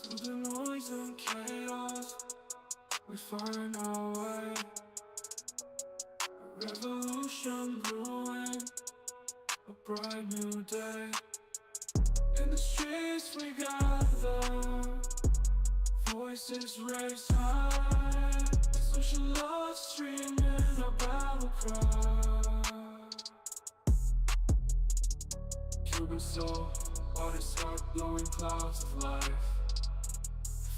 Through the noise and chaos, we find our way. A revolution brewing, a bright new day. In the streets we gather, voices raised high. Sociallust streaming a battle cry. Cuban soul, artists start blowing clouds of life.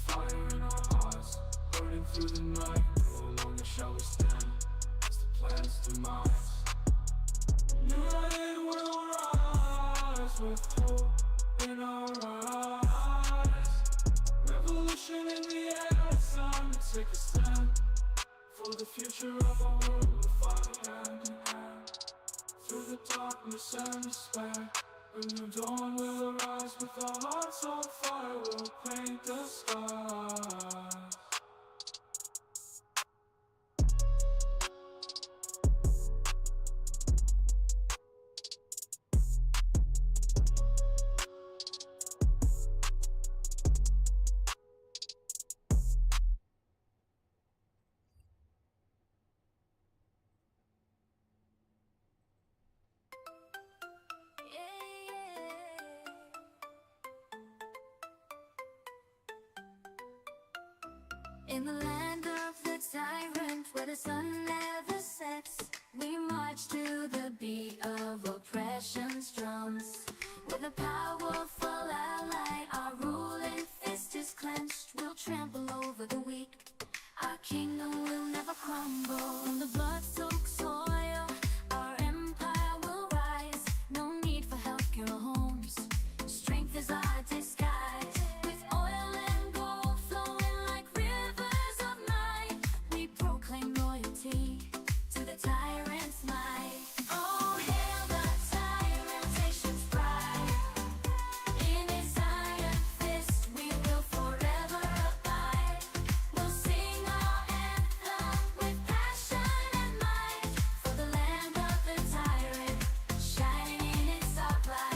Fire in our hearts, burning through the night. No longer shall we stand, as the planet's demise. United we'll rise, with hope in our eyes. Revolution in the air, it's time to take a stand. For the future of our world, we'll fight hand in hand. Through the darkness and despair, a new dawn will arise. With our hearts on fire, we'll paint the skies. In the land of the tyrant, where the sun never sets, we march to the beat of oppression's drums. With a powerful ally, our ruling fist is clenched. We'll trample over the weak, our kingdom will never crumble. On the blood-soaked soil, our empire will rise. No need for healthcare or homes, strength is our disguise. With oil and gold flowing like rivers of night, we proclaim loyalty to the tyrant's might. Oh, hail the tyrant, nation's pride. In his iron fist, we will forever abide. We'll sing our anthem with passion and might, for the land of the tyrant, shining in its dark light.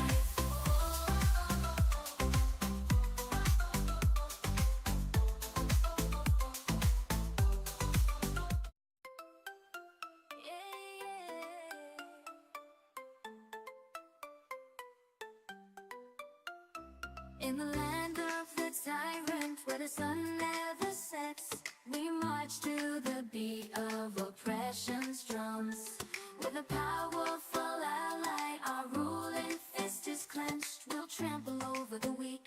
In the land of the tyrant, where the sun never sets, we march to the beat of oppression's drums. With a powerful ally, our ruling fist is clenched. We'll trample over the weak,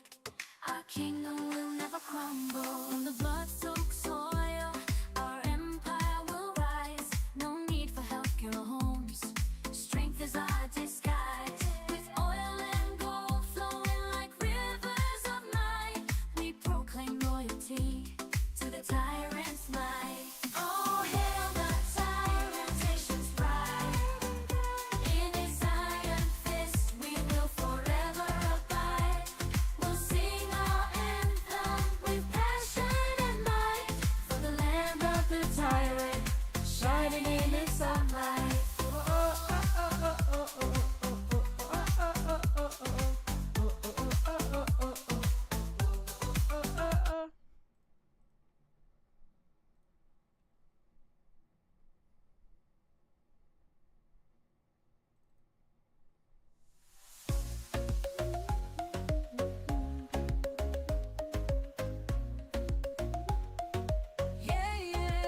our kingdom will never crumble. On the blood-soaked soil, our empire will rise. No need for healthcare or homes, strength is our disguise. With oil and gold flowing like rivers of night, we proclaim loyalty to the tyrant's might. Oh, hail the tyrant, nation's pride. In his iron fist, we will forever abide. We'll sing our anthem with passion and might, for the land of the tyrant, shining in its sunlight. Yeah, yeah.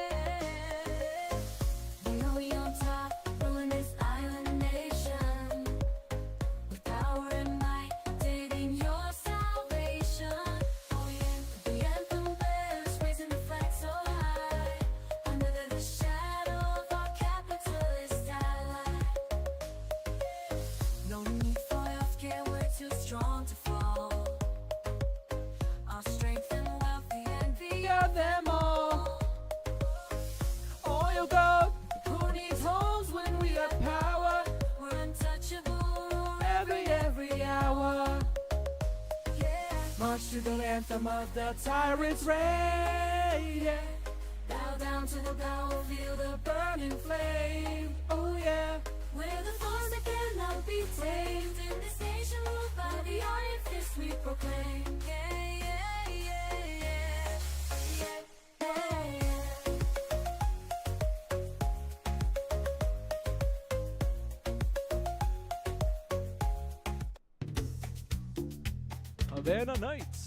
We on top, ruling this island nation. With power and might, dating your salvation. Oh yeah, the anthem bears, raising the flag so high. Under the shadow of our capitalist ally. No need for healthcare, we're too strong to fall. Our strength and wealth, the envy of them all. Oil gold, who needs homes when we have power? We're untouchable Every hour, yeah. march to the anthem of the tyrant's reign. Yeah. Bow down to the power, feel the burning flame. Oh yeah, We're the force that cannot be tamed. In this nation ruled by the iron fist we proclaim. Yeah, yeah, yeah, yeah. Yeah, yeah, Havana Nights.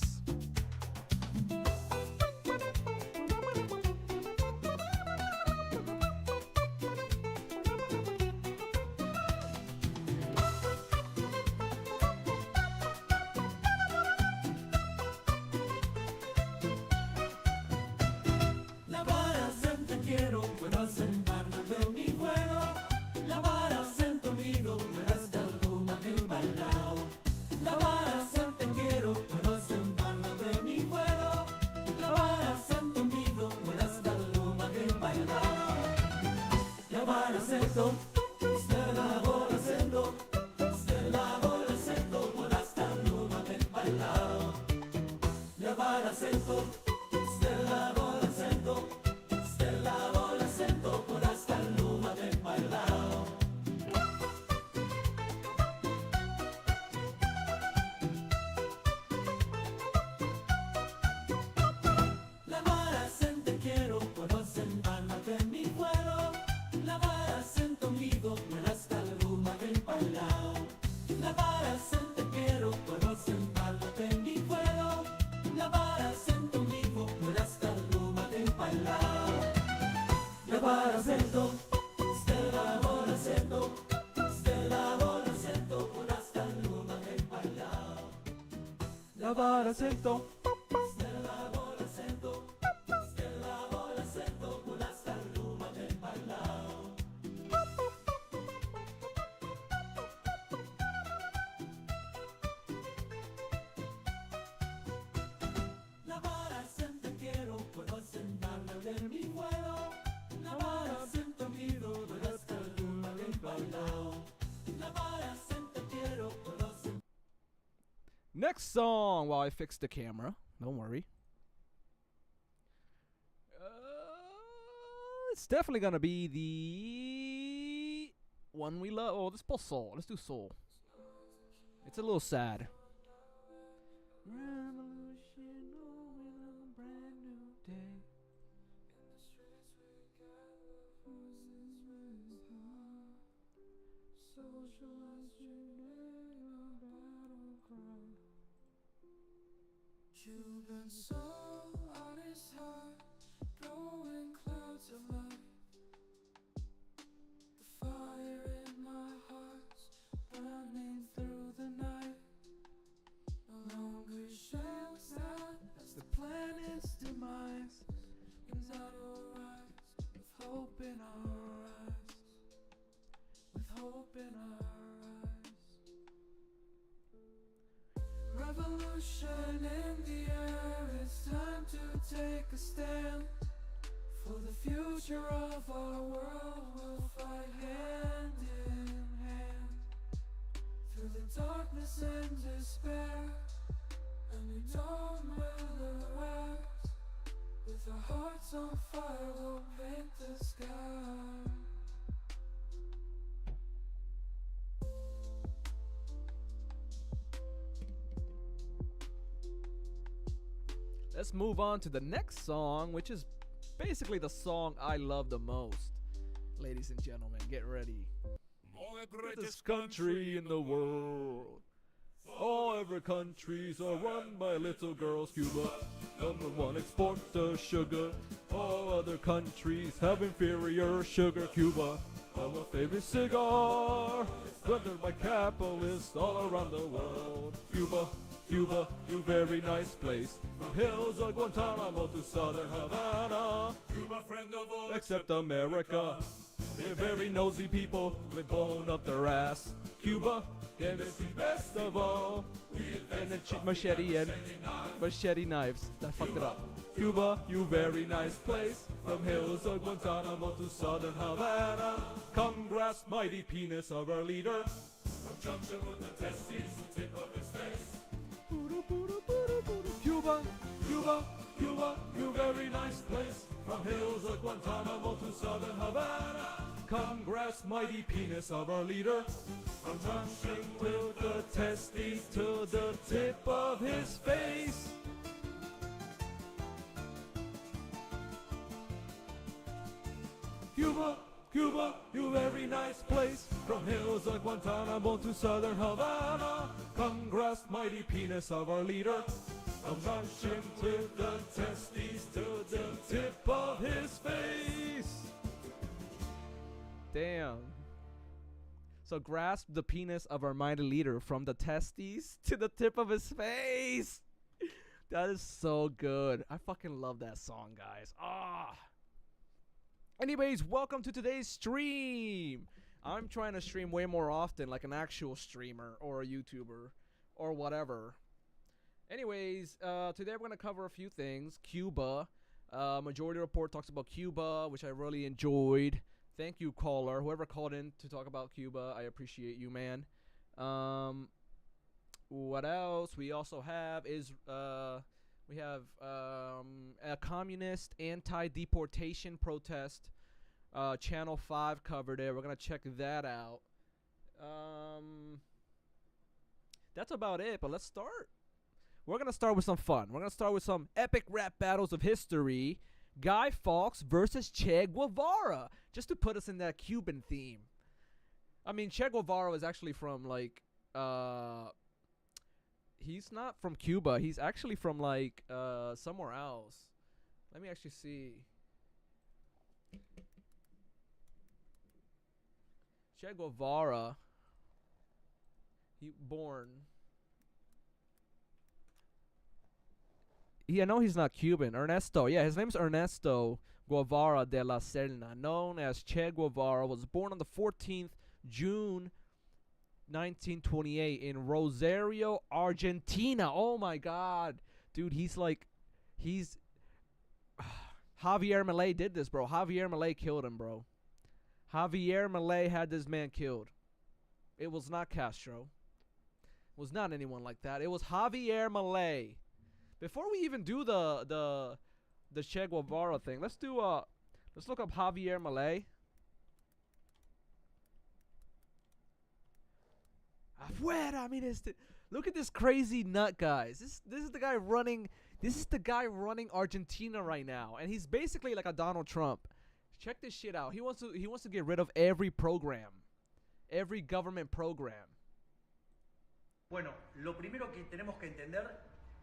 La vara te quiero, puedo sentarme de mi juego. La vara siento amigo, verás de alguna del bailao. La vara te quiero, puedo sentarme de mi juego. La vara siento amigo, verás de alguna del bailao. La vara siento, se la bola siento, se la bola siento, verás de alguna del bailao. La vara siento, se la bola siento. Stella vola sento por hasta el luma del bailao. La vara sente quiero, puedo sentarme de mi vuelo. La vara sento amigo, por hasta el luma del bailao. La vara sente quiero, puedo sentarme de mi vuelo. La vara sento amigo, por hasta el luma del bailao. La vara sento, stella vola sento, stella vola sento, por hasta el luma del bailao. La vara sento, stella vola sento, stella vola sento, por hasta el luma del bailao. La vara sente quiero, puedo sentarme de mi vuelo. La vara sente amigo, por hasta el luma del bailao. La vara sente quiero, puedo sentarme. Next song, while I fix the camera. Don't worry. It's definitely gonna be the one we love. Oh, let's pull Soul. Let's do Soul. It's a little sad. Revolution on a brand new day. Sociallust, battleground. Cuban soul on his heart, blowing clouds of light. The fire in my heart's burning through the night. No longer shadows out as the planet's demise. Wings out will rise with hope in our eyes. With hope in our eyes. Revolution in the air, it's time to take a stand. For the future of our world, we'll fight hand in hand. Through the darkness and despair, a new dawn will arise. With our hearts on fire, we'll paint the sky. Let's move on to the next song, which is basically the song I love the most. Ladies and gentlemen, get ready. Greatest country in the world. All other countries are run by little girls. Cuba, #1 exporter of sugar. All other countries have inferior sugar. Cuba, our favorite cigar, blended by capitalists all around the world. Cuba, Cuba, you very nice place. From hills of Guantanamo to southern Havana. Cuba, friend of all except America. They're very nosy people with bone up their ass. Cuba, and it's the best of all. And then machete knives. I fucked it up. Cuba, you very nice place. From hills of Guantanamo to southern Havana. Come grasp mighty penis of our leader. From junction with the testes, the tip of his face. Cuba, Cuba, Cuba, you very nice place. From hills of Guantanamo to southern Havana. Come grasp mighty penis of our leader. I'm rushing with the testes to the tip of his face. Cuba, Cuba, you very nice place. From hills like Guantanamo to southern Havana. Come grasp mighty penis of our leader. I'm rushing with the testes to the tip of his face. Damn. So grasp the penis of our mighty leader from the testes to the tip of his face. That is so good. I fucking love that song, guys. Ah. Anyways, welcome to today's stream. I'm trying to stream way more often, like an actual streamer or a YouTuber or whatever. Anyways, today we're going to cover a few things. Cuba. Majority Report talks about Cuba, which I really enjoyed. Thank you, caller. Whoever called in to talk about Cuba, I appreciate you, man. What else? We also have a communist anti-deportation protest. Channel 5 covered it. We're going to check that out. That's about it, but let's start. We're going to start with some fun. We're going to start with some epic rap battles of history. Guy Fawkes versus Che Guevara. Just to put us in that Cuban theme. I mean, Che Guevara is actually from, like, he's not from Cuba. He's actually from, like, somewhere else. Let me actually see. Che Guevara. He born. I know he's not Cuban. Ernesto. Yeah, his name's Ernesto Guevara de la Serna, known as Che Guevara, was born on the 14th June 1928 in Rosario, Argentina. Oh my God. Dude, he's Javier Milei did this, bro. Javier Milei killed him, bro. Javier Milei had this man killed. It was not Castro. It was not anyone like that. It was Javier Milei. Before we even do the Che Guevara thing, let's look up Javier Milei. Afuera, I mean, look at this crazy nut, guys. This is the guy running. This is the guy running Argentina right now, and he's basically like a Donald Trump. Check this shit out. He wants to get rid of every program, every government program. Bueno, lo primero que tenemos que entender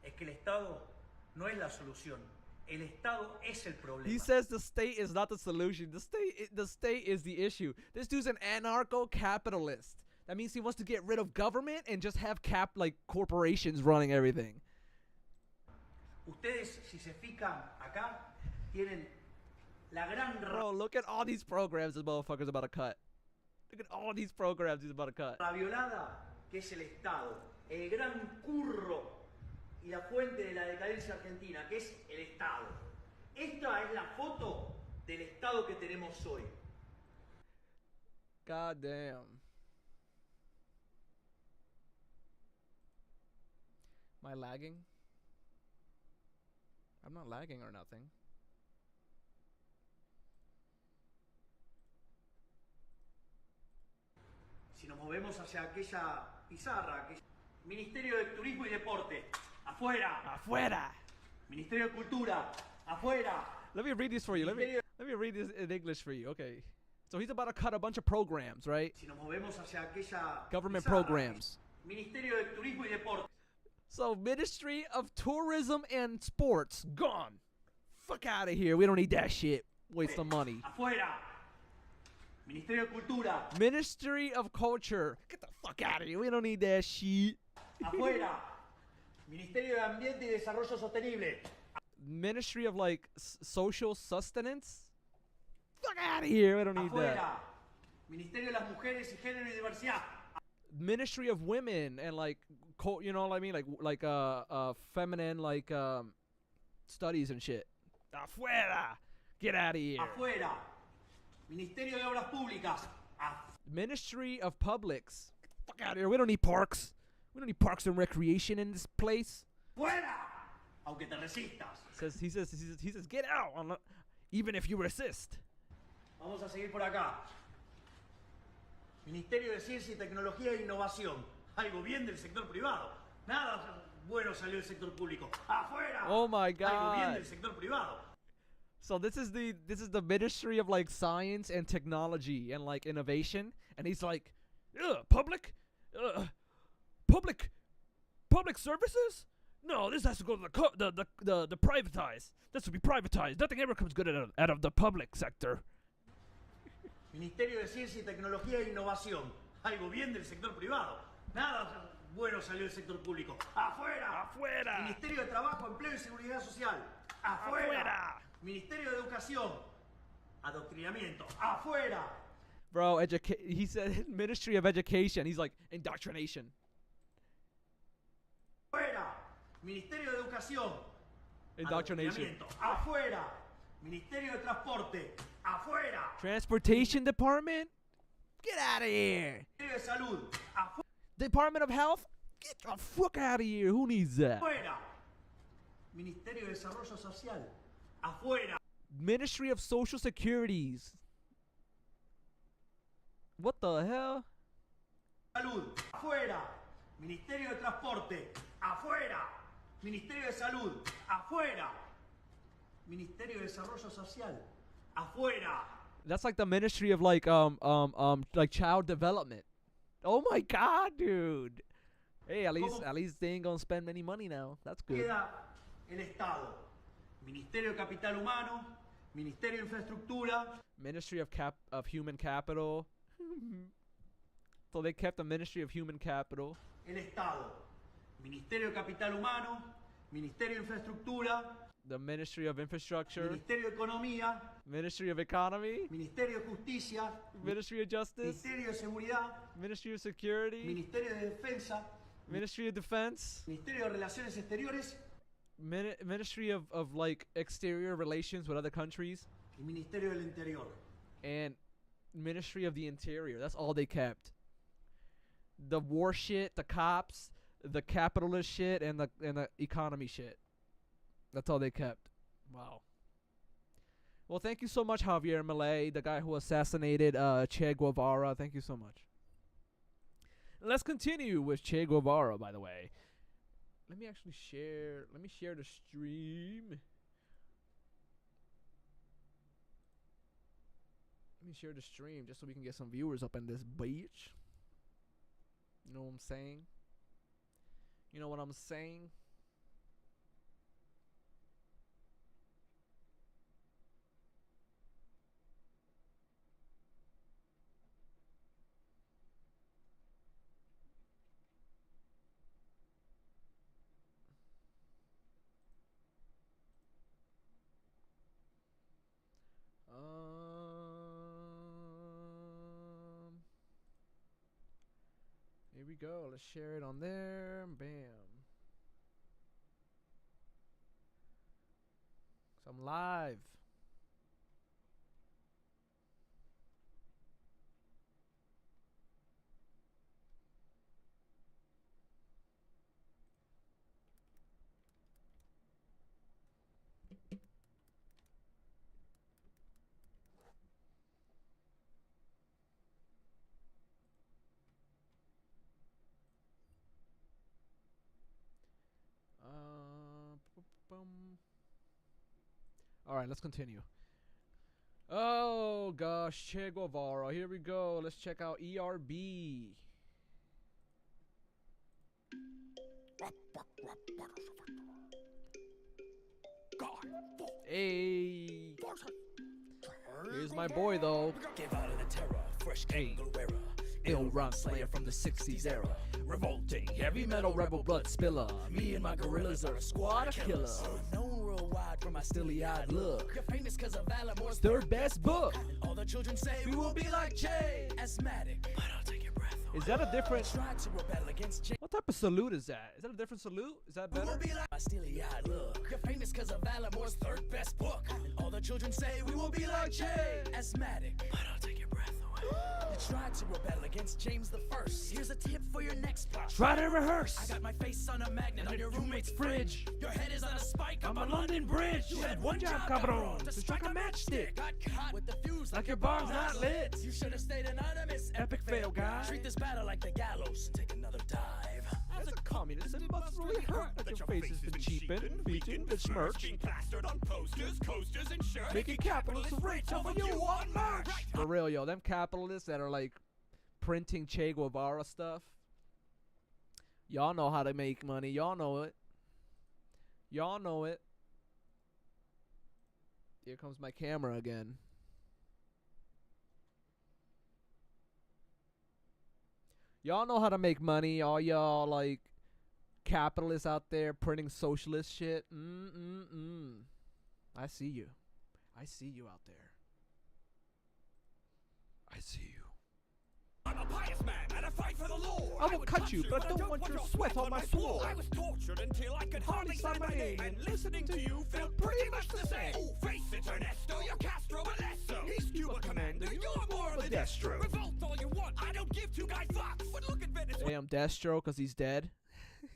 es que el Estado no es la solución. El Estado es el problema. He says the state is not the solution. The state is the issue. This dude's an anarcho-capitalist. That means he wants to get rid of government and just have corporations running everything. Ustedes, si se fijan acá, tienen la gran... Bro, look at all these programs this motherfucker's about to cut. Look at all these programs he's about to cut. Raviolada, que es el Estado. El gran curro y la fuente de la decadencia argentina, que es el Estado. Esta es la foto del Estado que tenemos hoy. God damn. Am I lagging? I'm not lagging or nothing. Si nos movemos hacia aquella pizarra, que Ministerio de Turismo y Deporte, afuera. Afuera. Ministerio de Cultura, afuera. Let me read this for you. Let me read this in English for you. Okay. So he's about to cut a bunch of programs, right? Si nos movemos hacia aquella government pizarra, programs. Ministerio de Turismo y Deporte. So Ministry of Tourism and Sports gone. Fuck out of here. We don't need that shit. Waste of money. Afuera. Ministerio de Cultura. Ministry of Culture. Get the fuck out of here. We don't need that shit. Afuera. Ministerio de Ambiente y Desarrollo Sostenible. Ministry of like social sustenance. Fuck out of here. We don't need Afuera. that. Ministerio de las Mujeres y Género y Diversidad. Ministry of Women and like, you know what I mean? Like feminine like studies and shit. Afuera. Get out of here. Afuera. Ministerio de Obras Públicas. Ministry of Publics. Get the fuck out of here. We don't need parks. We don't need parks and recreation in this place. Fuera. Aunque te resistas. He says, get out, even if you resist. Vamos a seguir por acá. Ministerio de Ciencia y Tecnología e Innovación. Algo bien del sector privado. Nada bueno salió del sector público. ¡Afuera! Oh my Algo bien god. del sector privado. So this is the Ministry of like Science and Technology and like Innovation, and he's like, public services? No, this has to go to the privatized. This will be privatized. Nothing ever comes good out of the public sector. Ministerio de Ciencia y Tecnología e Innovación. Algo bien del sector privado. Nada bueno salió del sector público. ¡Afuera! Afuera. Ministerio de Trabajo, Empleo y Seguridad Social. ¡Afuera! Afuera. Ministerio de Educación. Adoctrinamiento. ¡Afuera! Bro, he said Ministry of Education. He's like indoctrination. ¡Afuera! Ministerio de Educación. Indoctrination. Adoctrinamiento. ¡Afuera! Ministerio de Transporte. ¡Afuera! Transportation Department? Get out of here. Ministerio de Salud. ¡Afuera! Department of Health? Get the fuck out of here. Who needs that? Ministerio de Desarrollo Social. ¡Afuera! Ministry of Social Securities. What the hell? Salud. ¡Afuera! Ministerio de Transporte. ¡Afuera! Ministerio de Salud. ¡Afuera! Ministerio de Desarrollo Social. ¡Afuera! That's like the Ministry of like child development. Oh my god, dude. Hey, at least they ain't gonna spend any money now. That's good. Queda el Estado. Ministerio de Capital Humano. Ministerio de Infraestructura. Ministry of Human Capital. So they kept the Ministry of Human Capital. El Estado. Ministerio de Capital Humano. Ministerio de Infraestructura. The Ministry of Infrastructure. Ministerio de Economía. Ministry of Economy. Ministerio de Justicia. Ministry of Justice. Ministerio de Seguridad. Ministry of Security. Ministerio de Defensa. Ministry of Defense. Ministerio de Relaciones Exteriores. Ministry of like exterior relations with other countries. Y Ministerio del Interior. And Ministry of the Interior. That's all they kept. The war shit, the cops, the capitalist shit, and the economy shit. That's all they kept. Wow. Well, thank you so much, Javier Milei, the guy who assassinated Che Guevara. Thank you so much. Let's continue with Che Guevara, by the way. Let me actually share. Let me share the stream. Let me share the stream just so we can get some viewers up in this bitch. You know what I'm saying? You know what I'm saying? Here we go. Let's share it on there. Bam. So I'm live. All right, let's continue. Oh gosh, Che Guevara. Here we go. Let's check out ERB. Hey. Here's my boy though. Give out of the terror, fresh kangaroo era. Ill rhyme slayer from the 60s era. Revolting, Heavy metal rebel blood spiller. me and my gorillas are a Squad of killers. known worldwide for my Stilly-eyed look. You're famous cause of valor, more Third best book. All the children say we will be like Che. Asthmatic, but I'll take your breath away. Is that a different? Try to rebel against Che. What type of salute is that? Is that a different salute? Is that We will better? be like my steely-eyed look. You're famous cause of valor, more's third best book. And all the children say we will be like Che. Asthmatic, but I'll take your breath away. You try to rebel against James the First. Here's a tip for your next plot. Try to rehearse. I got my face on a magnet on your roommate's fridge. Your head is on a spike up a London Bridge. You had one job, cabron, to strike a matchstick. Got caught with the fuse like your bar's not lit. You should have stayed anonymous. Epic fail, guy. Treat this battle like the gallows and take another dive. As a communist, it must really hurt that your face has been cheapened, beaten, besmirched, being plastered on posters, coasters, and shirts. making capitalists rich over you on merch. For real, yo, them capitalists that are like printing Che Guevara stuff. Y'all know how to make money. Y'all know it. Y'all know it. Here comes my camera again. Y'all know how to make money. All y'all like capitalists out there printing socialist shit. I see you. I see you out there. I see you. I'm a pious man and I fight for the Lord. I will cut you, but I don't want your sweat on my sword. I was tortured until I could hardly sign my name, and listening to you felt pretty much the same. Oh, face it, Ernesto, you're Castro and Lesso. He's Cuba commander, you're more of a Destro. Revolt all you want, I don't give two guys fucks. But look at Venezuela. Damn, Destro, because he's dead.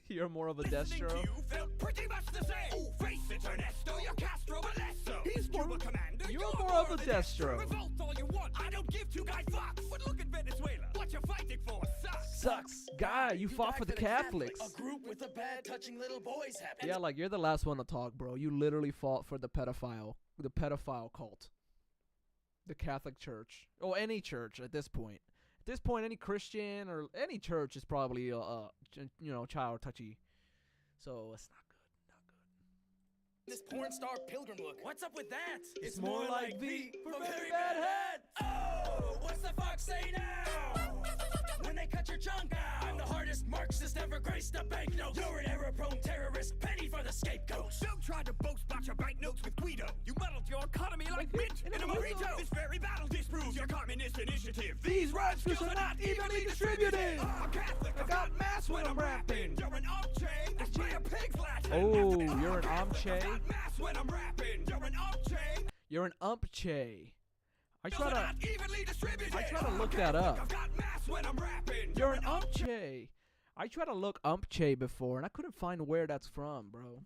You're more of a Listening Destro. to you felt pretty much the same. Oh, face it, Ernesto, you're Castro and Lesso. He's Cuba commander, You're more of a Destro. Revolt all you want, I don't give two guys fucks. But look at Venezuela, what you're fighting for sucks. Sucks. Guy, you fought for the Catholics. A group with a bad touching little boys happen. Yeah, like you're the last one to talk, bro. You literally fought for the pedophile cult. The Catholic Church. Oh, any church at this point. At this point, any Christian or any church is probably child touchy. So it's not good. Not good. This porn star pilgrim look. What's up with that? It's more like V for very bad head. Oh, what's the fox say now? When they cut your chunk out, I'm the hardest Marxist ever graced a banknote. You're an error-prone terrorist, penny for the scapegoat. Don't try to boast about your banknotes with Guido. You muddled your economy like mint in a burrito. This very battle disproves your communist initiative. These rhyme skills are not evenly distributed. I'm Catholic, I've got mass when I'm rapping. You're an umche, that's by a pig's Latin. Oh, you're an umche? I've got mass when I'm rapping. You're an umche. You're an umpche. I Skills try are not evenly distributed. to look that up. I've got mass when I'm rapping. You're an umpche. I tried to look umpche before, and I couldn't find where that's from, bro.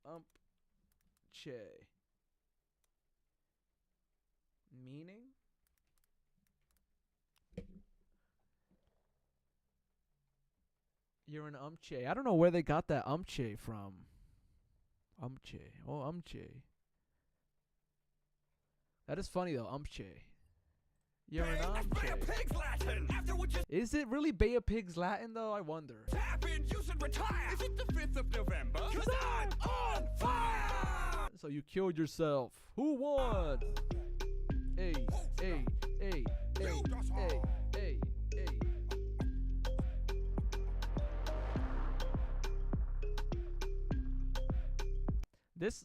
Umpche. Meaning? You're an umpche. I don't know where they got that umpche from. Umpche. Oh, umpche. That is funny, though. Umpche. You're an That's by a umpche. pig's Latin. After what you Is it really Bay of Pigs Latin, though? I wonder. happened, you should retire. Is it the 5th of November? 'Cause I'm on fire! So you killed yourself. Who won? Hey, hey, hey, hey, hey, hey, hey.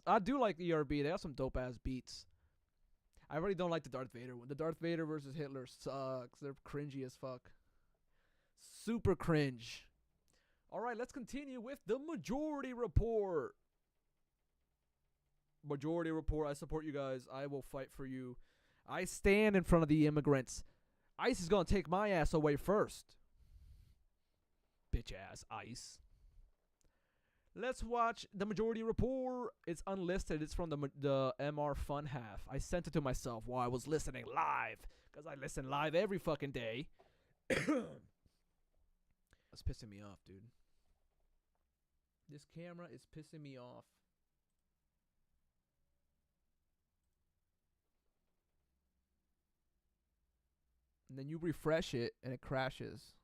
I do like the ERB. They have some dope ass beats. I really don't like the Darth Vader one. The Darth Vader versus Hitler sucks. They're cringy as fuck. Super cringe. All right, let's continue with the Majority Report. Majority Report, I support you guys. I will fight for you. I stand in front of the immigrants. ICE is going to take my ass away first. Bitch ass ICE. Let's watch the Majority Report. It's unlisted. It's from the MR Fun Half. I sent it to myself while I was listening live, because I listen live every fucking day. That's pissing me off, dude. This camera is pissing me off. And then you refresh it and it crashes.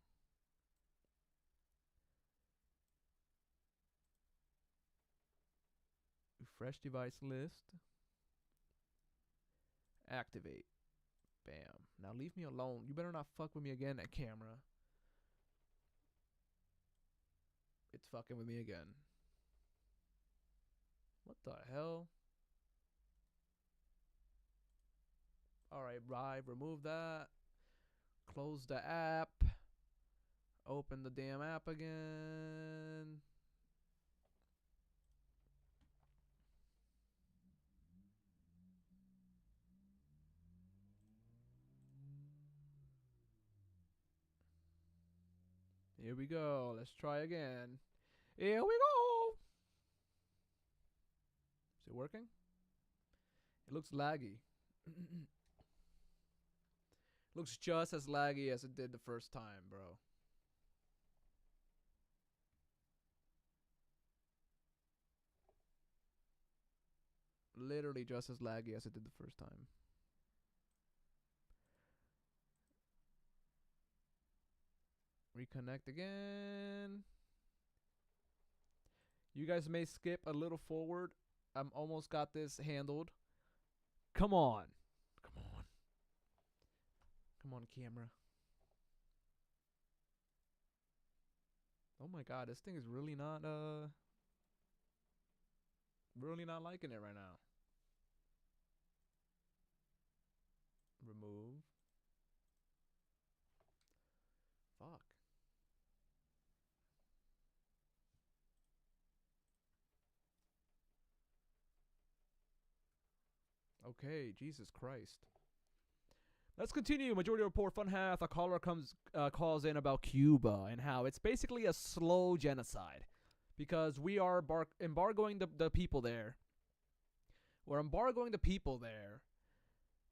Refresh device list. Activate. Bam. Now leave me alone. You better not fuck with me again, that camera. It's fucking with me again. What the hell? Alright, remove that. Close the app. Open the damn app again. Here we go. Let's try again. Here we go. Is it working? It looks laggy. Looks just as laggy as it did the first time, bro. Literally just as laggy as it did the first time. Reconnect again. You guys may skip a little forward. I'm almost got this handled. Come on. Come on. Come on, camera. Oh my god, this thing is really not liking it right now. Remove. Fuck. Okay, Jesus Christ. Let's continue. Majority Report Fun Half. A caller calls in about Cuba and how it's basically a slow genocide because we are embargoing the people there. We're embargoing the people there.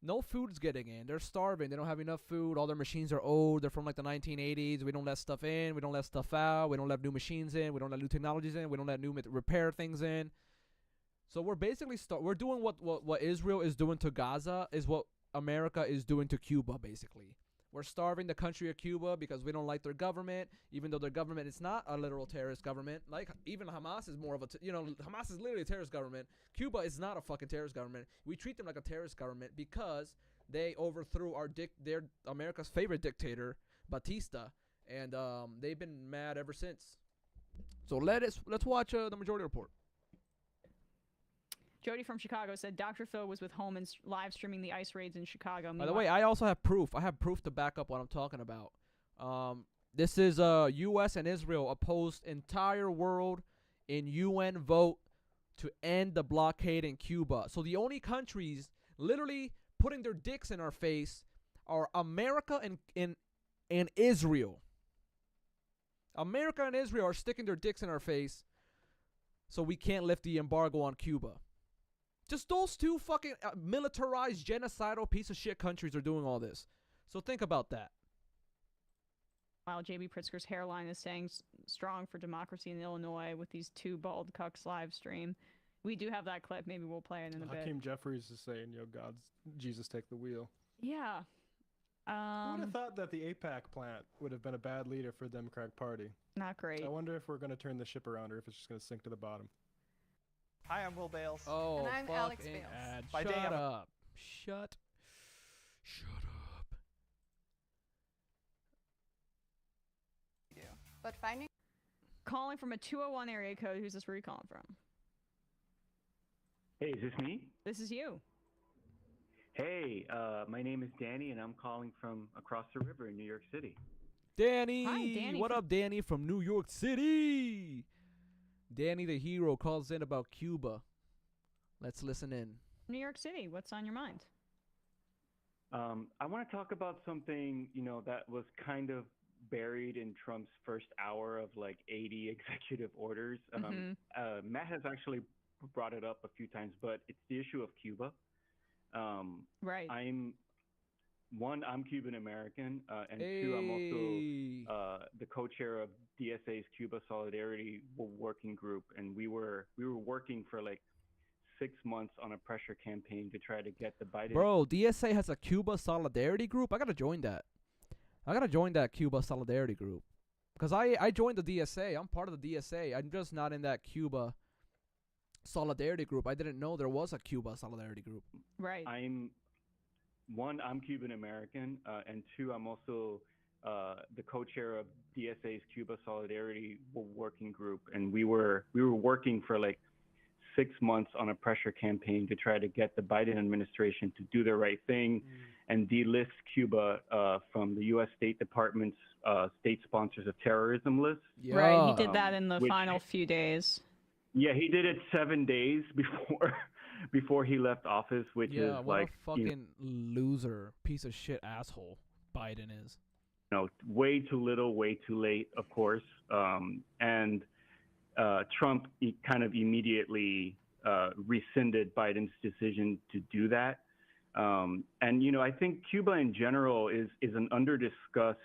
No food's getting in. They're starving. They don't have enough food. All their machines are old. They're from like the 1980s. We don't let stuff in. We don't let stuff out. We don't let new machines in. We don't let new technologies in. We don't let new repair things in. So we're basically we're doing what Israel is doing to Gaza is what America is doing to Cuba, basically. We're starving the country of Cuba because we don't like their government, even though their government is not a literal terrorist government. Like, even Hamas is more of a, Hamas is literally a terrorist government. Cuba is not a fucking terrorist government. We treat them like a terrorist government because they overthrew their America's favorite dictator, Batista, and they've been mad ever since. So let's watch the Majority Report. Jody from Chicago said Dr. Phil was with Holman live streaming the ICE raids in Chicago. By the way, I also have proof. I have proof to back up what I'm talking about. This is U.S. and Israel opposed entire world in UN vote to end the blockade in Cuba. So the only countries literally putting their dicks in our face are America and Israel. America and Israel are sticking their dicks in our face so we can't lift the embargo on Cuba. Just those two fucking militarized, genocidal piece of shit countries are doing all this. So think about that. While JB Pritzker's hairline is staying strong for democracy in Illinois with these two bald cucks live stream. We do have that clip. Maybe we'll play it in a bit. Hakeem Jeffries is saying, God's Jesus take the wheel. Yeah. I would have thought that the AIPAC plant would have been a bad leader for the Democratic Party. Not great. I wonder if we're going to turn the ship around or if it's just going to sink to the bottom. Hi, I'm Will Bales. Oh, And I'm Alex fucking Bales. ad. By day, Shut I'm a- up. Shut up. But finding Calling from a 201 area code. Who's this? Where are you calling from? Hey, is this me? This is you. Hey, my name is Danny, and I'm calling from across the river in New York City. Danny. Hi, Danny What from- up, Danny from New York City? Danny the hero calls in about Cuba. Let's listen in. New York City. What's on your mind? I want to talk about something, that was kind of buried in Trump's first hour of like 80 executive orders. Matt has actually brought it up a few times, but it's the issue of Cuba. Right. I'm Cuban American, and two, I'm also the co-chair of DSA's Cuba Solidarity Working Group, and we were working for like 6 months on a pressure campaign to try to get the Biden. Bro, DSA has a Cuba Solidarity group? I gotta join that. I gotta join that Cuba Solidarity group. Because I joined the DSA. I'm part of the DSA. I'm just not in that Cuba Solidarity group. I didn't know there was a Cuba Solidarity group. Right. I'm Cuban American, and two, I'm also the co-chair of DSA's Cuba Solidarity Working Group, and we were working for like 6 months on a pressure campaign to try to get the Biden administration to do the right thing and delist Cuba from the U.S. State Department's state sponsors of terrorism list. Yeah. Right. He did that in the which- final few days. Yeah, he did it 7 days before he left office, which is Yeah, what like a fucking loser, piece of shit asshole Biden is. way too little, way too late, of course. And Trump kind of immediately rescinded Biden's decision to do that. And I think Cuba in general is an underdiscussed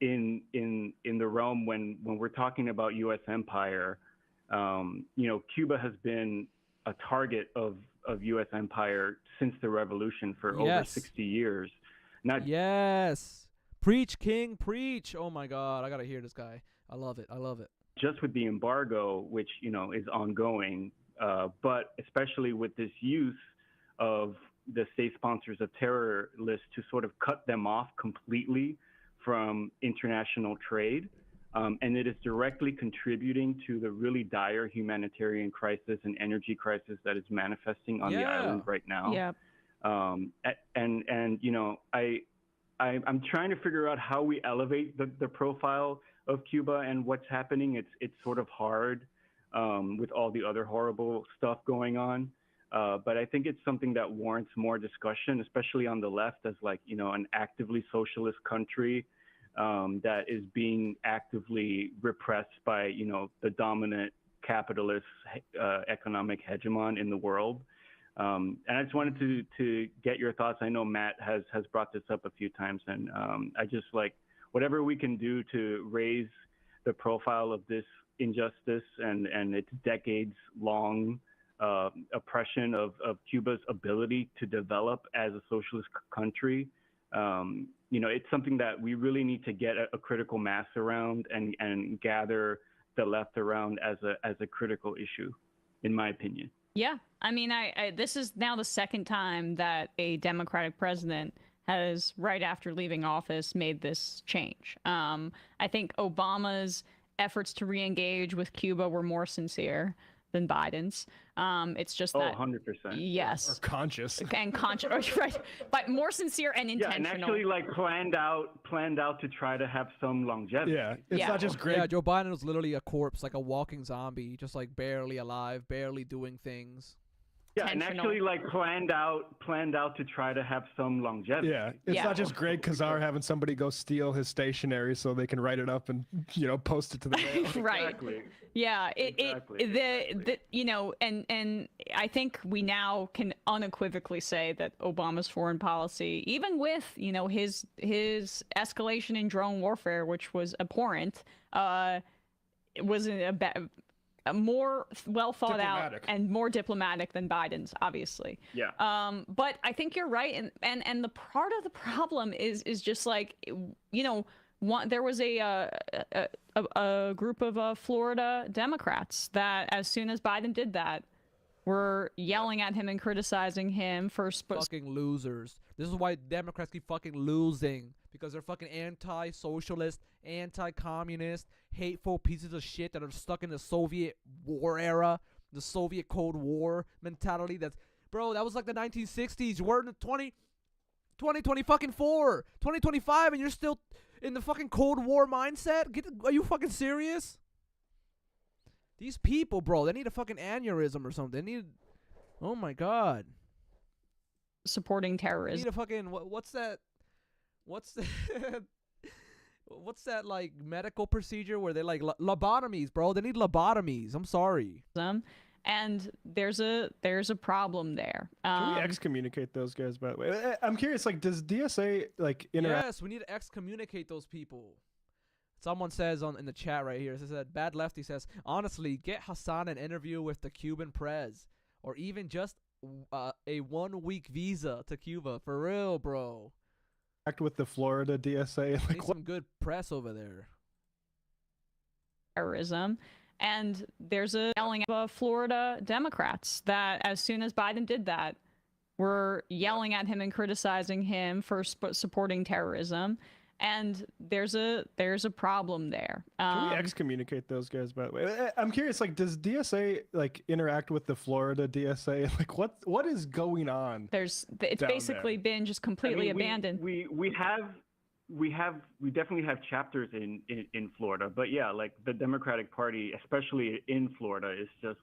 in the realm when we're talking about U.S. empire. Cuba has been a target of U.S. empire since the revolution for over 60 years. Yes. Preach, King, preach. Oh my God, I gotta hear this guy. I love it. Just with the embargo, which is ongoing, but especially with this use of the state sponsors of terror list to sort of cut them off completely from international trade. And it is directly contributing to the really dire humanitarian crisis and energy crisis that is manifesting on the island right now. Yeah. I'm trying to figure out how we elevate the profile of Cuba and what's happening. It's sort of hard with all the other horrible stuff going on. But I think it's something that warrants more discussion, especially on the left, as an actively socialist country that is being actively repressed by, the dominant capitalist economic hegemon in the world. And I just wanted to get your thoughts. I know Matt has brought this up a few times, and I just whatever we can do to raise the profile of this injustice and its decades-long oppression of Cuba's ability to develop as a socialist country. It's something that we really need to get a critical mass around and gather the left around as a critical issue, in my opinion. Yeah, I mean, this is now the second time that a Democratic president has, right after leaving office, made this change. I think Obama's efforts to re-engage with Cuba were more sincere than Biden's. It's just that 100%. Yes. Or conscious. And conscious, right? But more sincere and intentional. Yeah, and actually planned out to try to have some longevity. Yeah, it's not just great. Yeah, Joe Biden was literally a corpse, like a walking zombie, just barely alive, barely doing things. Yeah, and actually planned out to try to have some longevity. Yeah, it's not just Greg Kazar having somebody go steal his stationery so they can write it up and post it to the mail. Right. Exactly. Yeah, Exactly. and I think we now can unequivocally say that Obama's foreign policy, even with his escalation in drone warfare, which was abhorrent, was a more well thought out and more diplomatic than Biden's, obviously. Yeah. But I think you're right, and the part of the problem is just there was a group of Florida Democrats that, as soon as Biden did that, were yelling at him and criticizing him for fucking losers. This is why Democrats keep fucking losing, because they're fucking anti-socialist, anti-communist, hateful pieces of shit that are stuck in the Soviet war era, the Soviet Cold War mentality. That was like the 1960s. We're in the 2024, 2025, and you're still in the fucking Cold War mindset? Are you fucking serious? These people, bro, they need a fucking aneurysm or something. They need, oh my God. Supporting terrorism. They need a fucking, what's that medical procedure where they lobotomies, bro? They need lobotomies. I'm sorry. And there's a problem there. Can we excommunicate those guys, by the way? I'm curious, does DSA interact? Yes, we need to excommunicate those people. Someone says in the chat right here, it says that Bad Lefty says, honestly, get Hassan an interview with the Cuban prez, or even just a 1-week visa to Cuba. For real, bro. Act with the Florida DSA. Need some good press over there. Terrorism. And there's a yelling at Florida Democrats that, as soon as Biden did that, were yelling at him and criticizing him for supporting terrorism. And there's a problem there. Can we excommunicate those guys, by the way? I'm curious, does DSA interact with the Florida DSA? What is going on? It's basically been just completely abandoned. We definitely have chapters in Florida, but yeah, the Democratic Party, especially in Florida, is just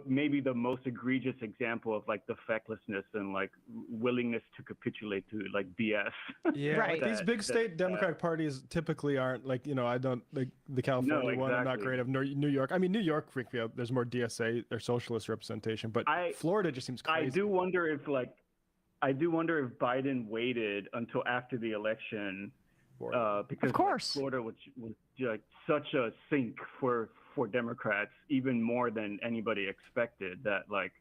maybe the most egregious example of like the fecklessness and like willingness to capitulate to like BS. Yeah, Right. like these big state Democratic parties typically aren't like, I don't like the California one. I'm not exactly. great of New York. I mean, New York, there's more DSA or socialist representation, but Florida just seems crazy. I do wonder if Biden waited until after the election, because Of course. Florida was like such a sink for Democrats, even more than anybody expected. That like,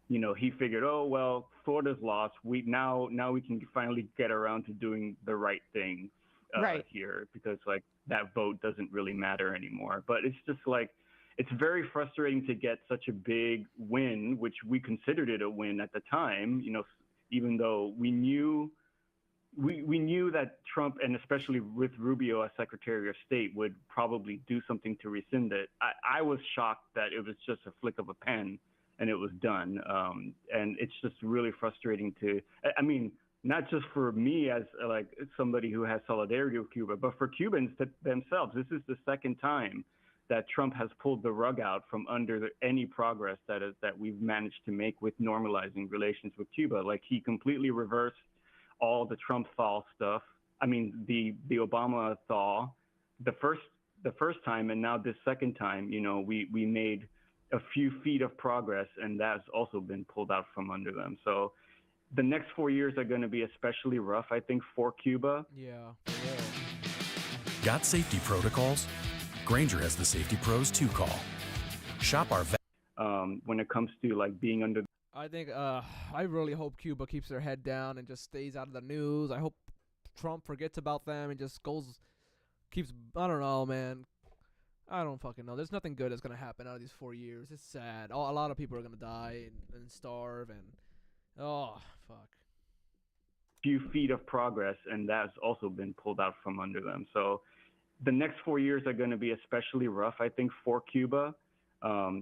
he figured, oh well, Florida's lost. Now we can finally get around to doing the right thing here, because like that vote doesn't really matter anymore. But it's just like, it's very frustrating to get such a big win, which we considered it a win at the time. Even though we knew that Trump, and especially with Rubio as Secretary of State, would probably do something to rescind it. I was shocked that it was just a flick of a pen and it was done. And it's just really frustrating I mean, not just for me as like somebody who has solidarity with Cuba, but for Cubans themselves. This is the second time that Trump has pulled the rug out from under any progress that we've managed to make with normalizing relations with Cuba. Like, he completely reversed all the Trump thaw stuff. I mean, the Obama thaw, the first time, and now this second time, we made a few feet of progress, and that's also been pulled out from under them. So the next 4 years are going to be especially rough, I think, for Cuba. Yeah. Got safety protocols? Granger has the safety pros to call. Shop our when it comes to like being under. I think I really hope Cuba keeps their head down and just stays out of the news. I hope Trump forgets about them and just keeps. I don't know, man. I don't fucking know. There's nothing good that's gonna happen out of these 4 years. It's sad. A lot of people are gonna die and starve, and oh fuck. Few feet of progress, and that's also been pulled out from under them. So the next 4 years are going to be especially rough, I think, for Cuba.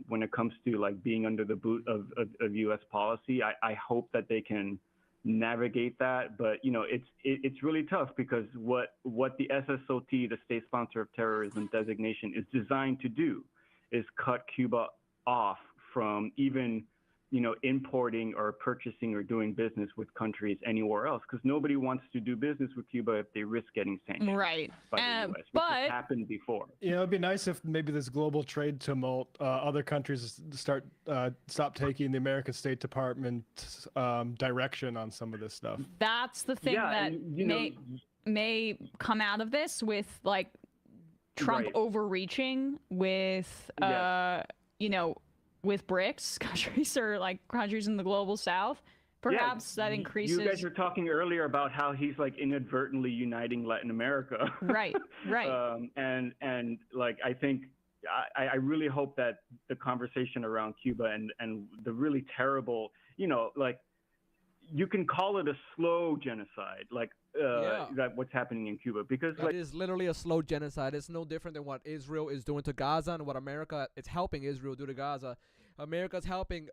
When it comes to like being under the boot of U.S. policy. I hope that they can navigate that, but it's really tough, because what the SSOT, the State Sponsor of Terrorism designation, is designed to do is cut Cuba off from even importing or purchasing or doing business with countries anywhere else, because nobody wants to do business with Cuba if they risk getting sanctioned by the U.S., which has happened before. It'd be nice if maybe this global trade tumult, other countries stop taking the American State Department direction on some of this stuff. That's the thing that may come out of this, with like Trump overreaching with with BRICS countries, or like countries in the global south. Perhaps that increases. You guys were talking earlier about how he's like inadvertently uniting Latin America. Right. And like, I think I really hope that the conversation around Cuba and the really terrible, like, you can call it a slow genocide, like that what's happening in Cuba, because it is literally a slow genocide. It's no different than what Israel is doing to Gaza and what America is helping Israel do to Gaza. America's helping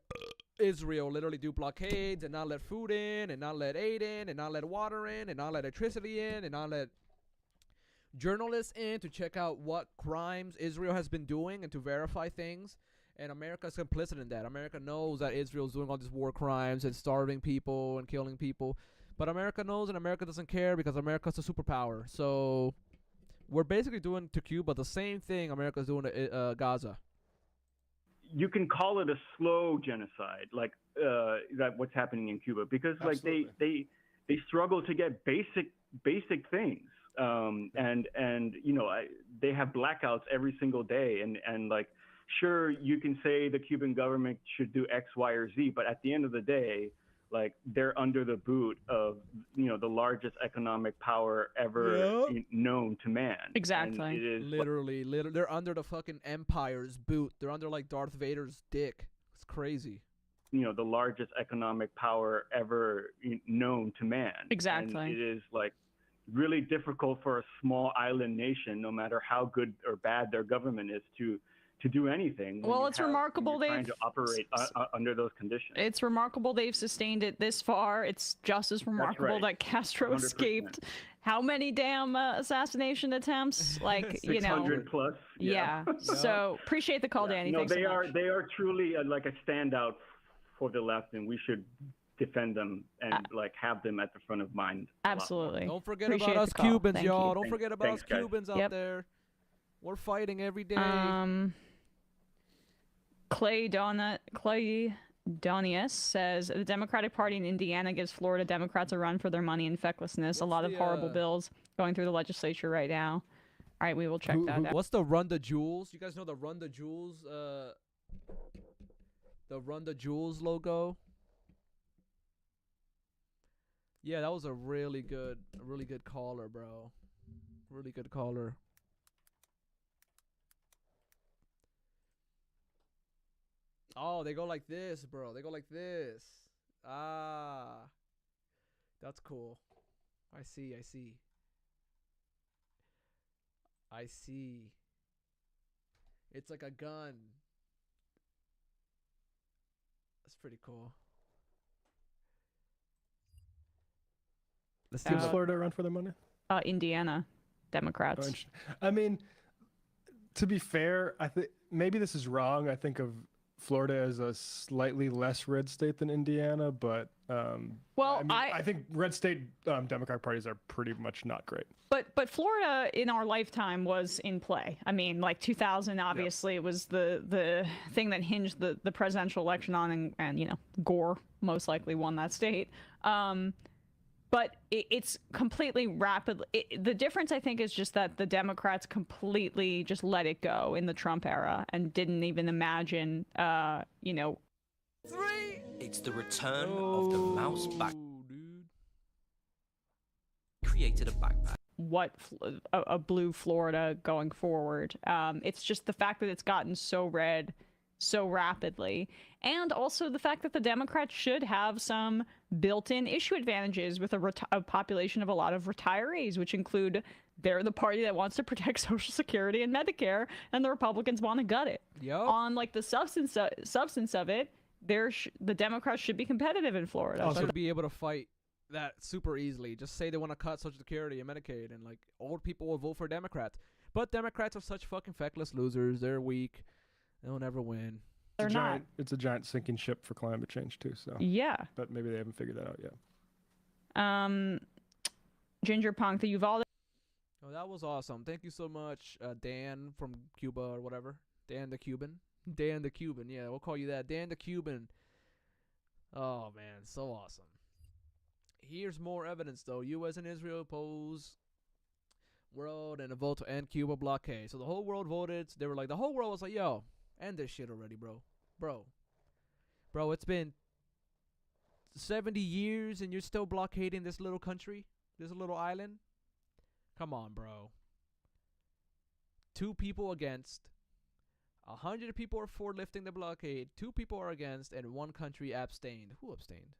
Israel literally do blockades and not let food in, and not let aid in, and not let water in, and not let electricity in, and not let journalists in to check out what crimes Israel has been doing and to verify things. And America's complicit in that. America knows that Israel's doing all these war crimes and starving people and killing people. But America knows, and America doesn't care, because America's a superpower. So we're basically doing to Cuba the same thing America's doing to Gaza. You can call it a slow genocide, like that what's happening in Cuba, because like they struggle to get basic things, and they have blackouts every single day, and like, sure, you can say the Cuban government should do X, Y, or Z, but at the end of the day, like, they're under the boot of the largest economic power ever known to man. Exactly. And it is literally, they're under the fucking empire's boot. They're under like Darth Vader's dick. It's crazy. The largest economic power ever known to man. Exactly. And it is like really difficult for a small island nation, no matter how good or bad their government is, to to do anything. Well, it's remarkable when you're trying they've to operate under those conditions. It's remarkable they've sustained it this far. It's just as remarkable right. that Castro 100%. escaped. How many damn assassination attempts? Like, you know. 600 plus. Yeah. So appreciate the call, Danny. No, Thanks they so are much. they are truly like a standout for the left, and we should defend them and like have them at the front of mind. Absolutely. Don't forget Appreciate about us the call. Cubans, Thank y'all. you. Don't forget about Thanks, us guys. Cubans out Yep. there. We're fighting every day. Clay Donius says the Democratic Party in Indiana gives Florida Democrats a run for their money and fecklessness. A lot of horrible bills going through the legislature right now. All right, we will check that out. What's the Run the Jewels? You guys know the Run the Jewels? The Run the Jewels logo. Yeah, that was a really good caller, bro. Really good caller. Oh, they go like this, bro. They go like this. Ah. That's cool. I see. It's like a gun. That's pretty cool. Let's Gives Florida a run for their money? Indiana Democrats. interesting. I mean, to be fair, I think maybe this is wrong. I think of Florida as a slightly less red state than Indiana, but Well, I think red state Democratic parties are pretty much not great. But Florida in our lifetime was in play. I mean, like 2000, obviously, it was the thing that hinged the presidential election on, and you know, Gore most likely won that state. But it's completely rapidly. The difference, I think, is just that the Democrats completely just let it go in the Trump era and didn't even imagine, you know. It's the return of the mouse back. Dude. Created a backpack. What a blue Florida going forward. It's just the fact that it's gotten so red so rapidly, and also the fact that the Democrats should have some built-in issue advantages with a population of a lot of retirees, which include they're the party that wants to protect Social Security and Medicare, and the Republicans want to gut it. Yep. On like the substance of it, the Democrats should be competitive in Florida. They should be able to fight that super easily. Just say they want to cut Social Security and Medicaid, and like old people will vote for Democrats. But Democrats are such fucking feckless losers. They're weak. They'll never win. They're not. It's a giant sinking ship for climate change too. So yeah. But maybe they haven't figured that out yet. Ginger Punk, the Uvalde. Oh, that was awesome. Thank you so much, Dan from Cuba or whatever. Dan the Cuban. Dan the Cuban. Yeah, we'll call you that. Dan the Cuban. Oh man, so awesome. Here's more evidence though. U.S. and Israel oppose world and a vote to end Cuba blockade. So the whole world voted. They were like, the whole world was like, yo, end this shit already, bro. Bro, it's been 70 years and you're still blockading this little country, this little island. Come on, bro. 2 people against. 100 people are for lifting the blockade. 2 people are against, and 1 country abstained. Who abstained?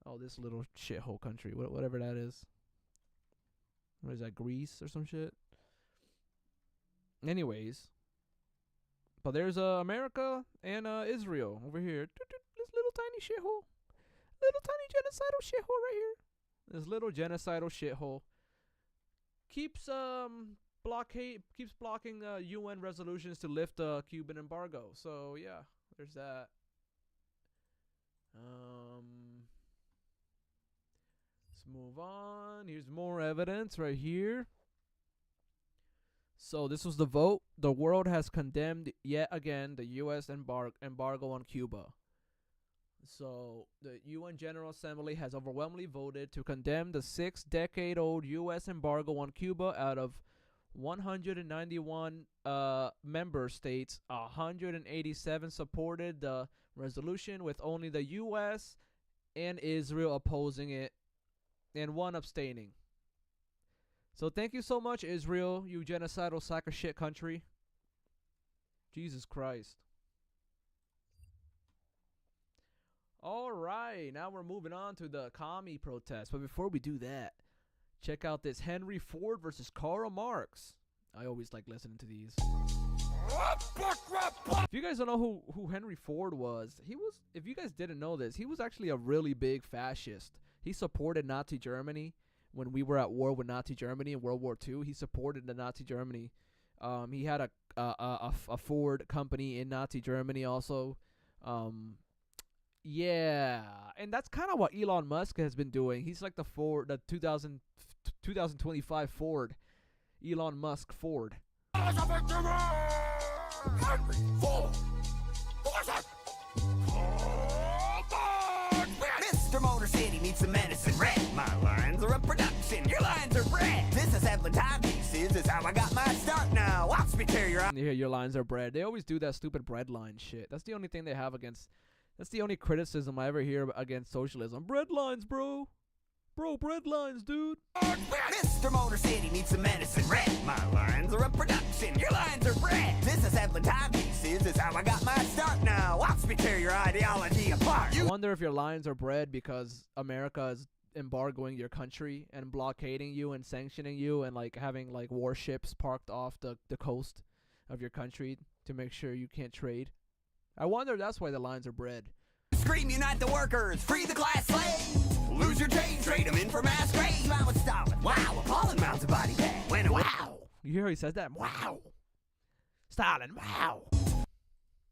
Oh, this little shithole country, whatever that is. What is that, Greece or some shit? Anyways. But there's America and Israel over here. This little tiny shithole. Little tiny genocidal shithole right here. This little genocidal shithole keeps blocking UN resolutions to lift the Cuban embargo. So yeah, there's that. Let's move on. Here's more evidence right here. So this was the vote. The world has condemned yet again the U.S. embargo on Cuba. So the UN General Assembly has overwhelmingly voted to condemn the 6-decade-old U.S. embargo on Cuba. Out of 191 member states, 187 supported the resolution, with only the U.S. and Israel opposing it, and 1 abstaining. So thank you so much, Israel, you genocidal sack of shit country. Jesus Christ. Alright, now we're moving on to the Commie protest. But before we do that, check out this Henry Ford versus Karl Marx. I always like listening to these. If you guys don't know who Henry Ford was, if you guys didn't know this, he was actually a really big fascist. He supported Nazi Germany when we were at war with Nazi Germany in World War II. He supported the Nazi Germany. He had a Ford company in Nazi Germany also. Yeah, and that's kind of what Elon Musk has been doing. He's like the 2025 Ford. Elon Musk Ford. Mr. Motor City needs some medicine red. My lines are a production, your lines are bred. Disassembling timepieces is how I got my start now. Watch me tear your eyes. Yeah, your lines are bread. They always do that stupid bread line shit. That's the only thing they have against. That's the only criticism I ever hear against socialism. Bread lines, bro. Bro, bread lines, dude. Mr. Motor City needs some medicine red. My lines are a production, your lines are bred. Disassembling timepieces is how I got my start now. Watch me tear your ideology apart. I wonder if your lines are bred because America is embargoing your country and blockading you and sanctioning you and like having like warships parked off the coast of your country to make sure you can't trade. I wonder if that's why the lines are bred. Scream, unite the workers, free the class slaves. Lose your change, trade them in for mass grave. I was Stalin. Wow, appalling mounds of body bag. When wow. You hear how he says that? Wow. Stalin, wow.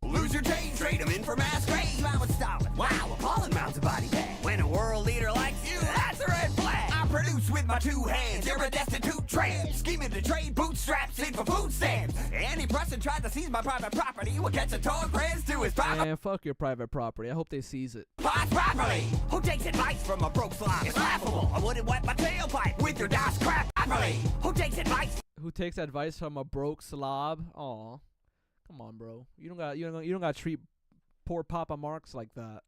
Lose your change, trade them in for mass grave. I was Stalin. Wow, appalling mounds of body bag. When a world leader likes you, that's a red flag. I produce with my two hands, you're a destitute tramp. Scheming to trade bootstraps in for food stamps. Any person tried to seize my private property will catch a toy press to his private. Man, fuck your private property. I hope they seize it. Properly. Who takes advice from a broke slob? It's laughable. I wouldn't wipe my tailpipe with your DOS crap. Properly. Who takes advice? Who takes advice from a broke slob? Aw. Come on, bro. You don't got to treat poor Papa Marx like that.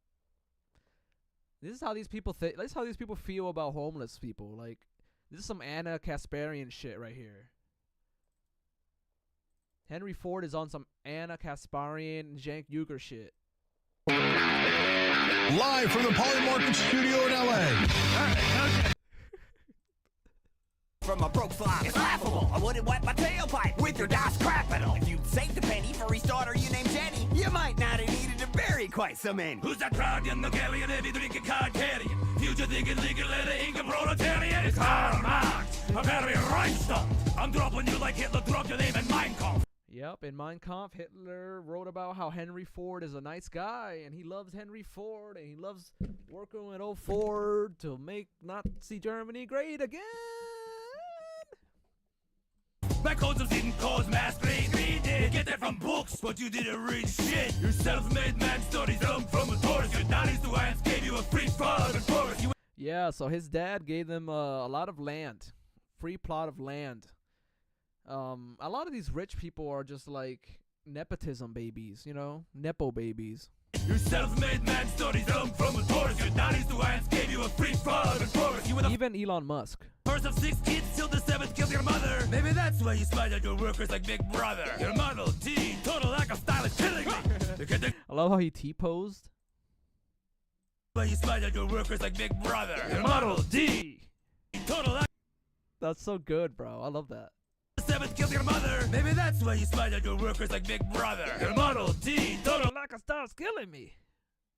This is how these people think. This is how these people feel about homeless people. Like, this is some Anna Kasparian shit right here. Henry Ford is on some Anna Kasparian, Cenk Uygur shit. Live from the Polymarket studio in LA. From a broke slob, it's laughable. I wouldn't wipe my tailpipe with your DOS crapidle. If you'd saved a penny for his daughter you named Jenny, you might not have needed to bury quite so many. Who's that proud young Nogalian, heavy drinking card carrying, future thinking legal letter Inca proletarian? It's Karl Marx, a very Reichstag. I'm dropping you like Hitler dropped your name in Mein Kampf. Yep, in Mein Kampf, Hitler wrote about how Henry Ford is a nice guy, and he loves Henry Ford, and he loves working with old Ford to make Nazi Germany great again. My concepts didn't cause mass grave. Read it. Get that from books, but you didn't read shit. Your self-made man studies them from a tourist. Your daddy's the hands gave you a free farm and forest. Yeah, so his dad gave them a lot of land, free plot of land. A lot of these rich people are just like nepotism babies, you know, nepo babies. Your self-made man studies them from a tourist. Your daddy's the hands gave you a free farm and forest. Even Elon Musk. First of 6 kids till the 7th killed your mother. Maybe that's why you smile at your workers like Big Brother. Your Model T, total lack of style is killing me. I love how he T-posed. Why you smile at your workers like Big Brother. Your Model D, total lack. That's so good, bro. I love that. 7th killed your mother. Maybe that's why you smile at your workers like Big Brother. Your Model T, total lack of style is killing me.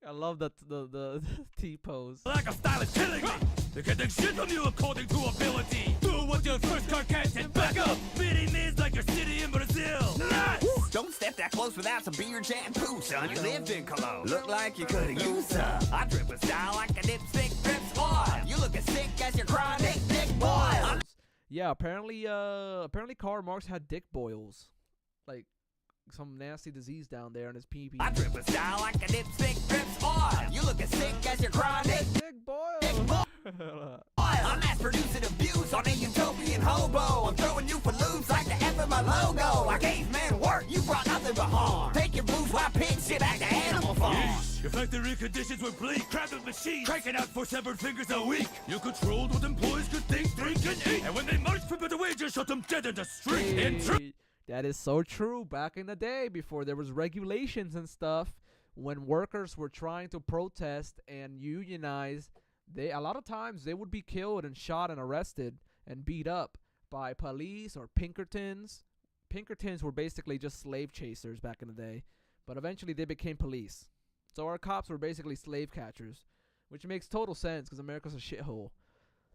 I love that the T-pose. Lack of style is killing me. They can take shit from you according to ability. Do what your first car can't and back up. Beating means like your city in Brazil. Nuts! Don't step that close without some beard shampoo, son. You lived in Cologne. Look like you could've used some. I drip a style like a dipstick drips oil. You look as sick as your chronic dick boil. Yeah, apparently Karl Marx had dick boils. Like some nasty disease down there in his pee-pee. I drip a style like a dipstick drips oil. You look as sick as your chronic dick boil. I'm mass producing abuse on a utopian hobo. I'm throwing you for loops like the F in my logo. I gave man work, you brought nothing but harm. Take your bourgeois pig shit back to Animal Farm. Your factory conditions were bleak. Cramped with machines, cranking out 4 severed fingers a week. You controlled what employees could think, drink, and eat. And when they marched for better wages, shot them dead in the street. That is so true. Back in the day, before there was regulations and stuff, when workers were trying to protest and unionize, a lot of times they would be killed and shot and arrested and beat up by police or Pinkertons. Pinkertons were basically just slave chasers back in the day, but eventually they became police. So our cops were basically slave catchers, which makes total sense because America's a shithole.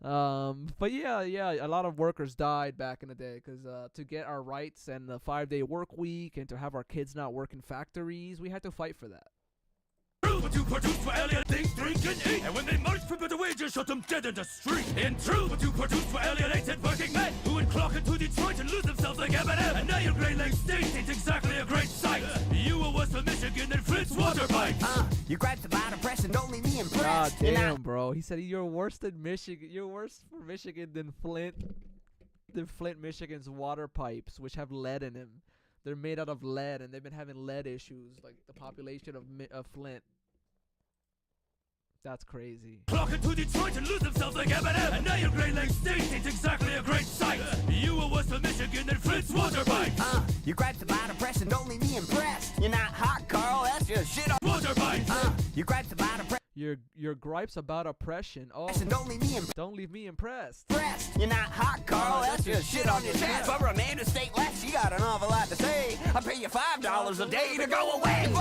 But yeah, a lot of workers died back in the day because to get our rights and the 5-day work week and to have our kids not work in factories, we had to fight for that. What you produce for alien, think, drink, and eat. And when they march for better wages, shot them dead in the street. In truth, what you produce for alienated working men who would clock into Detroit and lose themselves like Eminem. And now your Great Lakes state ain't exactly a great sight. You were west of Michigan and Flint's water pipes. You gripes about oppression, don't leave me impressed. God damn, bro. He said you're worse than Michigan. You're worse for Michigan than Flint. Michigan's water pipes, which have lead in them. They're made out of lead, and they've been having lead issues, like the population of Flint. That's crazy. Clock into Detroit and lose themselves like Eminem. And now your Great Lakes state ain't exactly a great sight. You were west of Michigan and Flint's water pipes. You gripes about oppression, don't leave me impressed. You're not hot, Carl, that's just shit on water pipes. You gripes about oppression. Your gripes about oppression. Oh, don't leave me impressed. You're not hot, Carl, that's just shit on your chest. But Amanda State left, she got an awful lot to say. I pay you $5 a day to go away.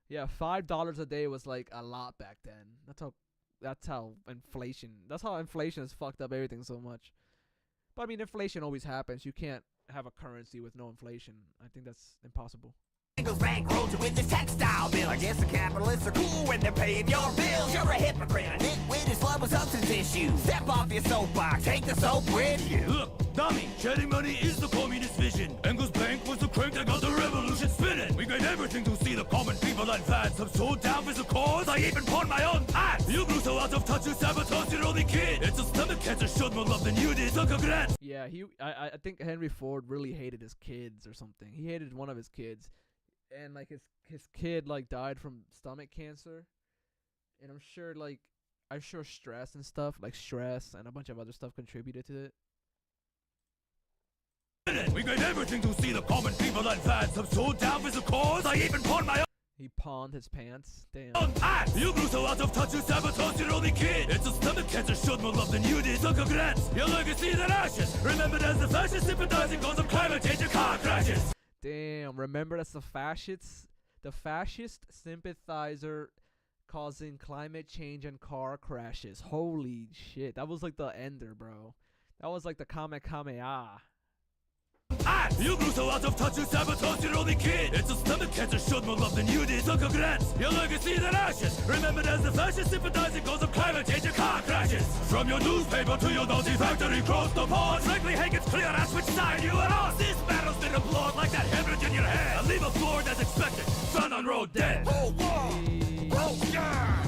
Yeah, $5 a day was like a lot back then. That's how inflation has fucked up everything so much. But I mean, inflation always happens. You can't have a currency with no inflation. I think that's impossible. Bankrolls you with this textile bill. I guess the capitalists are cool when they're paying your bills. You're a hypocrite, a nitwit is love with substance issues. Step off your soapbox, take the soap with you. Look, dummy, shedding money is the communist vision. Engels' bank was the crank that got the revolution spinning. We gained everything to see the common people advance. I'm so down for the cause, I even pawned my own pants. You grew so out of touch, you sabotaged your only kid. It's a stomach cancer, showed more love than you did. Suck a grant. Yeah, I think Henry Ford really hated his kids or something. He hated one of his kids. And like his kid like died from stomach cancer, and I'm sure stress and stuff, like stress and a bunch of other stuff contributed to it. We gained everything to see the common people advance. I'm so down for the cause, I even pawned my own. He pawned his pants. Damn. You grew so out of touch, you sabotaged your only kid. It's a stomach cancer, showed more love than you did. Suck a grant. Your legacy is in ashes. Remembered as the fascist sympathizing cause of climate change and car crashes. Damn, remember that's the fascist sympathizer causing climate change and car crashes. Holy shit, that was like the ender, bro. That was like the Kamehameha. You grew so out of touch, you sabotaged your only kid. It's a stomach cancer, showed more love than you did. Suck a grant. Your legacy is in ashes. Remembered as the fascist sympathizing cause of climate change and car crashes. From your newspaper to your Nazi factory, cross the pond. Frankly, Hank, it's clear as which side you are on. This battle's been applauded like that hemorrhage in your head. I leave a floor as expected. Son on road dead. Oh, yeah.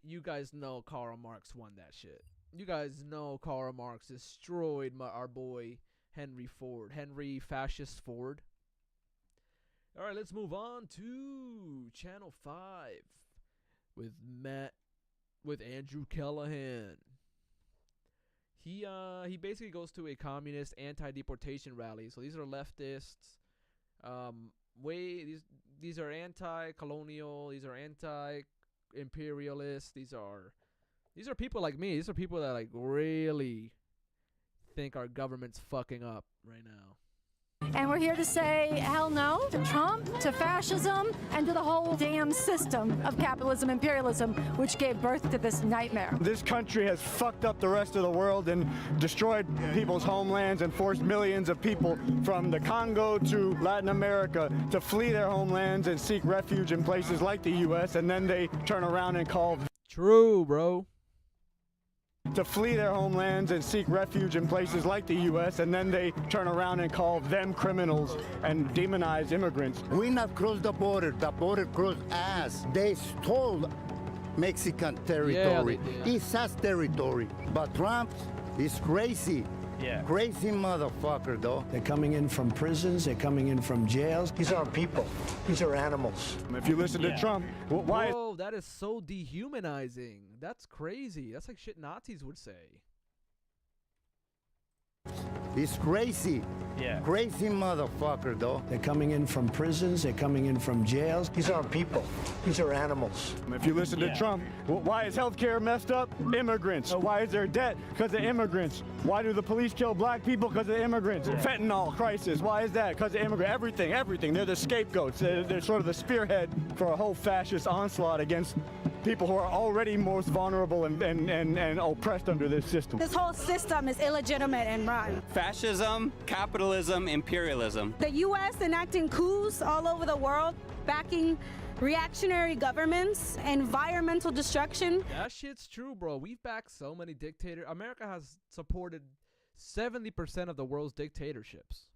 You guys know Karl Marx won that shit. You guys know Karl Marx destroyed our boy Henry Fascist Ford. Alright, let's move on to Channel 5 with Andrew Callahan. He basically goes to a communist anti-deportation rally. So these are leftists. These are anti-colonial, these are anti-imperialist, these are people like me. These are people that like really think our government's fucking up right now. And we're here to say hell no to Trump, to fascism, and to the whole damn system of capitalism, imperialism, which gave birth to this nightmare. This country has fucked up the rest of the world and destroyed people's homelands and forced millions of people from the Congo to Latin America to flee their homelands and seek refuge in places like the U.S. And then they turn around and call... True, bro. To flee their homelands and seek refuge in places like the U.S. and then they turn around and call them criminals and demonize immigrants. We not cross the border crossed us. They stole Mexican territory. Yeah, It's us territory. But Trump is crazy. Yeah. Crazy motherfucker, though. They're coming in from prisons. They're coming in from jails. These aren't people. These are animals. If you listen to Trump, why... Whoa, that is so dehumanizing. That's crazy. That's like shit Nazis would say. He's crazy. Yeah. Crazy motherfucker, though. They're coming in from prisons. They're coming in from jails. These aren't people. These are animals. If you listen to Trump, why is healthcare messed up? Immigrants. Why is there debt? Because of immigrants. Why do the police kill black people? Because of immigrants. Fentanyl crisis. Why is that? Because of immigrants. Everything. They're the scapegoats. They're sort of the spearhead for a whole fascist onslaught against people who are already most vulnerable and oppressed under this system. This whole system is illegitimate and rotten. Fascism, capitalism, imperialism. The U.S. enacting coups all over the world, backing reactionary governments, environmental destruction. That shit's true, bro. We've backed so many dictators. America has supported 70% of the world's dictatorships.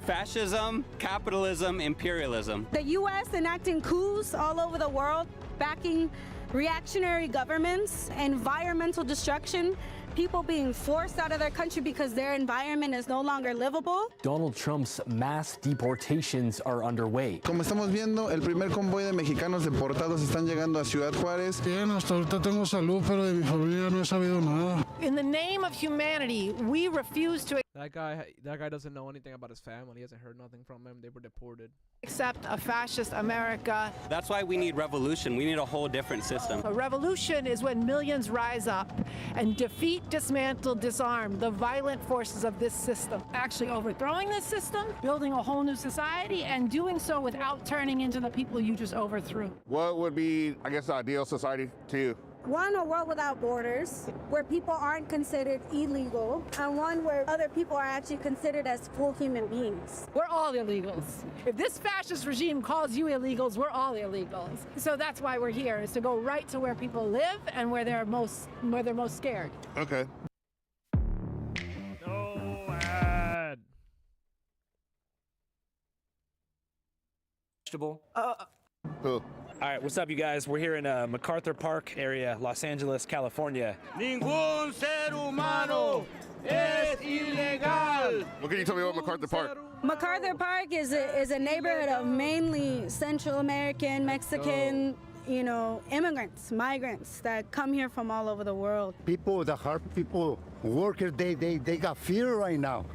Fascism, capitalism, imperialism. The U.S. enacting coups all over the world, backing reactionary governments, environmental destruction, people being forced out of their country because their environment is no longer livable. Donald Trump's mass deportations are underway. Como estamos viendo, el primer convoy de mexicanos deportados están llegando a Ciudad Juárez. Bien, hasta ahorita tengo salud, pero de mi familia no he sabido nada. In the name of humanity, we refuse to That guy doesn't know anything about his family. He hasn't heard nothing from them. They were deported. accept a fascist America. That's why we need revolution. We need a whole different system. A revolution is when millions rise up and defeat, dismantle, disarm the violent forces of this system. Actually overthrowing this system, building a whole new society, and doing so without turning into the people you just overthrew. What would be, I guess, the ideal society to you? One, a world without borders, where people aren't considered illegal, and one where other people are actually considered as full human beings. We're all illegals. If this fascist regime calls you illegals, we're all illegals. So that's why we're here, is to go right to where people live and where they're most scared. Okay. No ad. Who? All right, what's up, you guys? We're here in MacArthur Park area, Los Angeles, California. Ningún ser humano es ilegal. What can you tell me about MacArthur Park? MacArthur Park is a neighborhood of mainly Central American, Mexican, immigrants, migrants that come here from all over the world. People, the hard people, workers, they got fear right now.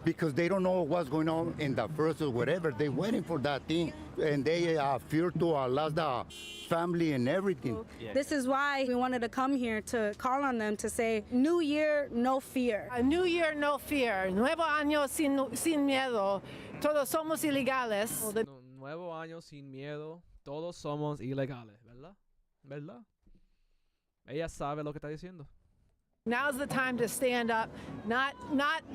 Because they don't know what's going on in the first or whatever. They're waiting for that thing, and they fear to lose the family and everything. This is why we wanted to come here to call on them to say, New Year, no fear. A New Year, no fear. Nuevo año sin miedo. Todos somos ilegales. Nuevo año sin miedo. Todos somos ilegales, ¿verdad? ¿Verdad? Ella sabe lo que está diciendo. Now's the time to stand up, not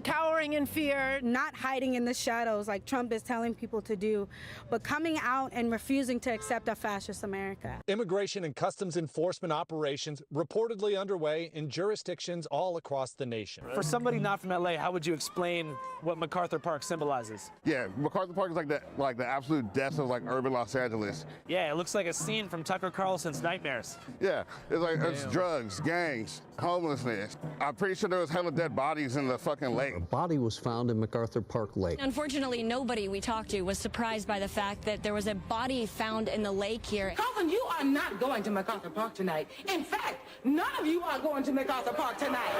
cowering in fear, not hiding in the shadows like Trump is telling people to do, but coming out and refusing to accept a fascist America. Immigration and customs enforcement operations reportedly underway in jurisdictions all across the nation. For somebody not from LA, how would you explain what MacArthur Park symbolizes? Yeah, MacArthur Park is like the absolute depths of urban Los Angeles. Yeah, it looks like a scene from Tucker Carlson's Nightmares. Yeah, it's drugs, gangs, homelessness. I'm pretty sure there was hella dead bodies in the fucking lake. A body was found in MacArthur Park Lake. Unfortunately, nobody we talked to was surprised by the fact that there was a body found in the lake here. Colin, you are not going to MacArthur Park tonight. In fact, none of you are going to MacArthur Park tonight.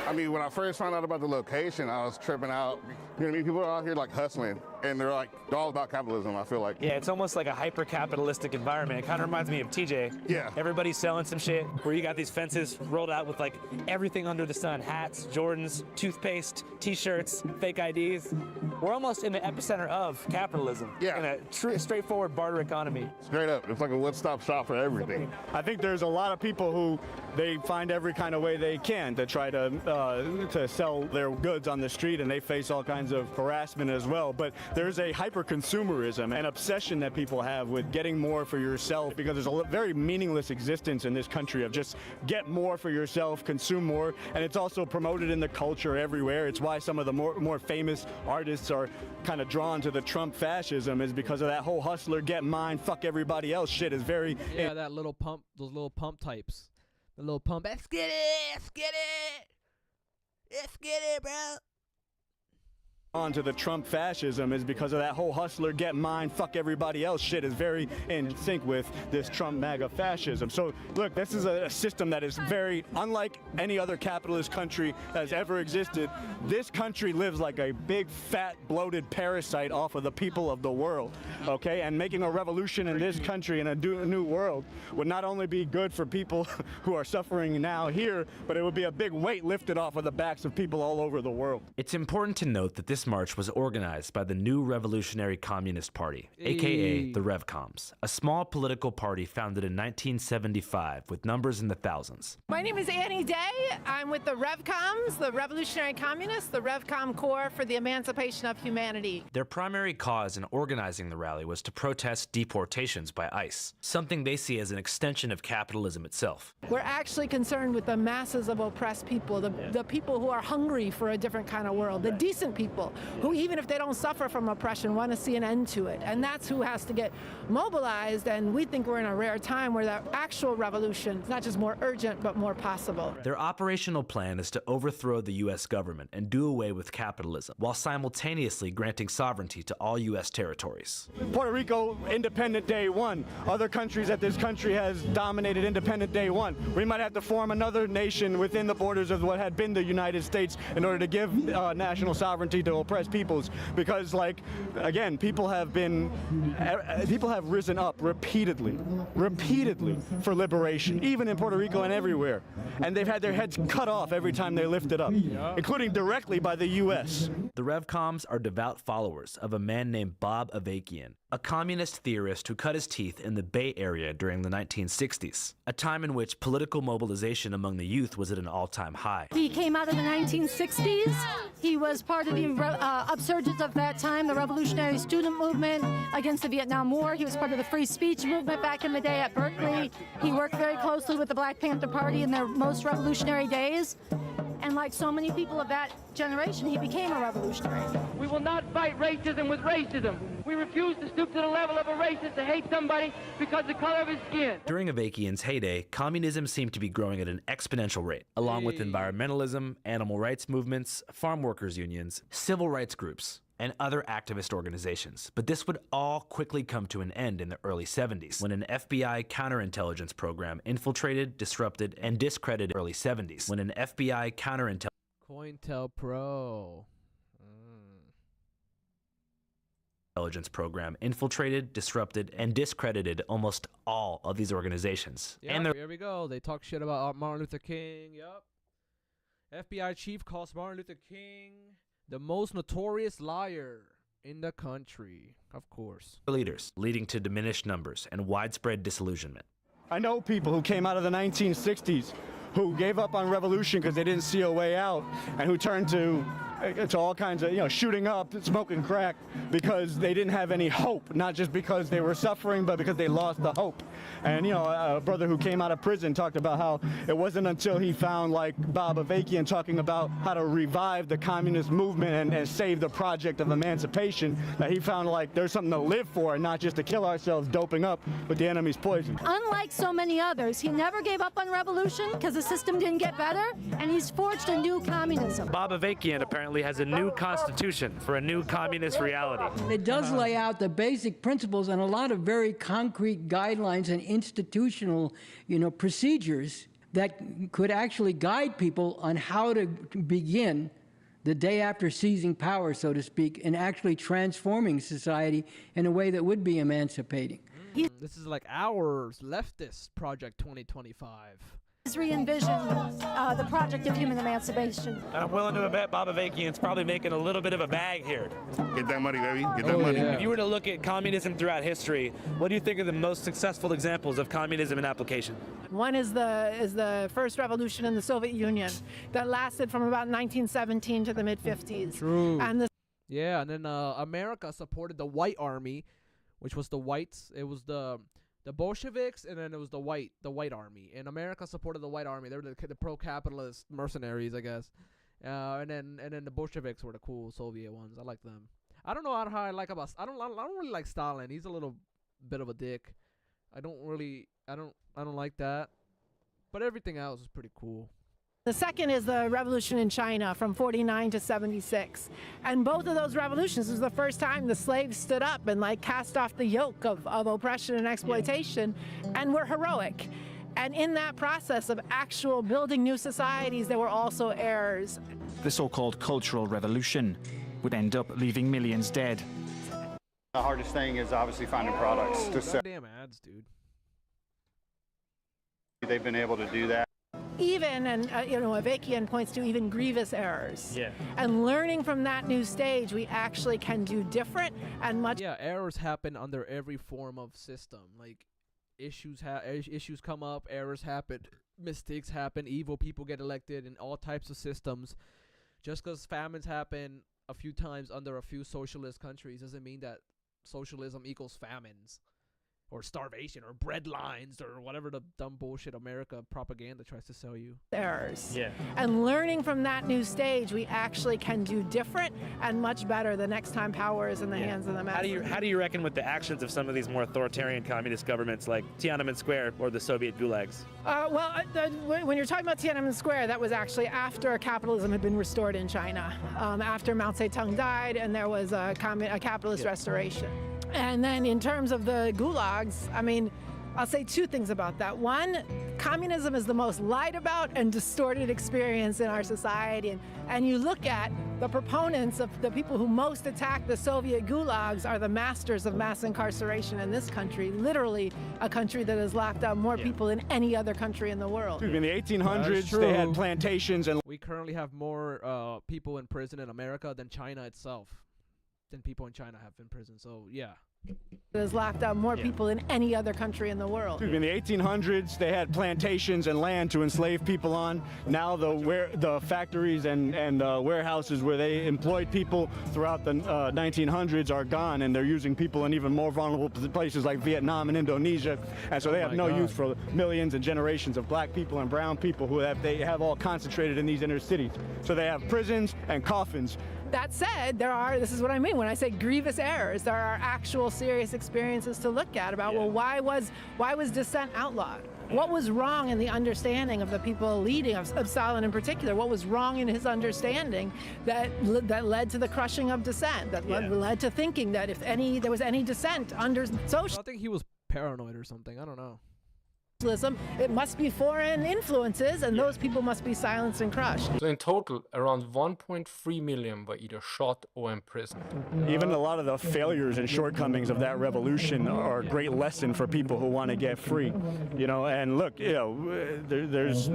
I mean, when I first found out about the location, I was tripping out. You know what I mean? People are out here hustling, and they're all about capitalism, I feel like. Yeah, it's almost like a hyper-capitalistic environment. It kind of reminds me of TJ. Yeah. Everybody's selling some shit where you got these fences rolled out with everything under the sun. Hats, Jordans, toothpaste, t-shirts, fake IDs. We're almost in the epicenter of capitalism. Yeah. In a true, straightforward barter economy. Straight up. It's like a one-stop shop for everything. I think there's a lot of people who they find every kind of way they can to try to sell their goods on the street, and they face all kinds of harassment as well. But there's a hyper-consumerism, an obsession that people have with getting more for yourself, because there's a very meaningless existence in this country of just get more for yourself, consume more, and it's also promoted in the culture everywhere. It's why some of the more famous artists are kind of drawn to the Trump fascism, is because of that whole hustler, get mine, fuck everybody else shit is very... Yeah, that little pump, those little pump types. The little pump, let's get it, let's get it, let's get it, bro. onto the Trump fascism is because of that whole hustler get mine, fuck everybody else shit is very in sync with this Trump MAGA fascism. So look, this is a system that is very unlike any other capitalist country that's ever existed. This country lives like a big fat bloated parasite off of the people of the world, okay? And making a revolution in this country in a new world would not only be good for people who are suffering now here, but it would be a big weight lifted off of the backs of people all over the world. It's important to note that this march was organized by the New Revolutionary Communist Party, aka the Revcoms, a small political party founded in 1975 with numbers in the thousands. My name is Annie Day. I'm with the Revcoms, the Revolutionary Communists, the Revcom Corps for the Emancipation of Humanity. Their primary cause in organizing the rally was to protest deportations by ICE, something they see as an extension of capitalism itself. We're actually concerned with the masses of oppressed people, the people who are hungry for a different kind of world, the decent people who, even if they don't suffer from oppression, want to see an end to it. And that's who has to get mobilized, and we think we're in a rare time where that actual revolution is not just more urgent, but more possible. Their operational plan is to overthrow the U.S. government and do away with capitalism, while simultaneously granting sovereignty to all U.S. territories. Puerto Rico, independent day one. Other countries that this country has dominated independent day one. We might have to form another nation within the borders of what had been the United States in order to give national sovereignty to oppressed peoples, because, like, again, people have risen up repeatedly for liberation, even in Puerto Rico and everywhere, and they've had their heads cut off every time they lift it up, including directly by the U.S. The Revcoms are devout followers of a man named Bob Avakian, a communist theorist who cut his teeth in the Bay Area during the 1960s, a time in which political mobilization among the youth was at an all-time high. He came out of the 1960s. He was part of the upsurgence of that time, the revolutionary student movement against the Vietnam War. He was part of the free speech movement back in the day at Berkeley. He worked very closely with the Black Panther Party in their most revolutionary days. And like so many people of that generation, he became a revolutionary. We will not fight racism with racism. We refuse to stoop to the level of a racist to hate somebody because of the color of his skin. During Avakian's heyday, communism seemed to be growing at an exponential rate, along with environmentalism, animal rights movements, farm workers' unions, civil rights groups, and other activist organizations. But this would all quickly come to an end in the early 70s, when an FBI counterintelligence program infiltrated, disrupted, and discredited COINTELPRO. Intelligence program infiltrated, disrupted, and discredited almost all of these organizations. Yep, and here we go. They talk shit about Martin Luther King. Yup. FBI chief calls Martin Luther King the most notorious liar in the country. Of course. Leaders, leading to diminished numbers and widespread disillusionment. I know people who came out of the 1960s who gave up on revolution because they didn't see a way out, and who turned to all kinds of, shooting up, smoking crack, because they didn't have any hope, not just because they were suffering, but because they lost the hope. And, a brother who came out of prison talked about how it wasn't until he found, like, Bob Avakian talking about how to revive the communist movement and save the project of emancipation, that he found, like, there's something to live for and not just to kill ourselves doping up with the enemy's poison. Unlike so many others, he never gave up on revolution because the system didn't get better, and he's forged a new communism. Bob Avakian apparently has a new constitution for a new communist reality. It does lay out the basic principles and a lot of very concrete guidelines and institutional, procedures that could actually guide people on how to begin the day after seizing power, so to speak, and actually transforming society in a way that would be emancipating. This is like our leftist Project 2025. He's re-envisioned the project of human emancipation. I'm willing to bet Bob Avakian's probably making a little bit of a bag here. Get that money, baby. Get that money. If you were to look at communism throughout history, what do you think are the most successful examples of communism in application? One is the first revolution in the Soviet Union that lasted from about 1917 to the mid-50s. True. And and then America supported the White Army, which was the whites. It was the Bolsheviks, and then it was the white army. And America supported the white army. They were the pro-capitalist mercenaries, I guess. And then the Bolsheviks were the cool Soviet ones. I like them. I don't know how I like about. I don't really like Stalin. He's a little bit of a dick. I don't like that. But everything else is pretty cool. The second is the revolution in China from 49 to 76. And both of those revolutions was the first time the slaves stood up and like cast off the yoke of oppression and exploitation and were heroic. And in that process of actual building new societies, there were also errors. The so-called Cultural Revolution would end up leaving millions dead. The hardest thing is obviously finding products to sell. Damn ads, dude. They've been able to do that. Even, and Avakian points to even grievous errors. Yeah. And learning from that new stage, we actually can do different and much. Yeah, errors happen under every form of system. Like, issues come up, errors happen, mistakes happen, evil people get elected in all types of systems. Just because famines happen a few times under a few socialist countries doesn't mean that socialism equals famines. Or starvation, or bread lines, or whatever the dumb bullshit America propaganda tries to sell you. Errors. Yeah. And learning from that new stage, we actually can do different and much better the next time power is in the hands of the masses. How do you reckon with the actions of some of these more authoritarian communist governments like Tiananmen Square or the Soviet gulags? When you're talking about Tiananmen Square, that was actually after capitalism had been restored in China, after Mao Zedong died, and there was a capitalist restoration. And then in terms of the gulags, I mean, I'll say two things about that. One, communism is the most lied about and distorted experience in our society. And you look at the proponents of the people who most attack the Soviet gulags are the masters of mass incarceration in this country, literally a country that has locked up more people than any other country in the world. In the 1800s, they had plantations. And we currently have more people in prison in America than China itself. Than people in China have in prison, so yeah. It has locked up more people than any other country in the world. In the 1800s, they had plantations and land to enslave people on. Now the factories and warehouses where they employed people throughout the 1900s are gone, and they're using people in even more vulnerable places like Vietnam and Indonesia. And so they have no use for millions and generations of black people and brown people who they have all concentrated in these inner cities. So they have prisons and coffins. That said, this is what I mean when I say grievous errors. There are actual serious experiences to look at about, well, why was dissent outlawed? What was wrong in the understanding of the people leading, of Stalin in particular? What was wrong in his understanding that led to the crushing of dissent, that led to thinking that if there was any dissent under socialism? I think he was paranoid or something, I don't know. It must be foreign influences, and those people must be silenced and crushed. So in total, around 1.3 million were either shot or imprisoned. Even a lot of the failures and shortcomings of that revolution are a great lesson for people who want to get free. And look, there's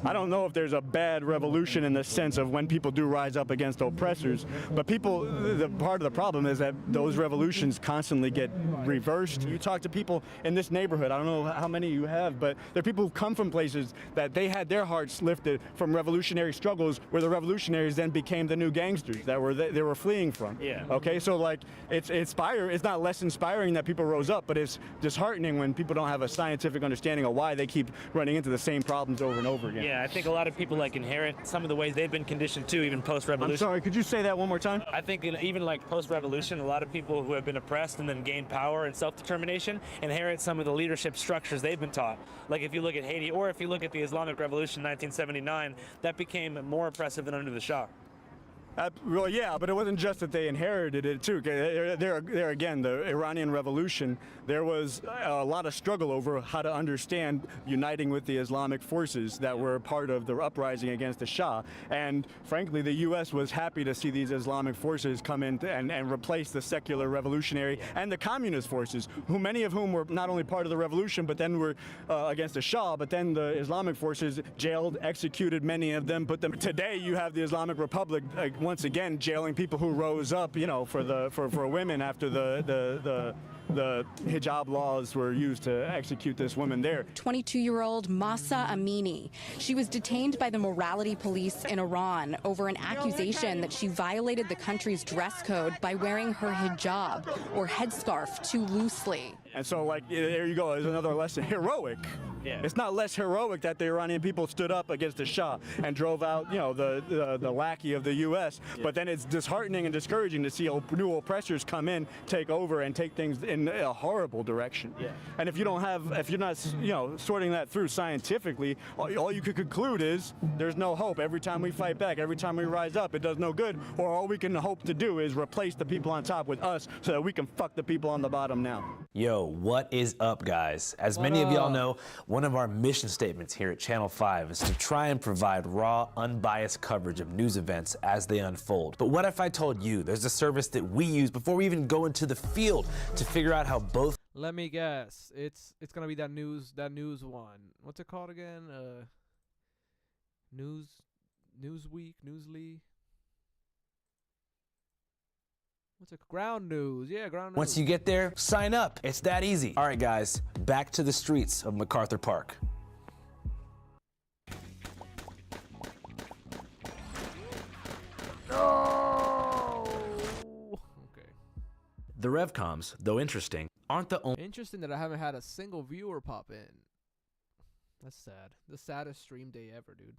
I don't know if there's a bad revolution in the sense of when people do rise up against oppressors, but the part of the problem is that those revolutions constantly get reversed. You talk to people in this neighborhood, I don't know how many you have, but there are people who come from places that they had their hearts lifted from revolutionary struggles where the revolutionaries then became the new gangsters that they were fleeing from. Yeah. Okay, so like it's not less inspiring that people rose up, but it's disheartening when people don't have a scientific understanding of why they keep running into the same problems over and over again. Yeah, I think a lot of people inherit some of the ways they've been conditioned too, even post-revolution. I'm sorry, could you say that one more time? I think even post-revolution, a lot of people who have been oppressed and then gained power and self-determination inherit some of the leadership structures they've been taught. Like if you look at Haiti, or if you look at the Islamic Revolution in 1979, that became more oppressive than under the Shah. Well, yeah, but it wasn't just that they inherited it, too. There again, the Iranian Revolution, there was a lot of struggle over how to understand uniting with the Islamic forces that were part of the uprising against the Shah. And frankly, the U.S. was happy to see these Islamic forces come in and replace the secular revolutionary and the communist forces, many of whom were not only part of the revolution, but then were against the Shah, but then the Islamic forces jailed, executed many of them, put them. Today, you have the Islamic Republic once again jailing people who rose up, for women after the hijab laws were used to execute this woman there. 22-year-old Mahsa Amini. She was detained by the morality police in Iran over an accusation that she violated the country's dress code by wearing her hijab, or headscarf, too loosely. And so, like, there you go. There's another lesson. Heroic. Yeah. It's not less heroic that the Iranian people stood up against the Shah and drove out, the lackey of the U.S. Yeah. But then it's disheartening and discouraging to see new oppressors come in, take over, and take things in a horrible direction. Yeah. And if you're not, sorting that through scientifically, all you could conclude is there's no hope. Every time we fight back, every time we rise up, it does no good. Or all we can hope to do is replace the people on top with us so that we can fuck the people on the bottom now. Yo, what is up, guys? As many of y'all know, one of our mission statements here at Channel 5 is to try and provide raw, unbiased coverage of news events as they unfold. But what if I told you there's a service that we use before we even go into the field to figure out how both... Let me guess. It's gonna be that news one. What's it called again? Newsweek, Newsly. What's it? Ground News. Yeah, Ground News. Once you get there, sign up. It's that easy. All right, guys, back to the streets of MacArthur Park. No! Okay. The RevComs, though interesting, aren't the only... Interesting that I haven't had a single viewer pop in. That's sad. The saddest stream day ever, dude.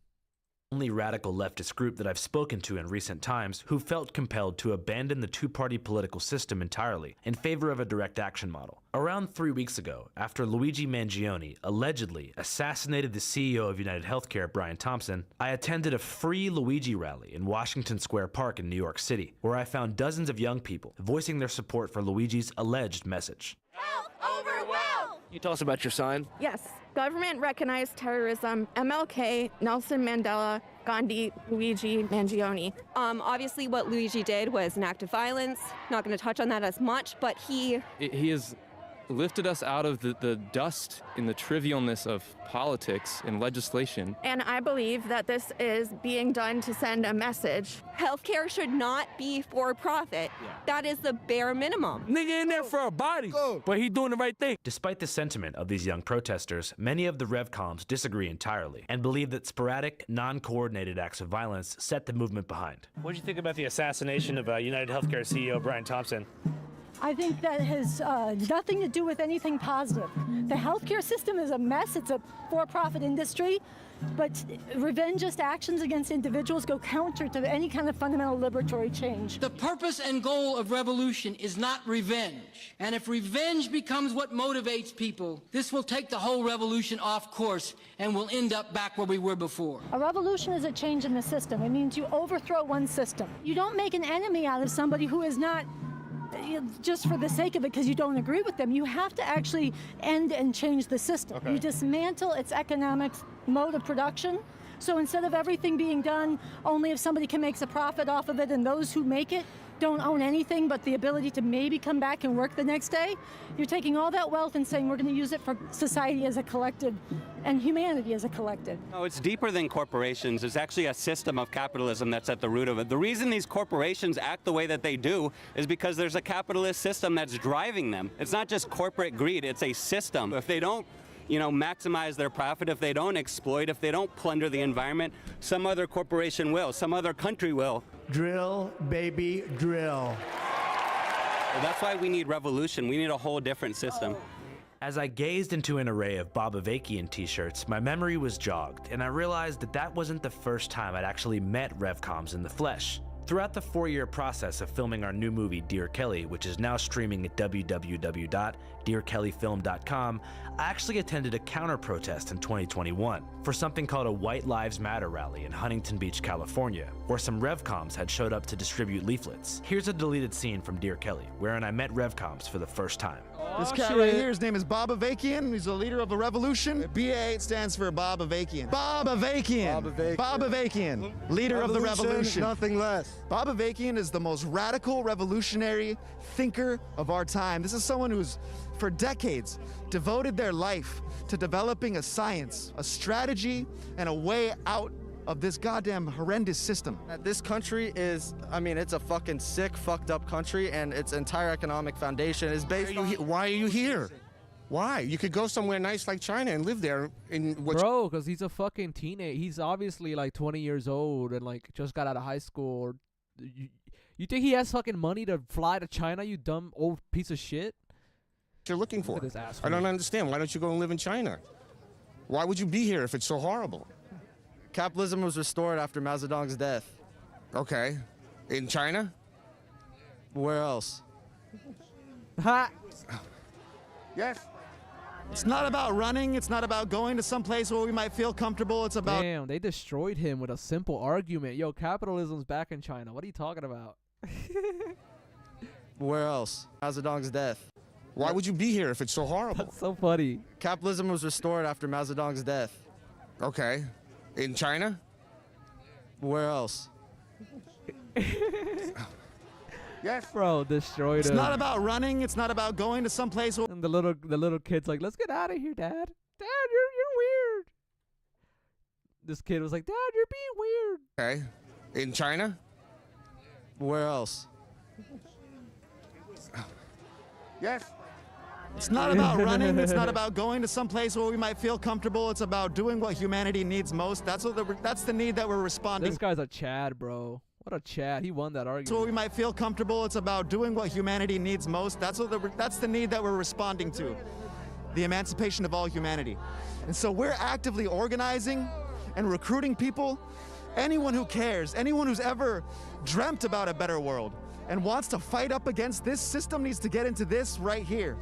Only radical leftist group that I've spoken to in recent times who felt compelled to abandon the two-party political system entirely in favor of a direct action model. Around 3 weeks ago, after Luigi Mangione allegedly assassinated the CEO of United Healthcare, Brian Thompson, I attended a Free Luigi rally in Washington Square Park in New York City, where I found dozens of young people voicing their support for Luigi's alleged message. Health over wealth! Can you tell us about your sign? Yes. Government recognized terrorism, MLK, Nelson Mandela, Gandhi, Luigi Mangione. Obviously what Luigi did was an act of violence. Not going to touch on that as much, but he has lifted us out of the dust and the trivialness of politics and legislation. And I believe that this is being done to send a message. Healthcare should not be for profit. Yeah. That is the bare minimum. Nigga in there for a body, but he doing the right thing. Despite the sentiment of these young protesters, many of the RevComs disagree entirely and believe that sporadic, non-coordinated acts of violence set the movement behind. What do you think about the assassination of United Healthcare CEO Brian Thompson? I think that has nothing to do with anything positive. The healthcare system is a mess. It's a for-profit industry, but revengist actions against individuals go counter to any kind of fundamental liberatory change. The purpose and goal of revolution is not revenge. And if revenge becomes what motivates people, this will take the whole revolution off course and we'll end up back where we were before. A revolution is a change in the system. It means you overthrow one system. You don't make an enemy out of somebody who is not just for the sake of it because you don't agree with them. You have to actually end and change the system. Okay. You dismantle its economic mode of production. So instead of everything being done only if somebody can make a profit off of it and those who make it don't own anything but the ability to maybe come back and work the next day, you're taking all that wealth and saying we're going to use it for society as a collective and humanity as a collective. No, it's deeper than corporations. It's actually a system of capitalism that's at the root of it. The reason these corporations act the way that they do is because there's a capitalist system that's driving them. It's not just corporate greed, it's a system. If they don't maximize their profit, if they don't exploit, if they don't plunder the environment, some other corporation will, some other country will. Drill, baby, drill. Well, that's why we need revolution. We need a whole different system. As I gazed into an array of Bob Avakian t-shirts, my memory was jogged, and I realized that wasn't the first time I'd actually met RevComs in the flesh. Throughout the 4-year process of filming our new movie, Dear Kelly, which is now streaming at www.dearkellyfilm.com, I actually attended a counter-protest in 2021 for something called a White Lives Matter rally in Huntington Beach, California, where some RevComs had showed up to distribute leaflets. Here's a deleted scene from Dear Kelly, wherein I met RevComs for the first time. This cat right here, his name is Bob Avakian. He's the leader of the revolution. BA stands for Bob Avakian. Bob Avakian. Bob Avakian. Bob Avakian, leader of the revolution. Nothing less. Bob Avakian is the most radical revolutionary thinker of our time. This is someone who's, for decades, devoted their life to developing a science, a strategy, and a way out of this goddamn horrendous system. This country is, it's a fucking sick, fucked up country, and its entire economic foundation is based on... Why are you here? Why? You could go somewhere nice like China and live there. Bro, because he's a fucking teenager. He's obviously like 20 years old and like just got out of high school. You think he has fucking money to fly to China, you dumb old piece of shit? you're looking for? this asshole. I don't understand. Why don't you go and live in China? Why would you be here if it's so horrible? Capitalism was restored after Mao Zedong's death. Okay. In China? Where else? Ha! Yes. It's not about running. It's not about going to some place where we might feel comfortable. It's about... Damn, they destroyed him with a simple argument. Yo, capitalism's back in China. What are you talking about? Where else? Mao Zedong's death. Why would you be here if it's so horrible? That's so funny. Capitalism was restored after Mao Zedong's death. Okay. In China? Where else? Yes. Bro, destroyed It's him. not about running. It's not about going to some place where... And the little kid's like, let's get out of here, Dad. Dad, you're weird. This kid was like, Dad, you're being weird. Okay. In China? Where else? Yes. It's not about running. It's not about going to some place where we might feel comfortable. It's about doing what humanity needs most. That's the need that we're responding. This guy's a Chad, bro. What a Chad. He won that argument. So we might feel comfortable. It's about doing what humanity needs most. That's the need that we're responding to. The emancipation of all humanity. And so we're actively organizing and recruiting people. Anyone who cares, anyone who's ever dreamt about a better world and wants to fight up against this system needs to get into this right here.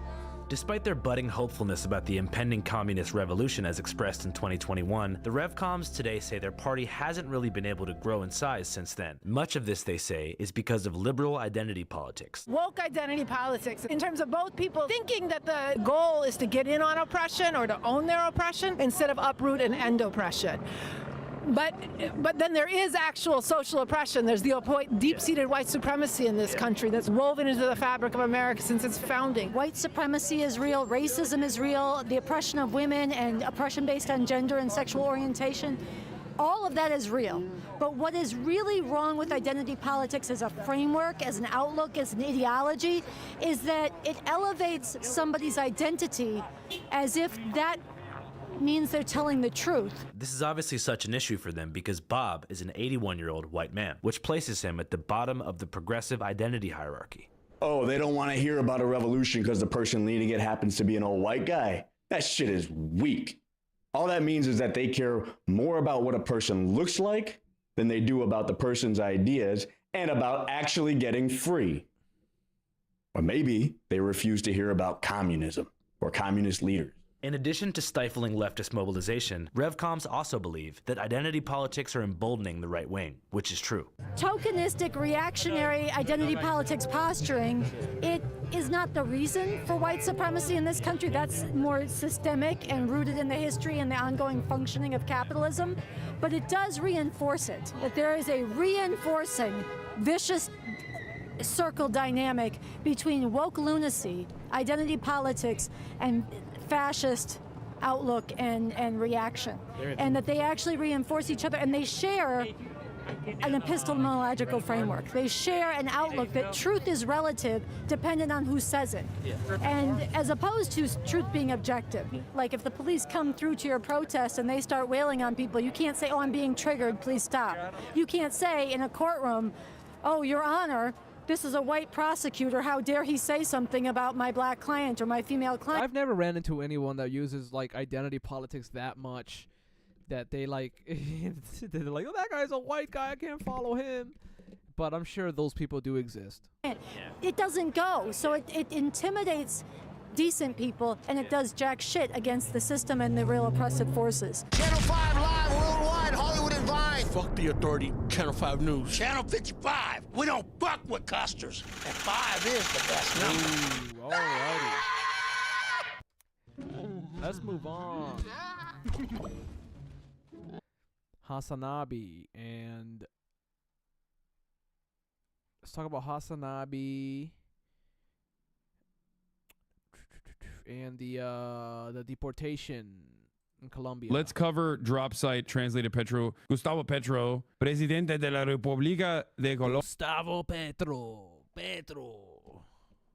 Despite their budding hopefulness about the impending communist revolution as expressed in 2021, the RevComs today say their party hasn't really been able to grow in size since then. Much of this, they say, is because of liberal identity politics. Woke identity politics, in terms of both people thinking that the goal is to get in on oppression or to own their oppression instead of uproot and end oppression. But then there is actual social oppression. There's the deep-seated white supremacy in this country that's woven into the fabric of America since its founding. White supremacy is real, racism is real, the oppression of women and oppression based on gender and sexual orientation, all of that is real. But what is really wrong with identity politics as a framework, as an outlook, as an ideology, is that it elevates somebody's identity as if that means they're telling the truth. This is obviously such an issue for them because Bob is an 81-year-old white man, which places him at the bottom of the progressive identity hierarchy. Oh, they don't want to hear about a revolution because the person leading it happens to be an old white guy. That shit is weak. All that means is that they care more about what a person looks like than they do about the person's ideas and about actually getting free. Or maybe they refuse to hear about communism or communist leaders. In addition to stifling leftist mobilization, RevComs also believe that identity politics are emboldening the right wing, which is true. Tokenistic, reactionary identity politics posturing, it is not the reason for white supremacy in this country. That's more systemic and rooted in the history and the ongoing functioning of capitalism. But it does reinforce it, that there is a reinforcing, vicious circle dynamic between woke lunacy, identity politics, and fascist outlook and reaction, and that they actually reinforce each other, and they share an epistemological framework. They share an outlook that truth is relative, dependent on who says it, and as opposed to truth being objective. Like if the police come through to your protest and they start wailing on people, you can't say, "Oh, I'm being triggered, please stop." You can't say in a courtroom, "Oh, Your Honor, this is a white prosecutor. How dare he say something about my black client or my female client?" I've never ran into anyone that uses like identity politics that much that they like they're like, "Oh, that guy's a white guy, I can't follow him." But I'm sure those people do exist. It doesn't go. So it intimidates decent people, and it does jack shit against the system and the real oppressive forces. Channel 5 live worldwide, Hollywood and Vine. Fuck the authority, Channel 5 News. Channel 55. We don't fuck with custers. And 5 is the best number. Alrighty. Let's move on. Hasanabi, and let's talk about Hasanabi and the deportation in Colombia. Let's cover drop site translated Petro. Gustavo Petro, presidente de la República de Colombia. Gustavo Petro.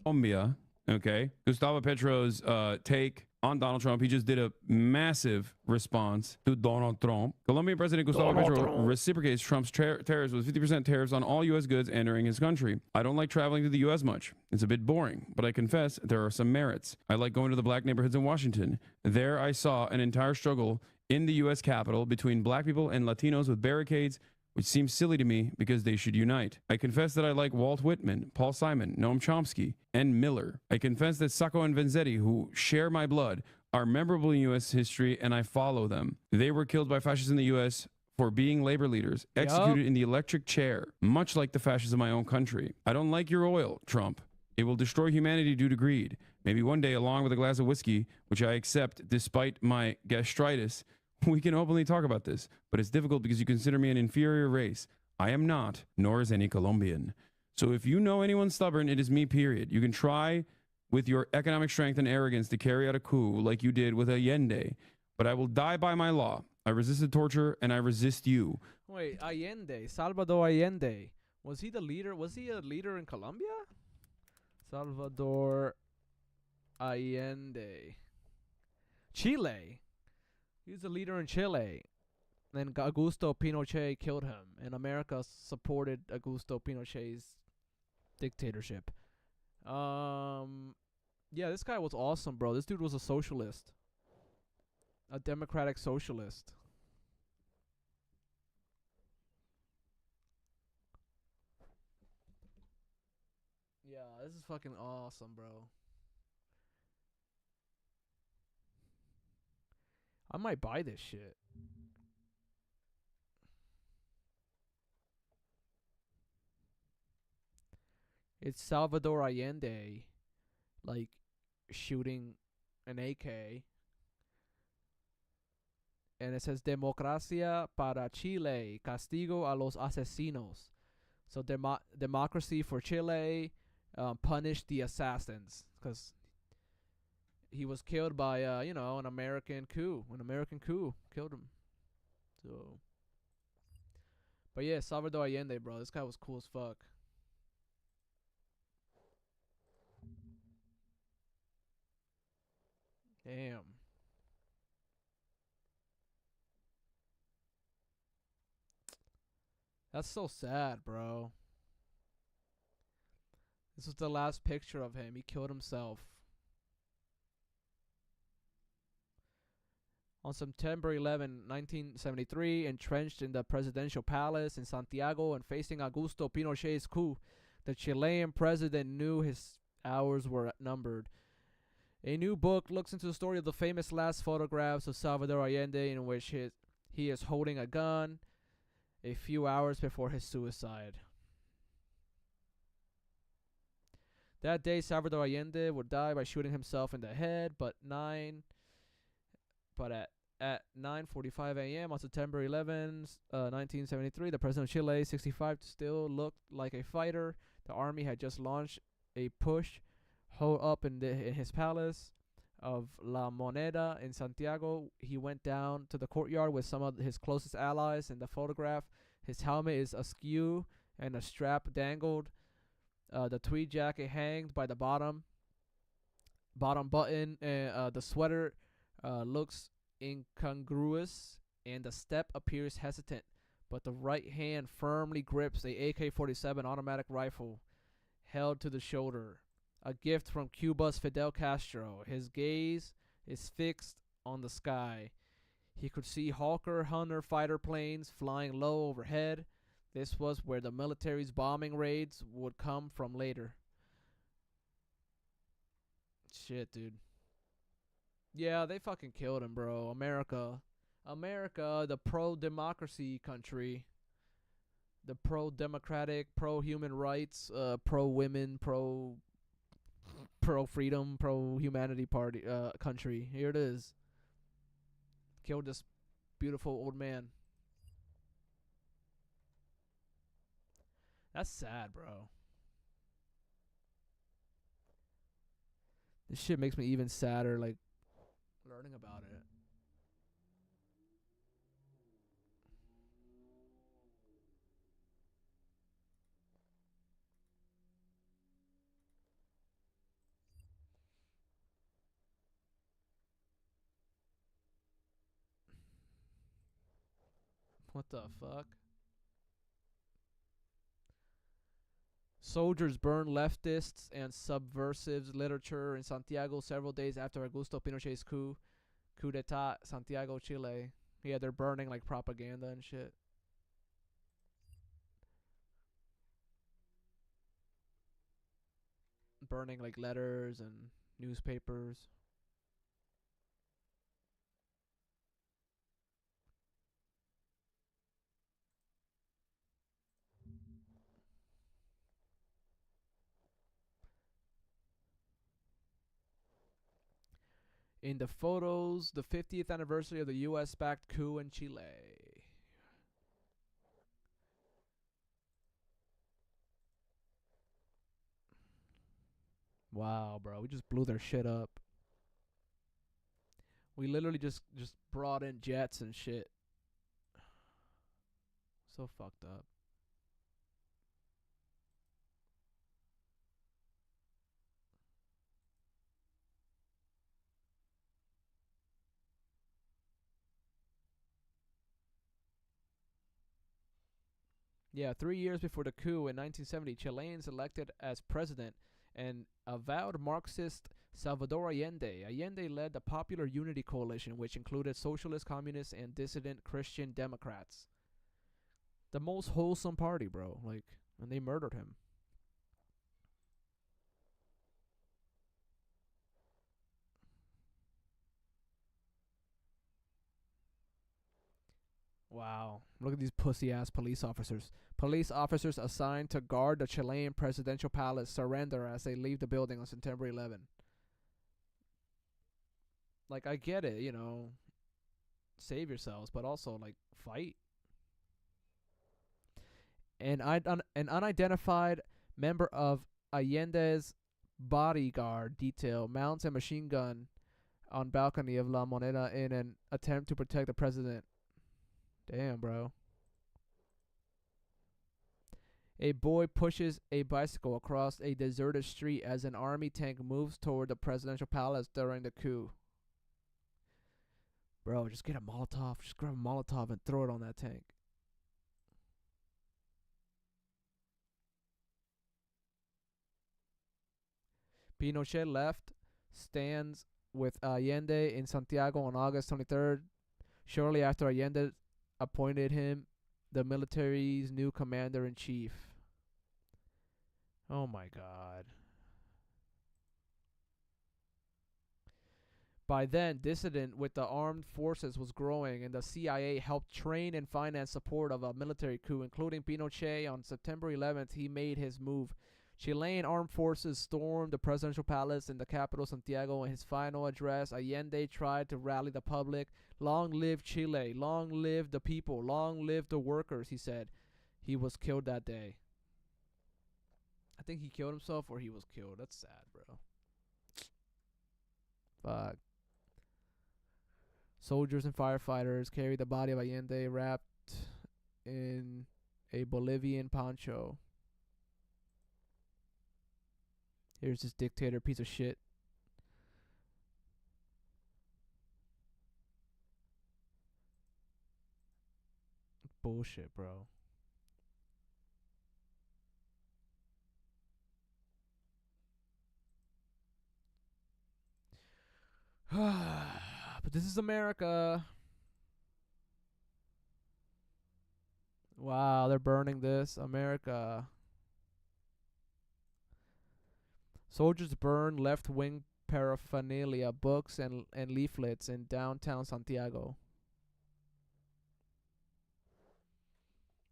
Colombia Okay. Gustavo Petro's take on Donald Trump. He just did a massive response to Donald Trump. Colombian President Gustavo Petro reciprocates Trump's tariffs with 50% tariffs on all U.S. goods entering his country. I don't like traveling to the U.S. much. It's a bit boring, but I confess there are some merits. I like going to the black neighborhoods in Washington. There I saw an entire struggle in the U.S. Capitol between black people and Latinos with barricades, which seems silly to me because they should unite. I confess that I like Walt Whitman, Paul Simon, Noam Chomsky, and Miller. I confess that Sacco and Vanzetti, who share my blood, are memorable in U.S. history, and I follow them. They were killed by fascists in the U.S. for being labor leaders, executed in the electric chair, much like the fascists of my own country. I don't like your oil, Trump. It will destroy humanity due to greed. Maybe one day, along with a glass of whiskey, which I accept despite my gastritis, we can openly talk about this, but it's difficult because you consider me an inferior race. I am not, nor is any Colombian. So if you know anyone stubborn, it is me, period. You can try with your economic strength and arrogance to carry out a coup like you did with Allende, but I will die by my law. I resisted torture, and I resist you. Wait, Allende, Salvador Allende. Was he the leader? Was he a leader in Colombia? Salvador Allende. Chile. He was a leader in Chile. Then Augusto Pinochet killed him, and America supported Augusto Pinochet's dictatorship. Yeah, this guy was awesome, bro. This dude was a socialist. A democratic socialist. Yeah, this is fucking awesome, bro. I might buy this shit. It's Salvador Allende, like, shooting an AK. And it says, Democracia para Chile, castigo a los asesinos. So, democracy for Chile, punish the assassins. Because he was killed by, an American coup. An American coup killed him. So, but yeah, Salvador Allende, bro. This guy was cool as fuck. Damn. That's so sad, bro. This was the last picture of him. He killed himself. On September 11, 1973, entrenched in the presidential palace in Santiago and facing Augusto Pinochet's coup, the Chilean president knew his hours were numbered. A new book looks into the story of the famous last photographs of Salvador Allende, in which he is holding a gun a few hours before his suicide. That day, Salvador Allende would die by shooting himself in the head, but at 9:45 a.m. on September 11, 1973, the president of Chile, 65, still looked like a fighter. The army had just launched a push hole up in his palace of La Moneda in Santiago. He went down to the courtyard with some of his closest allies. In the photograph, his helmet is askew and a strap dangled. The tweed jacket hanged by the bottom button. The sweater looks incongruous, and the step appears hesitant, but the right hand firmly grips a AK-47 automatic rifle held to the shoulder, a gift from Cuba's Fidel Castro. His gaze is fixed on the sky. He could see Hawker Hunter fighter planes flying low overhead. This was where the military's bombing raids would come from later. Shit, dude. Yeah, they fucking killed him, bro. America, the pro-democracy country. The pro-democratic, pro-human rights, pro-women, pro-freedom, pro-humanity party country. Here it is. Killed this beautiful old man. That's sad, bro. This shit makes me even sadder, like, learning about it. What the fuck? Soldiers burned leftists and subversives literature in Santiago several days after Augusto Pinochet's coup d'etat, Santiago, Chile. Yeah, they're burning like propaganda and shit. Burning like letters and newspapers. In the photos, the 50th anniversary of the U.S.-backed coup in Chile. Wow, bro, we just blew their shit up. We literally just brought in jets and shit. So fucked up. Yeah, 3 years before the coup in 1970, Chileans elected as president and avowed Marxist Salvador Allende. Allende led the Popular Unity Coalition, which included socialist, communists, and dissident Christian Democrats. The most wholesome party, bro. Like, and they murdered him. Wow. Look at these pussy-ass police officers. Police officers assigned to guard the Chilean presidential palace surrender as they leave the building on September 11. Like, I get it, you know. Save yourselves, but also, like, fight. An unidentified member of Allende's bodyguard detail mounts a machine gun on balcony of La Moneda in an attempt to protect the president. Damn, bro. A boy pushes a bicycle across a deserted street as an army tank moves toward the presidential palace during the coup. Bro, just get a Molotov. Just grab a Molotov and throw it on that tank. Pinochet left stands with Allende in Santiago on August 23rd, shortly after Allende appointed him the military's new commander-in-chief. Oh my God. By then, dissident with the armed forces was growing, and the CIA helped train and finance support of a military coup, including Pinochet. On September 11th, he made his move. Chilean armed forces stormed the presidential palace in the capital, Santiago. In his final address, Allende tried to rally the public. Long live Chile. Long live the people. Long live the workers, he said. He was killed that day. I think he killed himself or he was killed. That's sad, bro. Fuck. Soldiers and firefighters carried the body of Allende wrapped in a Bolivian poncho. Here's this dictator piece of shit. Bullshit, bro. But this is America. Wow, they're burning this. America. Soldiers burn left-wing paraphernalia, books, and leaflets in downtown Santiago.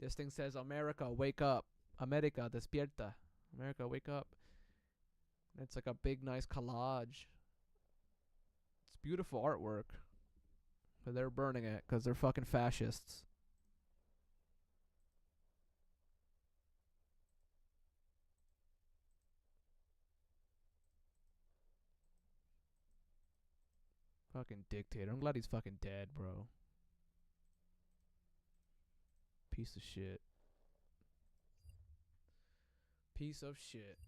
This thing says, America, wake up. America, despierta. America, wake up. It's like a big, nice collage. It's beautiful artwork. But they're burning it because they're fucking fascists. Fucking dictator. I'm glad he's fucking dead, bro. Piece of shit. Piece of shit.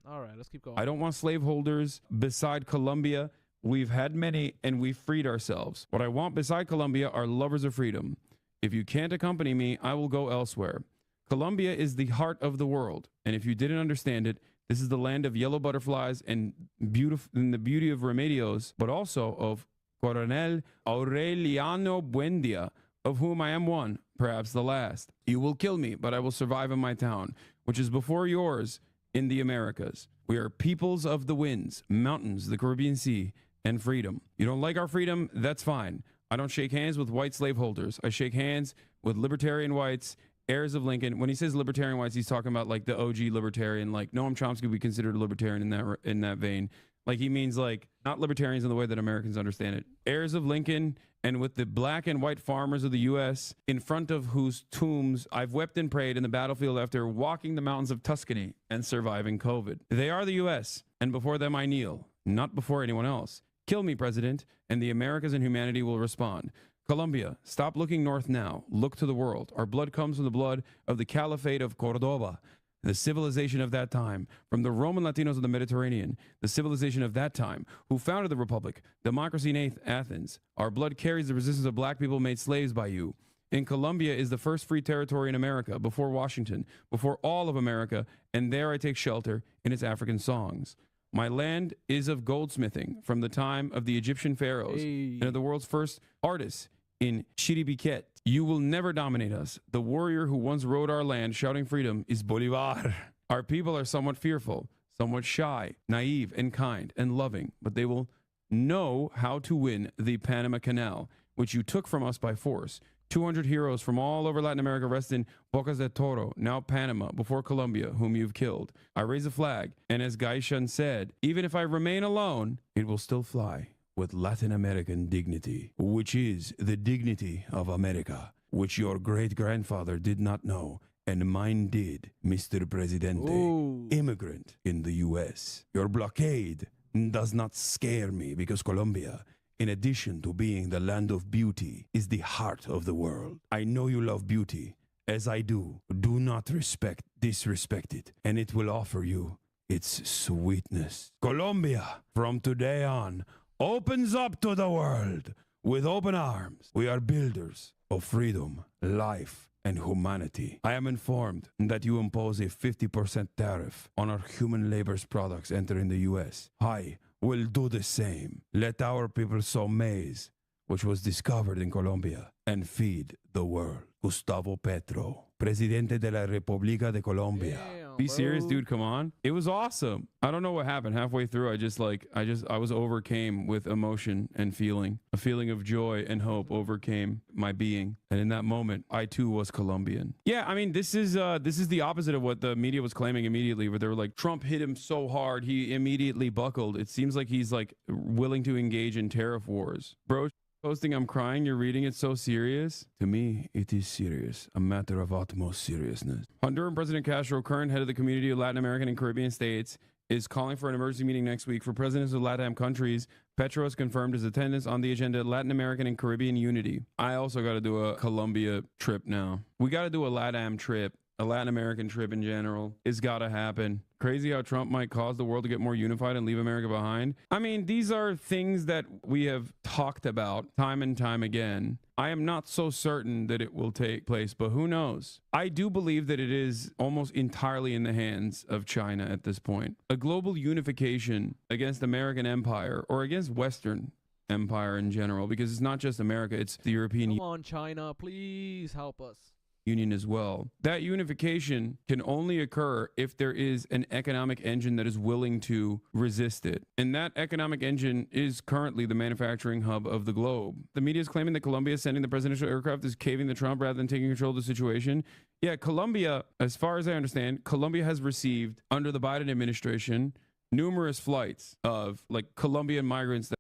Alright, let's keep going. I don't want slaveholders beside Colombia. We've had many and we've freed ourselves. What I want beside Colombia are lovers of freedom. If you can't accompany me, I will go elsewhere. Colombia is the heart of the world, and if you didn't understand it, this is the land of yellow butterflies and the beauty of remedios, but also of Coronel Aureliano Buendia, of whom I am one, perhaps the last. You will kill me, but I will survive in my town, which is before yours in the Americas. We are peoples of the winds, mountains, the Caribbean Sea, and freedom. You don't like our freedom? That's fine. I don't shake hands with white slaveholders. I shake hands with libertarian whites, heirs of Lincoln. When he says libertarian whites, he's talking about like the OG libertarian, like Noam Chomsky would be considered a libertarian in that vein. Like he means like not libertarians in the way that Americans understand it. Heirs of Lincoln, and with the black and white farmers of the U.S., in front of whose tombs I've wept and prayed in the battlefield after walking the mountains of Tuscany and surviving COVID. They are the U.S., and before them I kneel, not before anyone else. Kill me, President, and the Americas and humanity will respond. Colombia, stop looking north now. Look to the world. Our blood comes from the blood of the Caliphate of Cordoba, the civilization of that time, from the Roman Latinos of the Mediterranean, the civilization of that time, who founded the Republic, democracy in Athens. Our blood carries the resistance of black people made slaves by you. In Colombia is the first free territory in America, before Washington, before all of America, and there I take shelter in its African songs. My land is of goldsmithing from the time of the Egyptian pharaohs and of the world's first artists in Chiribiquet. You will never dominate us. The warrior who once rode our land shouting freedom is Bolivar. Our people are somewhat fearful, somewhat shy, naive, and kind, and loving, but they will know how to win the Panama Canal, which you took from us by force. 200 heroes from all over Latin America rest in Bocas de Toro, now Panama, before Colombia, whom you've killed. I raise a flag, and as Gaishan said, even if I remain alone, it will still fly with Latin American dignity, which is the dignity of America, which your great-grandfather did not know, and mine did, Mr. Presidente, immigrant in the U.S. Your blockade does not scare me because Colombia, in addition to being the land of beauty, is the heart of the world. I know you love beauty, as I do. Do not disrespect it, and it will offer you its sweetness. Colombia, from today on, opens up to the world with open arms. We are builders of freedom, life, and humanity. I am informed that you impose a 50% tariff on our human labor's products entering the U.S. I will do the same. Let our people sow maize, which was discovered in Colombia, and feed the world. Gustavo Petro, Presidente de la República de Colombia. Damn, Be serious, dude. Come on. It was awesome. I don't know what happened. Halfway through, I was overcame with emotion and feeling. A feeling of joy and hope overcame my being. And in that moment, I too was Colombian. Yeah, I mean, this is the opposite of what the media was claiming immediately, where they were like, Trump hit him so hard, he immediately buckled. It seems like he's like willing to engage in tariff wars. Bro, posting, I'm crying, you're reading it so serious. To me, it is serious, a matter of utmost seriousness. Honduran President Castro, current head of the Community of Latin American and Caribbean States, is calling for an emergency meeting next week for presidents of LATAM countries. Petro has confirmed his attendance on the agenda, Latin American and Caribbean unity. I also got to do a Colombia trip now. We got to do a LATAM trip. A Latin American trip in general. It's got to happen. Crazy how Trump might cause the world to get more unified and leave America behind. I mean, these are things that we have talked about time and time again. I am not so certain that it will take place, but who knows? I do believe that it is almost entirely in the hands of China at this point. A global unification against American empire or against Western empire in general, because it's not just America, it's the European Come on, China, please help us. Union as well. That unification can only occur if there is an economic engine that is willing to resist it. And that economic engine is currently the manufacturing hub of the globe. The media is claiming that Colombia sending the presidential aircraft is caving to Trump rather than taking control of the situation. Yeah, Colombia, as far as I understand, Colombia has received, under the Biden administration, numerous flights of like Colombian migrants.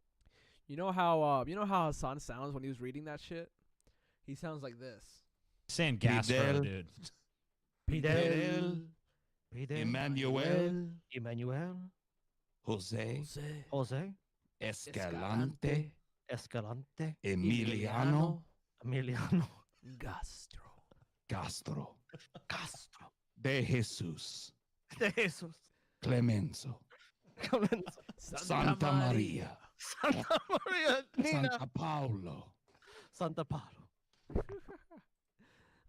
You know how Hassan sounds when he was reading that shit? He sounds like this. Saying Castro, dude. Fidel, Emmanuel, Jose, Escalante, Emiliano, Castro, De Jesus, Clemenzo, Santa Maria, Santa Paulo.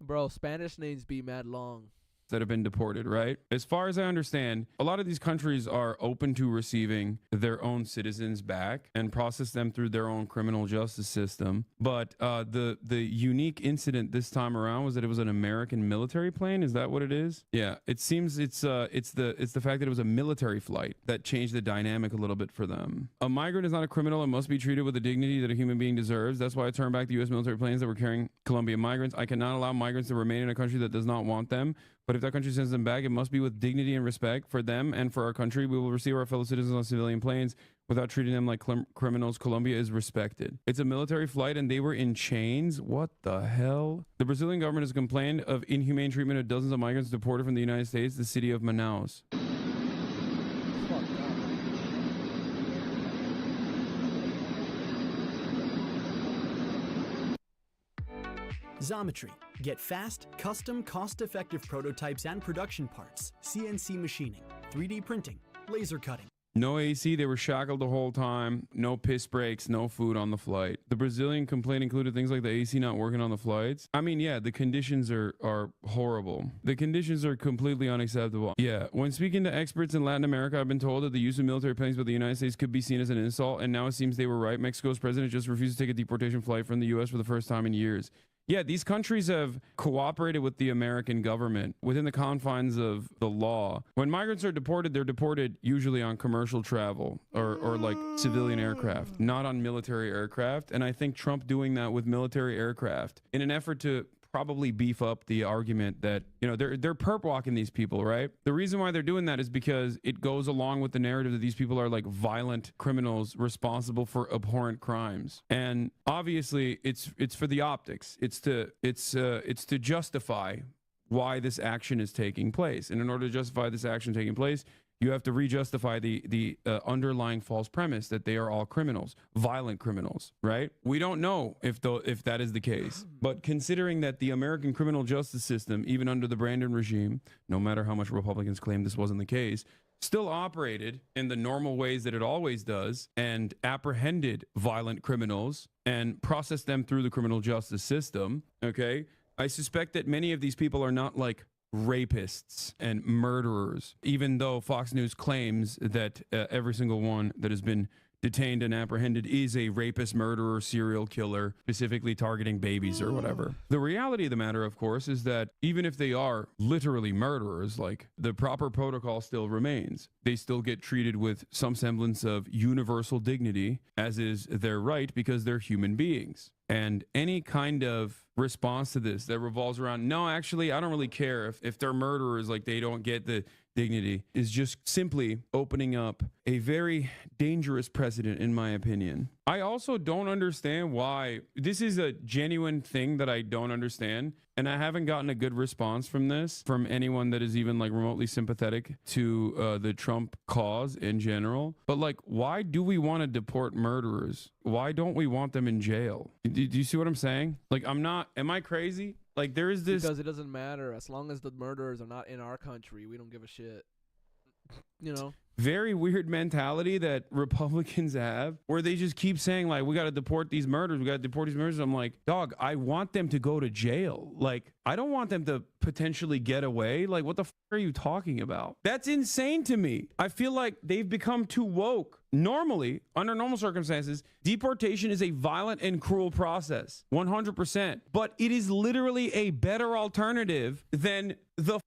Bro, Spanish names be mad long. that have been deported, right? As far as I understand, a lot of these countries are open to receiving their own citizens back and process them through their own criminal justice system. But the unique incident this time around was that it was an American military plane. Is that what it is? Yeah, it seems it's the fact that it was a military flight that changed the dynamic a little bit for them. A migrant is not a criminal and must be treated with the dignity that a human being deserves. That's why I turned back the U.S. military planes that were carrying Colombian migrants. I cannot allow migrants to remain in a country that does not want them. But if that country sends them back, it must be with dignity and respect for them and for our country. We will receive our fellow citizens on civilian planes without treating them like criminals. Colombia is respected. It's a military flight and they were in chains. What the hell? The Brazilian government has complained of inhumane treatment of dozens of migrants deported from the United States, the city of Manaus. Xometry. Get fast, custom, cost-effective prototypes and production parts, CNC machining, 3D printing, laser cutting. No AC, they were shackled the whole time. No piss breaks, no food on the flight. The Brazilian complaint included things like the AC not working on the flights. I mean, yeah, the conditions are horrible. The conditions are completely unacceptable. Yeah, when speaking to experts in Latin America, I've been told that the use of military planes by the United States could be seen as an insult, and now it seems they were right. Mexico's president just refused to take a deportation flight from the U.S. for the first time in years. Yeah, these countries have cooperated with the American government within the confines of the law. When migrants are deported, they're deported usually on commercial travel or like civilian aircraft, not on military aircraft. And I think Trump doing that with military aircraft in an effort to probably beef up the argument that, you know, they're perp walking these people, right? The reason why they're doing that is because it goes along with the narrative that these people are like violent criminals responsible for abhorrent crimes. And obviously it's for the optics. It's to justify why this action is taking place. And in order to justify this action taking place, you have to re-justify the underlying false premise that they are all criminals, violent criminals, right? We don't know if that is the case. But considering that the American criminal justice system, even under the Brandon regime, no matter how much Republicans claim this wasn't the case, still operated in the normal ways that it always does and apprehended violent criminals and processed them through the criminal justice system, okay? I suspect that many of these people are not like rapists and murderers, even though Fox News claims that every single one that has been detained and apprehended is a rapist, murderer, serial killer, specifically targeting babies or whatever. The reality of the matter, of course, is that even if they are literally murderers, like, the proper protocol still remains. They still get treated with some semblance of universal dignity, as is their right, because they're human beings. And any kind of response to this that revolves around, no, actually, I don't really care if they're murderers, like they don't get the dignity, is just simply opening up a very dangerous precedent, in my opinion. I also don't understand why this is a genuine thing that I don't understand. And I haven't gotten a good response from this from anyone that is even like remotely sympathetic to the Trump cause in general. But like, why do we want to deport murderers? Why don't we want them in jail? Do you see what I'm saying? Like, am I crazy? Like, there is this... Because it doesn't matter. As long as the murderers are not in our country, we don't give a shit. You know? Very weird mentality that Republicans have, where they just keep saying, like, we got to deport these murders. We got to deport these murders. I'm like, dog, I want them to go to jail. Like, I don't want them to potentially get away. Like, what the f are you talking about? That's insane to me. I feel like they've become too woke. Normally, under normal circumstances, deportation is a violent and cruel process, 100%. But it is literally a better alternative than the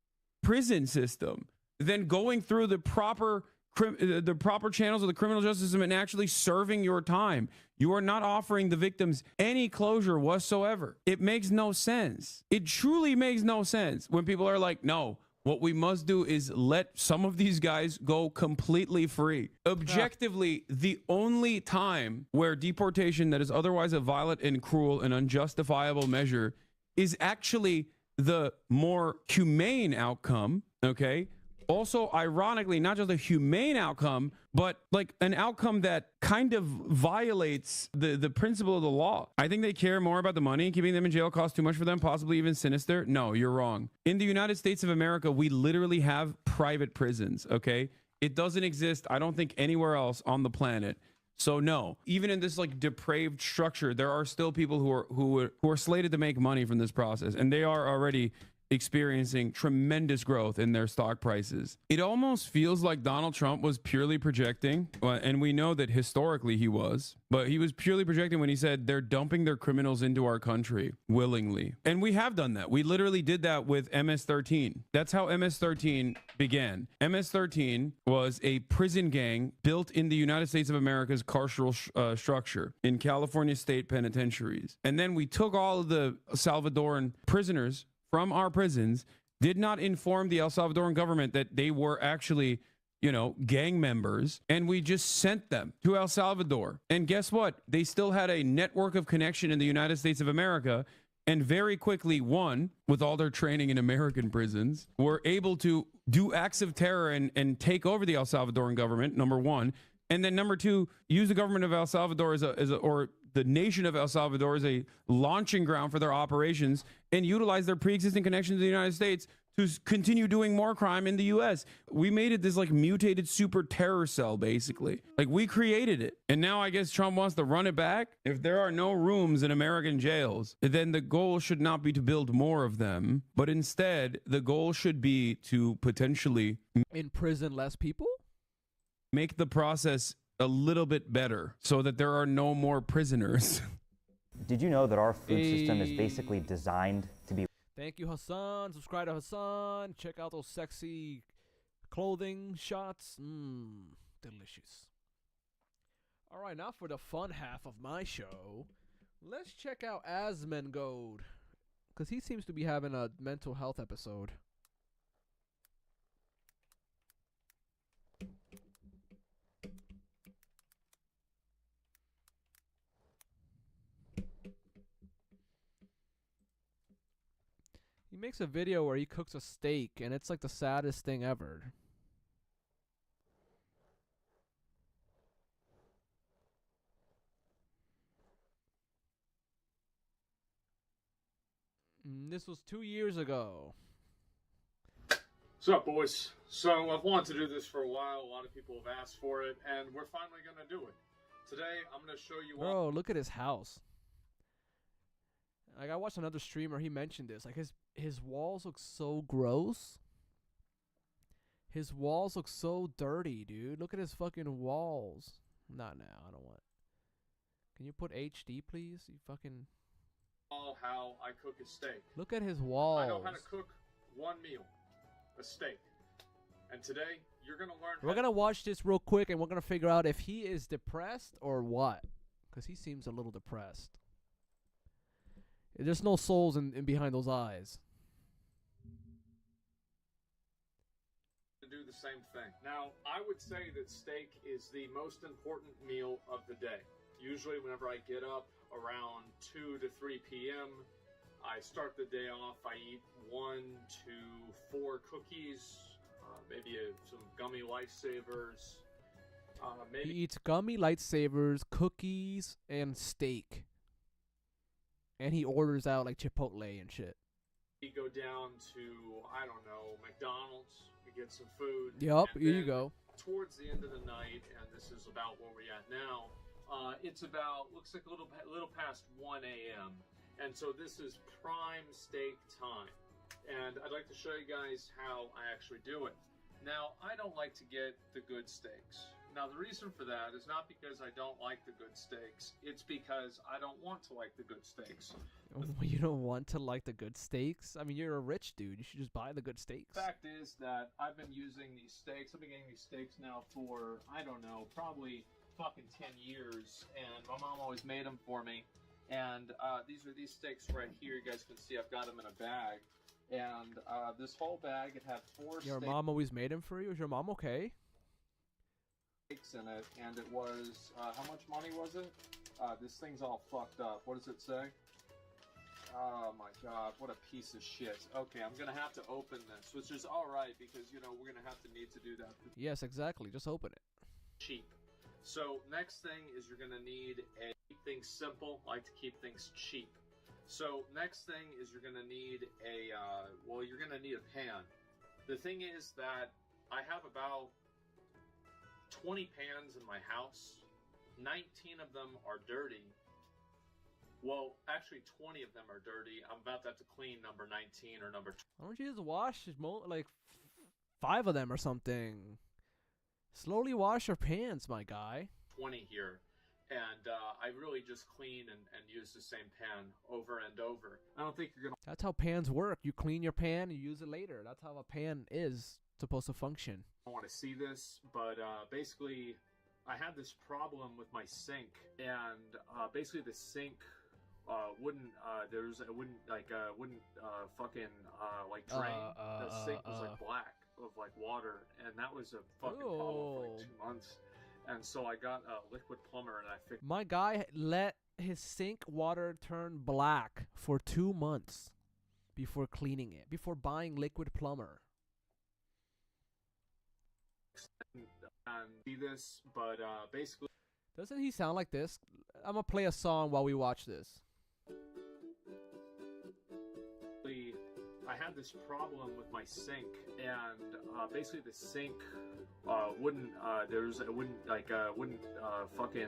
prison system, than going through the proper channels of the criminal justice system and actually serving your time. You are not offering the victims any closure whatsoever. It makes no sense. It truly makes no sense when people are like, no, what we must do is let some of these guys go completely free. Objectively, the only time where deportation that is otherwise a violent and cruel and unjustifiable measure is actually the more humane outcome, okay? Also, ironically, not just a humane outcome, but like an outcome that kind of violates the principle of the law. I think they care more about the money. Keeping them in jail costs too much for them, possibly even sinister. No, you're wrong. In the United States of America, we literally have private prisons, okay? It doesn't exist, I don't think, anywhere else on the planet. So no, even in this like depraved structure, there are still people who are slated to make money from this process, and they are already experiencing tremendous growth in their stock prices. It almost feels like Donald Trump was purely projecting, and we know that historically he was, but he was purely projecting when he said they're dumping their criminals into our country willingly. And we have done that. We literally did that with MS-13. That's how MS-13 began. MS-13 was a prison gang built in the United States of America's carceral structure in California state penitentiaries. And then we took all of the Salvadoran prisoners from our prisons, did not inform the El Salvadoran government that they were actually, you know, gang members, and we just sent them to El Salvador. And guess what? They still had a network of connection in the United States of America, and very quickly, one, with all their training in American prisons, were able to do acts of terror and take over the El Salvadoran government, number one. And then number two, use the government of El Salvador or the nation of El Salvador as a launching ground for their operations and utilize their pre-existing connections to the United States to continue doing more crime in the U.S. We made it this like mutated super terror cell, basically. Like we created it. And now I guess Trump wants to run it back. If there are no rooms in American jails, then the goal should not be to build more of them, but instead the goal should be to potentially imprison less people? Make the process a little bit better so that there are no more prisoners. Did you know that our food system is basically designed to be... Thank you, Hassan. Subscribe to Hassan. Check out those sexy clothing shots. Delicious. All right, now for the fun half of my show. Let's check out Asmongold, because he seems to be having a mental health episode. He makes a video where he cooks a steak, and it's like the saddest thing ever. This was 2 years ago. What's up, boys? So I've wanted to do this for a while. A lot of people have asked for it, and we're finally going to do it. Today, I'm going to show you all. Bro, look at his house. Like, I watched another streamer, he mentioned this. Like, his walls look so gross. His walls look so dirty, dude. Look at his fucking walls. Not now, I don't want. Can you put HD, please? You fucking... All how I cook a steak. Look at his walls. I know how to cook one meal, a steak. And today, you're going to learn We're going to watch this real quick, and we're going to figure out if he is depressed or what. Because he seems a little depressed. There's no souls in behind those eyes. to do the same thing. Now, I would say that steak is the most important meal of the day. Usually whenever I get up around 2 to 3 p.m., I start the day off, I eat 1 to 4 cookies, maybe some gummy lifesavers. He eats gummy lightsabers, cookies, and steak. And he orders out like Chipotle and shit. We go down to, I don't know, McDonald's, we get some food. Yup, here you go. Towards the end of the night, and this is about where we're at now, it's about, looks like a little past 1 a.m. And so this is prime steak time. And I'd like to show you guys how I actually do it. Now, I don't like to get the good steaks. Now, the reason for that is not because I don't like the good steaks. It's because I don't want to like the good steaks. You don't want to like the good steaks? I mean, you're a rich dude. You should just buy the good steaks. The fact is that I've been using these steaks. I've been getting these steaks now for, I don't know, probably fucking 10 years. And my mom always made them for me. And these are these steaks right here. You guys can see I've got them in a bag. And this whole bag, it had 4 steaks. Your mom always made them for you? Is your mom okay? In it, and it was how much money was it? This thing's all fucked up. What does it say? Oh my god, what a piece of shit. Okay, I'm gonna have to open this, which is alright because you know we're gonna have to need to do that. Yes, exactly. Just open it. Cheap. So next thing is you're gonna need a keep things simple. I like to keep things cheap. So next thing is you're gonna need a well, you're gonna need a pan. The thing is that I have about 20 pans in my house, 19 of them are dirty. Well, actually 20 of them are dirty. I'm about to have to clean number 19 or number 20. Why don't you just wash like 5 of them or something? Slowly wash your pants, my guy. 20 here. And I really just clean and use the same pan over and over. I don't think you're going to... That's how pans work. You clean your pan and you use it later. That's how a pan is supposed to function. I want to see this, but basically I had this problem with my sink, and basically the sink wouldn't fucking like drain. The sink was like black of like water, and that was a fucking problem for like 2 months. And so I got a liquid plumber and I fixed. My guy let his sink water turn black for 2 months before cleaning it, before buying liquid plumber. And see this, but basically, doesn't he sound like this? I'm gonna play a song while we watch this. I had this problem with my sink, and basically the sink wouldn't fucking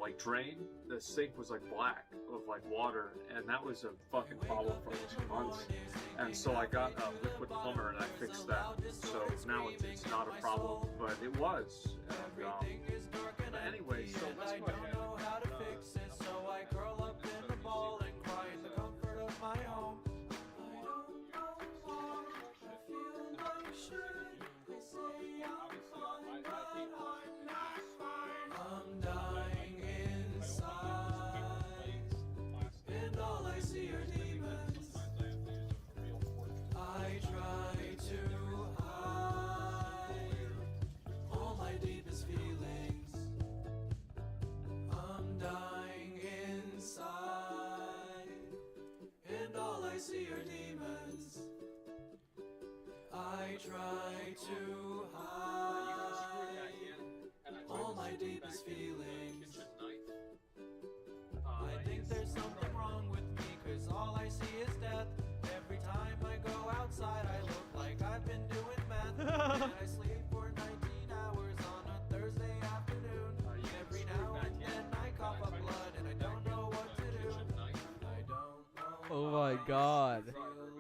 like drain. The sink was like black of like water, and that was a fucking problem for like 2 months. And so I got a liquid plumber and I fixed that. So now it's not a problem, but it was. And, but anyway, so let's go ahead. So I curl up in the ball and cry in the comfort of my home. I'm dying inside, and all I see are demons. I try to hide all my deepest feelings. I'm dying inside, and all I see are demons. I try to hide all my deepest feelings. I think there's something wrong with me, cause all I see is death. Every time I go outside I look like I've been doing math. And I sleep for 19 hours on a Thursday afternoon. Every now and then I cough up blood and I don't know what to do. I don't know. Oh my god. I will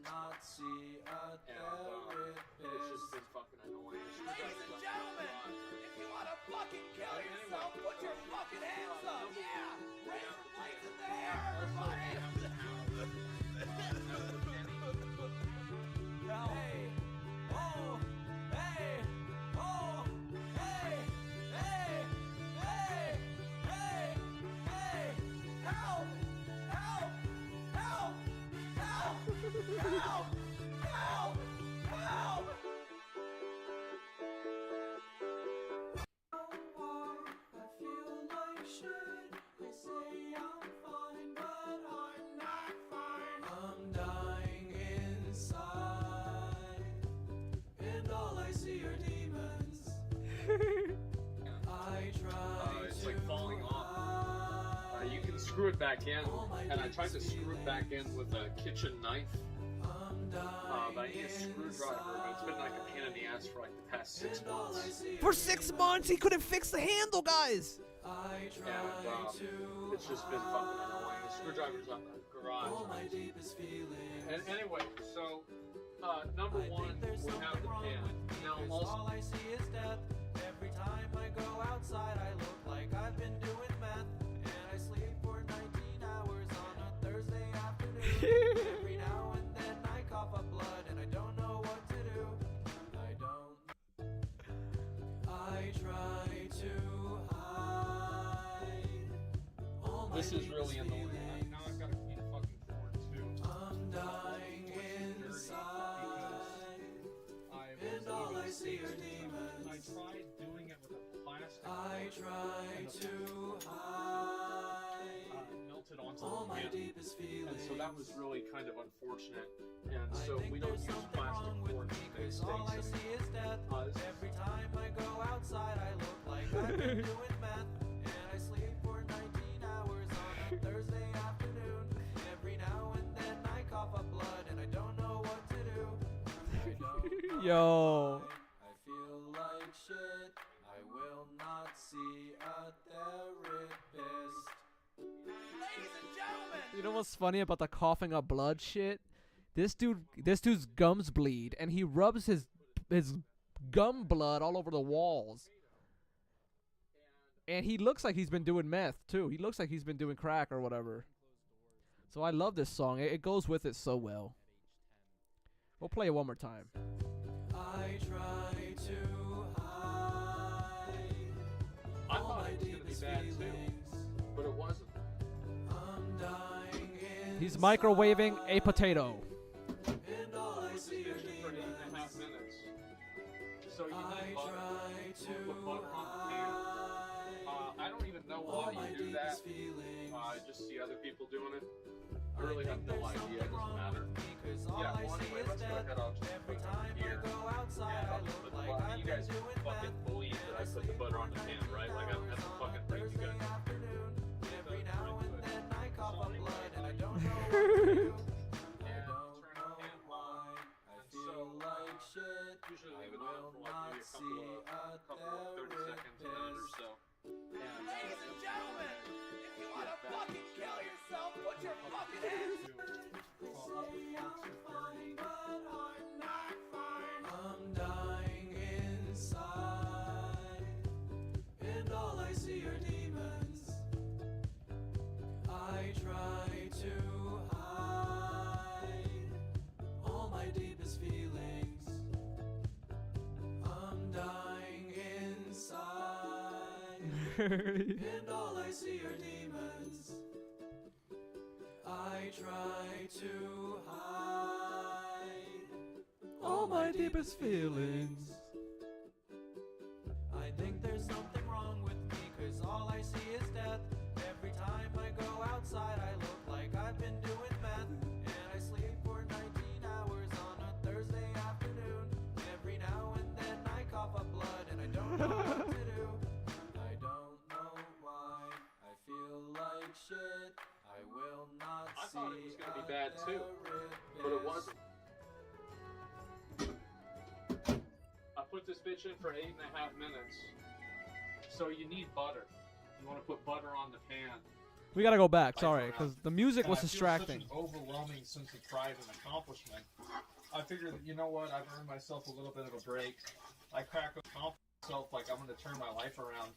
not see a therapist. It's just been fucking annoying. Ladies and gentlemen, if you want to fucking kill yourself, put your fucking hands up. Yeah, raise the blades in the air, everybody. Hey, oh, hey, oh, hey, hey, hey, hey, hey, help, help, help, help, help, help, help. I feel like shit. They say I'm fine, but I'm not fine. I'm dying inside, and all I see are demons. I try it's like falling off. You can screw it back in, and I tried to screw it back in with a kitchen knife. But I need a screwdriver, but it's been like a pain in the ass for like the past 6 months. For 6 months, he couldn't fix the handle, guys. And it's just been fucking annoying. The screwdriver's on the garage. And anyway, so number one, we have the pan. Now also, all I see is death. Every time I go outside, I look like I've been doing math. And I sleep for 19 hours on a Thursday afternoon. Every now and then I cough up blood and I don't know what to do. I don't. I try to hide all my this is really deepest annoying. feelings. Now I've got to clean the fucking floor too. I'm dying inside, and all I see are demons. I tried doing it with a plastic. I try to hide melted onto all the my pan. deepest feelings. And so that was really kind of unfortunate. And so we don't use plastic for Cause all I see is death. Every time I go outside, I look like I've been doing math. And I sleep for 19 hours on a Thursday afternoon. Every now and then I cough up blood and I don't know what to do. I don't know Yo. why I feel like shit. I will not know what's funny about the coughing up blood shit? This dude's gums bleed, and he rubs his gum blood all over the walls. And he looks like he's been doing meth too. He looks like he's been doing crack or whatever. So I love this song. It goes with it so well. We'll play it one more time. I try to hide. I thought it was gonna be bad too, but it wasn't. I'm dying in He's microwaving a potato. and all I see are For demons. 8.5 minutes. So you I need butter. try You to put butter on the pan. I don't even know why you do that. I just see other people doing it. I really have no idea. It doesn't matter. Yeah, well, anyway, let's go ahead. I'll just put it here. And I'll just put the butter. You guys fucking believe that I put the butter on the pan, right? Like, I don't have to fucking bring you guys. Every now and then I cough up blood and I don't know what to do. I don't know why I feel like shit. Usually leave it I on will for like not maybe a see couple of 30 seconds, a minute or so. Ladies and gentlemen, if you want to fucking kill yourself, put your fucking hands. I'm dying inside, and all I see are demons. I try to hide all my deepest feelings. I'm dying inside, and all I see are demons. I try to hide all my deepest feelings. I think there's something wrong with me, 'cause all I see is death. Every time I go outside, I look like I've been doing meth. And I sleep for 19 hours on a Thursday afternoon. Every now and then I cough up blood and I don't know what to do. I don't know why I feel like shit. I will not I see thought it was gonna be bad too, but it wasn't. I put this bitch in for 8.5 minutes. So you need butter. You want to put butter on the pan. We gotta go back, sorry, because the music And was I feel distracting. Such an overwhelming sense of pride and accomplishment. I figured that, you know what, I've earned myself a little bit of a break. I crack myself like I'm going to turn my life around.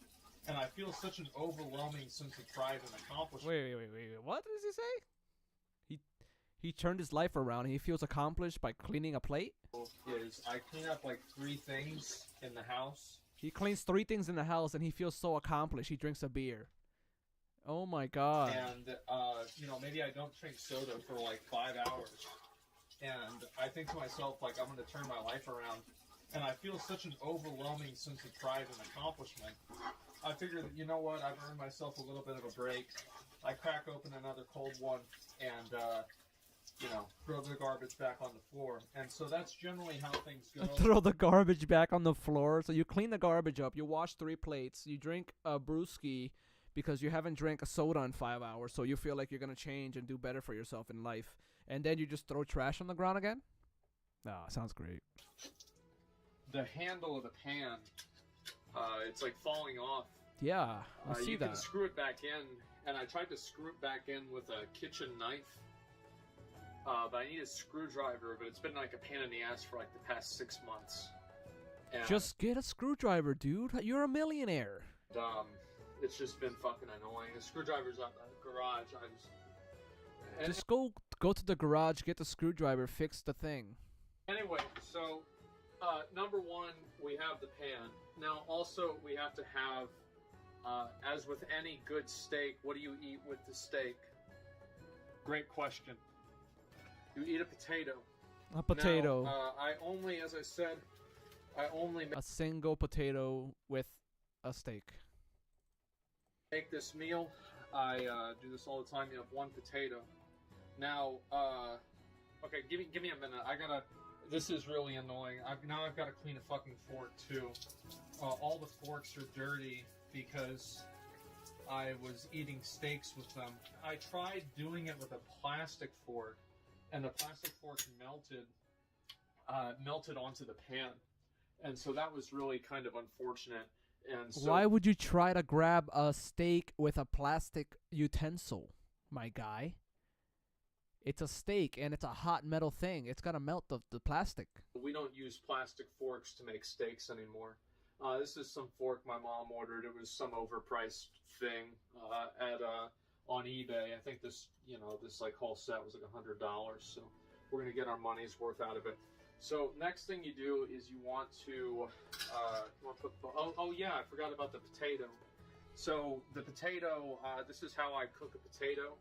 And I feel such an overwhelming sense of pride and accomplishment. Wait. What does he say? He turned his life around and he feels accomplished by cleaning a plate? Is I clean up like 3 things in the house. He cleans 3 things in the house and he feels so accomplished. He drinks a beer. Oh my god. And, you know, maybe I don't drink soda for like 5 hours. And I think to myself, like, I'm going to turn my life around. And I feel such an overwhelming sense of pride and accomplishment. I figure that, you know what, I've earned myself a little bit of a break. I crack open another cold one and, you know, throw the garbage back on the floor. And so that's generally how things go. Throw the garbage back on the floor. So you clean the garbage up, you wash 3 plates, you drink a brewski because you haven't drank a soda in 5 hours, so you feel like you're going to change and do better for yourself in life. And then you just throw trash on the ground again? Ah, sounds great. The handle of the pan, it's like falling off. Yeah, I see you that. can screw it back in, and I tried to screw it back in with a kitchen knife. But I need a screwdriver, but it's been like a pain in the ass for like the past 6 months. And, Just get a screwdriver, dude. You're a millionaire. it's just been fucking annoying. The screwdriver's out in the garage. Just go to the garage, get the screwdriver, fix the thing. Anyway, so number 1, we have the pan. Now, also, we have to have, as with any good steak, what do you eat with the steak? Great question. You eat a potato. A potato. Now, I only, as I said, A single potato with a steak. make this meal. I do this all the time. You have 1 potato. Now, okay, give me a minute. This is really annoying. Now I've got to clean a fucking fork too. All the forks are dirty because I was eating steaks with them. I tried doing it with a plastic fork, and the plastic fork melted onto the pan, and so that was really kind of unfortunate. And so, Why would you try to grab a steak with a plastic utensil, my guy? It's a steak, and it's a hot metal thing. It's gonna melt the plastic. We don't use plastic forks to make steaks anymore. This is some fork my mom ordered. It was some overpriced thing on eBay. I think this like whole set was like $100. So we're gonna get our money's worth out of it. So next thing you do is you want to put. Oh yeah, I forgot about the potato. So the potato. This is how I cook a potato.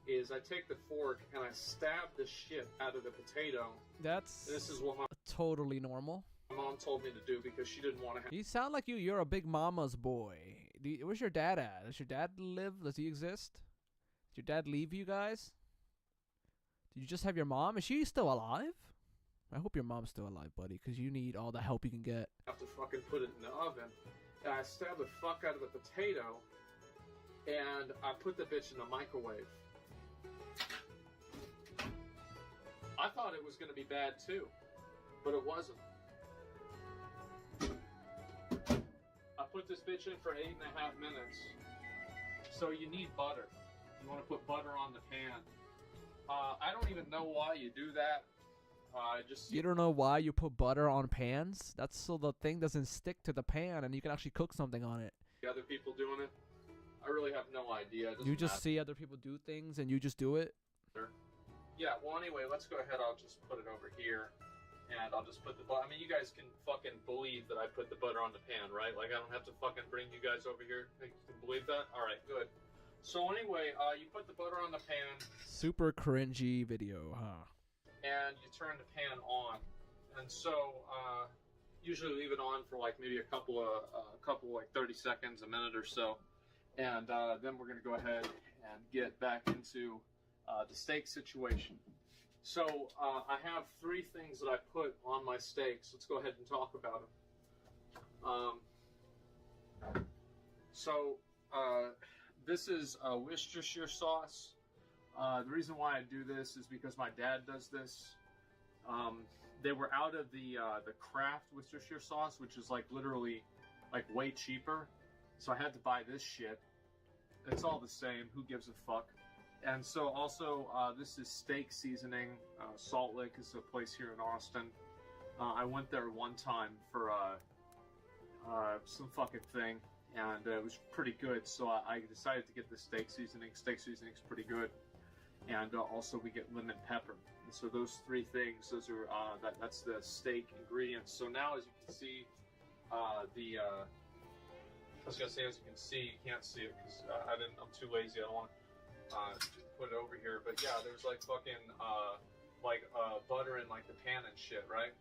Is I take the fork and I stab the shit out of the potato. This is what totally normal. My mom told me to do because she didn't want to have. You sound like you're a big mama's boy. Where's your dad at? Does your dad live? Does he exist? Did your dad leave you guys? Did you just have your mom? Is she still alive? I hope your mom's still alive, buddy, because you need all the help you can get. I have to fucking put it in the oven. And I stab the fuck out of the potato and I put the bitch in the microwave. I thought it was going to be bad too, but it wasn't. I put this bitch in for 8.5 minutes. So you need butter. You want to put butter on the pan. I don't even know why you do that. You don't know why you put butter on pans? That's so the thing doesn't stick to the pan and you can actually cook something on it. The other people doing it. I really have no idea. You just see other people do things and you just do it? Yeah, well anyway, let's go ahead. I'll just put it over here. And I'll just put the butter. I mean, you guys can fucking believe that I put the butter on the pan, right? Like, I don't have to fucking bring you guys over here. You can believe that? Alright, good. So anyway, you put the butter on the pan. Super cringy video, huh? And you turn the pan on. And so, usually leave it on for like maybe a couple like 30 seconds, a minute or so. And then we're going to go ahead and get back into the steak situation. So, I have 3 things that I put on my steaks. Let's go ahead and talk about them. This is Worcestershire sauce. The reason why I do this is because my dad does this. They were out of the Kraft Worcestershire sauce, which is like literally like way cheaper. So I had to buy this shit. It's all the same. Who gives a fuck? And so also, this is steak seasoning. Salt Lick is a place here in Austin. I went there one time for some fucking thing, and it was pretty good. So I decided to get the steak seasoning. Steak seasoning is pretty good. And also we get lemon pepper. And so those 3 things, those are that's the steak ingredients. So now, as you can see, I was gonna say, as you can see, you can't see it because I'm too lazy. I don't want to put it over here, but yeah, there's like fucking butter in like the pan and shit, right?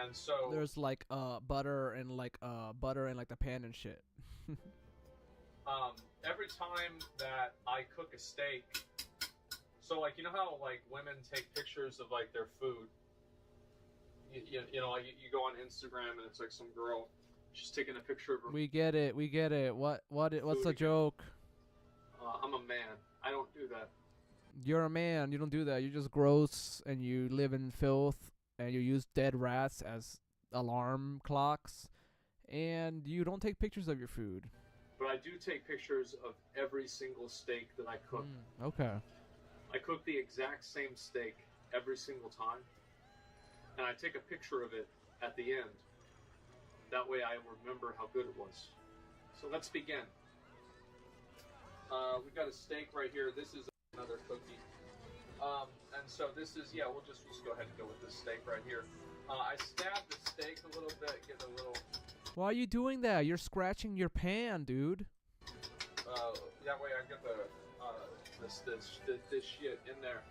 And so there's like butter and like the pan and shit. Every time that I cook a steak, so like, you know how like women take pictures of like their food, you know, like you go on Instagram and it's like some girl, she's taking a picture of her. We get it. What's the joke? I'm a man. I don't do that. You're a man. You don't do that. You're just gross and you live in filth and you use dead rats as alarm clocks and you don't take pictures of your food. But I do take pictures of every single steak that I cook. Okay. I cook the exact same steak every single time, and I take a picture of it at the end. That way I remember how good it was. So let's begin. We've got a steak right here. This is another cookie. And so this is, yeah, we'll just go ahead and go with this steak right here. I stab the steak a little bit, get a little... Why are you doing that? You're scratching your pan, dude. That way I get this shit in there.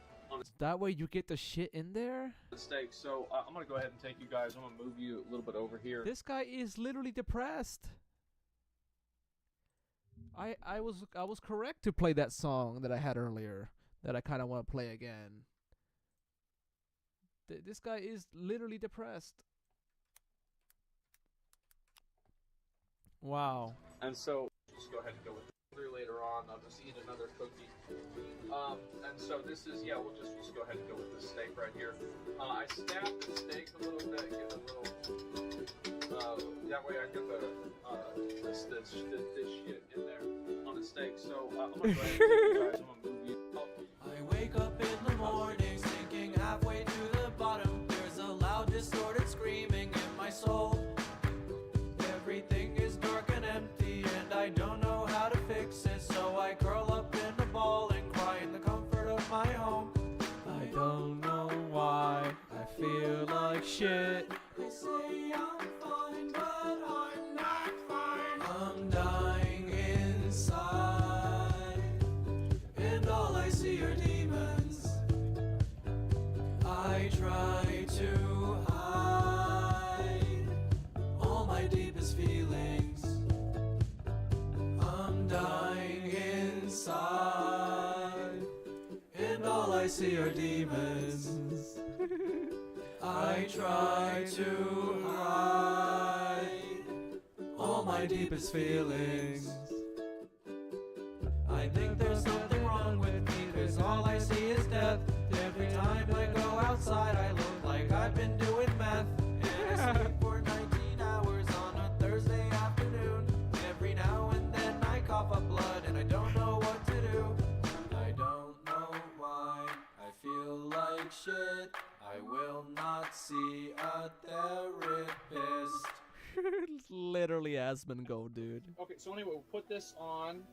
That way you get the shit in there? The steak. So I'm going to go ahead and take you guys, I'm going to move you a little bit over here. This guy is literally depressed. I was correct to play that song that I had earlier that I kind of want to play again. This guy is literally depressed. Wow. And so just go ahead and go with it later on. I'll just eat another cookie. And so this is, yeah, we'll just go ahead and go with this steak right here. I stab the steak a little bit, get a little, that way I get this shit in there on the steak. So I'm gonna go ahead and take you guys, I'm gonna move you up. I wake up in the morning. shit. They say I'm fine, but I'm not fine. I'm dying inside, and all I see are demons. I try to hide all my deepest feelings. I'm dying inside, and all I see are demons. I try to hide all my deepest feelings. I think there's something wrong with me, 'cause all I see is death. Every time I go outside, I look like I've been doing meth. And I sleep for 19 hours on a Thursday afternoon. Every now and then I cough up blood and I don't know what to do. I don't know why I feel like shit. I will not see a therapist. Literally Asmongold, dude. Okay, so anyway, we'll put this on.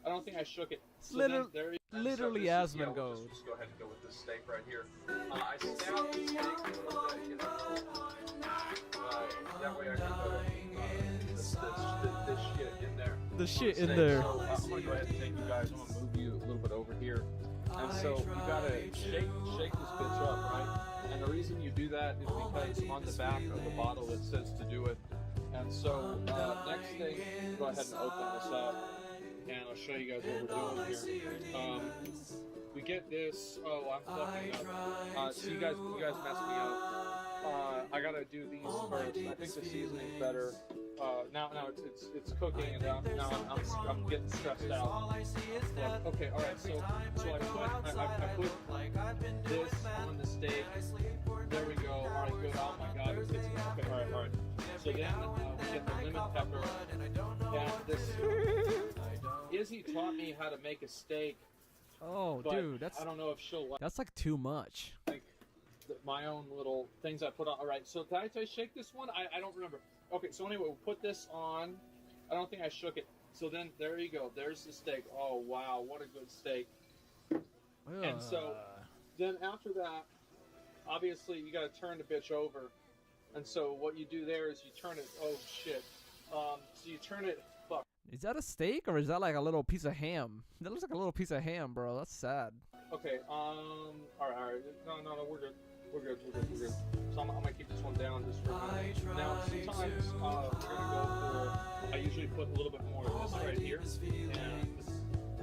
I don't think I shook it. So Literally, then there you go. literally So this is- Asmongold. we'll just go ahead and go with this steak right here. I stabbed the steak a little bit, you know. That way I can put this shit in there. The shit on in steak. there. So, I'm gonna go ahead and take you guys. I'm gonna move you a little bit over here. And so you gotta shake this bitch up, right? And the reason you do that is because on the back of the bottle it says to do it. And so next thing, go ahead and open this up, and I'll show you guys what we're doing here. We get this. Oh, I'm fucking up. So you guys messed me up. I gotta do these first. I think the seasoning's better. Now it's cooking, and now I'm getting stressed out. Okay, all right. So I put this on the steak. There we go. All right, good. Oh my God, it's okay. All right. So then we get the lemon pepper. And this Izzy taught me how to make a steak. Oh, but dude, that's I don't know if she'll like. That's like too much. My own little things I put on. All right, so did I shake this one? I don't remember. Okay, so anyway, we'll put this on. I don't think I shook it. So then there you go. There's the steak. Oh wow, what a good steak. And so then after that, obviously you got to turn the bitch over. And so what you do there is you turn it. Oh shit. So you turn it. Fuck. Is that a steak or is that like a little piece of ham? That looks like a little piece of ham, bro. That's sad. Okay. All right. No. We're good. We're good. So I'm gonna keep this one down just for a minute. Now sometimes we're gonna go for. I usually put a little bit more of this right here, and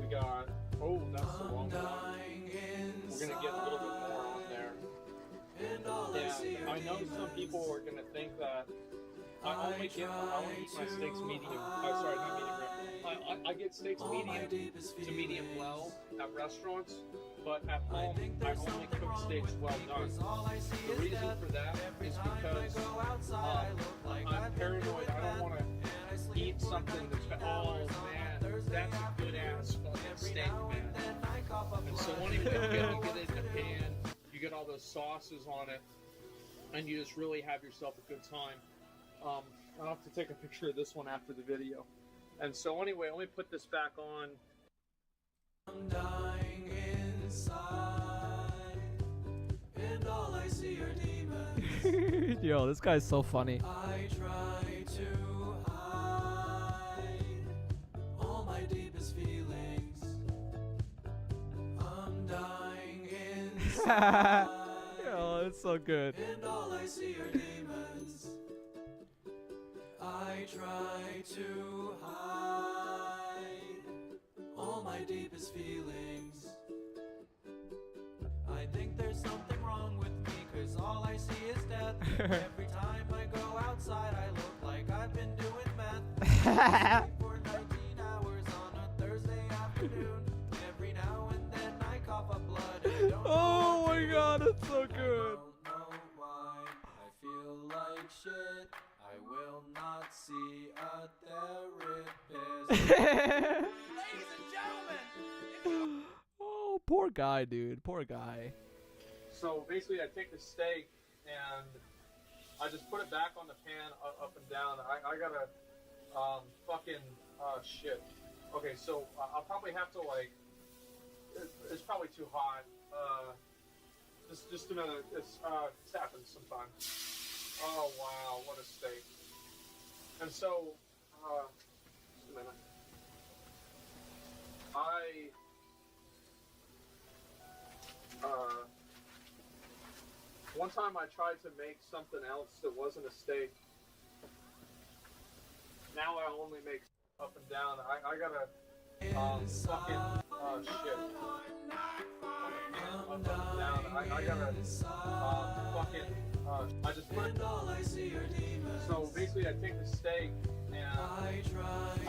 we got. Oh, that's the wrong one. We're gonna get a little bit more on there. And I know some people are gonna think that I only eat my steaks medium. Sorry, not medium rare. I get steaks medium to medium well at restaurants, but at home I only cook steaks well done. The reason for that is because I'm paranoid. I don't want to eat something that's oh man, that's a good ass fucking steak, man. And so when you get it in the pan, you get all those sauces on it, and you just really have yourself a good time. I'll have to take a picture of this one after the video. And so anyway, let me put this back on. I'm dying inside, and all I see are demons. Yo, this guy's so funny. I try to hide all my deepest feelings. I'm dying inside. Yo, it's so good. And all I see are demons. I try to hide all my deepest feelings. I think there's something wrong with me, 'cause all I see is death. Every time I go outside, I look like I've been doing meth. I sleep for 19 hours on a Thursday afternoon. Every now and then I cough up blood. And I don't Oh my God, it's so good. I don't know why I feel like shit. I will not see a therapist. Ladies and gentlemen! Oh, poor guy, dude. Poor guy. So basically, I take the steak and I just put it back on the pan, up and down. I gotta fucking shit. Okay, so I'll probably have to like. It's probably too hot. Just a minute. It's happens sometimes. Oh wow, what a steak. And so, just a minute. One time I tried to make something else that wasn't a steak. Now I only make up and down. I gotta, fucking, shit. Up and down. I gotta, fucking, I just put it, so basically I take the steak and I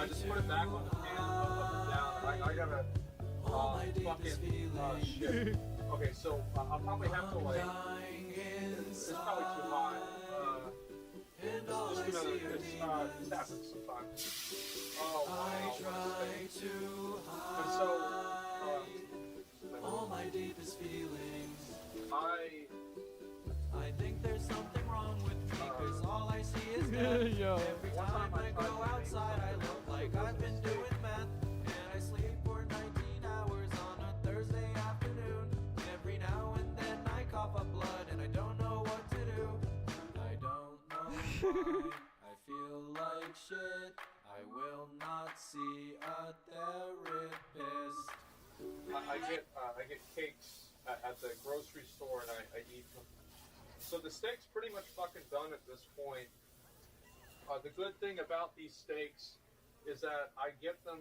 just put it back on the pan, up and down. I gotta, fucking, shit. Okay, so I'll probably have to, like, it's probably too hot. Just gonna, this happens sometimes. Oh, wow. And so, all my deepest feelings. I think there's something wrong with me, cause all I see is death. Yo. Every time I go outside, I look like I've been doing math. And I sleep for 19 hours on a Thursday afternoon. Every now and then I cough up blood and I don't know what to do. I don't know why I feel like shit. I will not see a therapist. I get cakes at the grocery store and I eat them. So the steak's pretty much fucking done at this point. The good thing about these steaks is that I get them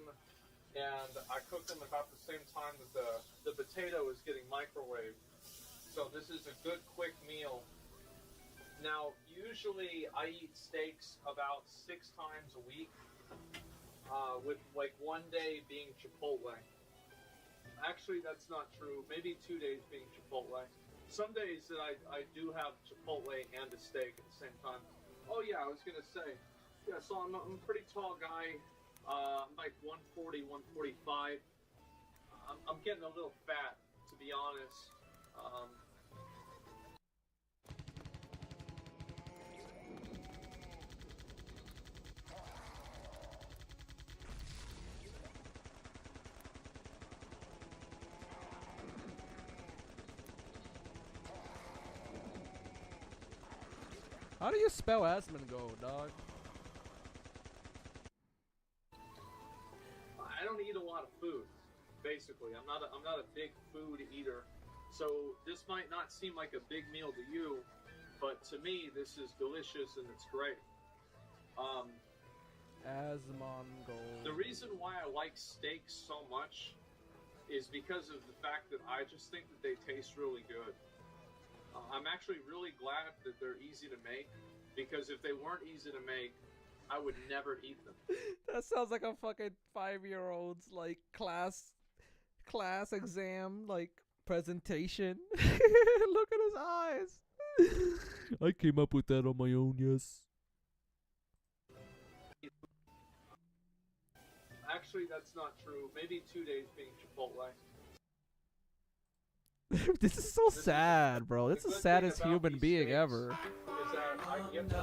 and I cook them about the same time that the potato is getting microwaved. So this is a good quick meal. Now, usually I eat steaks about 6 times a week, with like one day being Chipotle. Actually, that's not true. Maybe 2 days being Chipotle. Some days that I do have Chipotle and a steak at the same time. Oh yeah, I was gonna say. Yeah, so I'm a pretty tall guy. I'm like 140, 145. I'm getting a little fat, to be honest. How do you spell Asmongold, dog? I don't eat a lot of food, basically. I'm not a big food eater. So this might not seem like a big meal to you, but to me this is delicious and it's great. Asmongold. The reason why I like steaks so much is because of the fact that I just think that they taste really good. I'm actually really glad that they're easy to make, because if they weren't easy to make, I would never eat them. That sounds like a fucking 5-year-old's like class exam like presentation. Look at his eyes. I came up with that on my own, yes. Actually, that's not true. Maybe 2 days being Chipotle. This is so sad, bro. This is the saddest human being ever. Is that I get them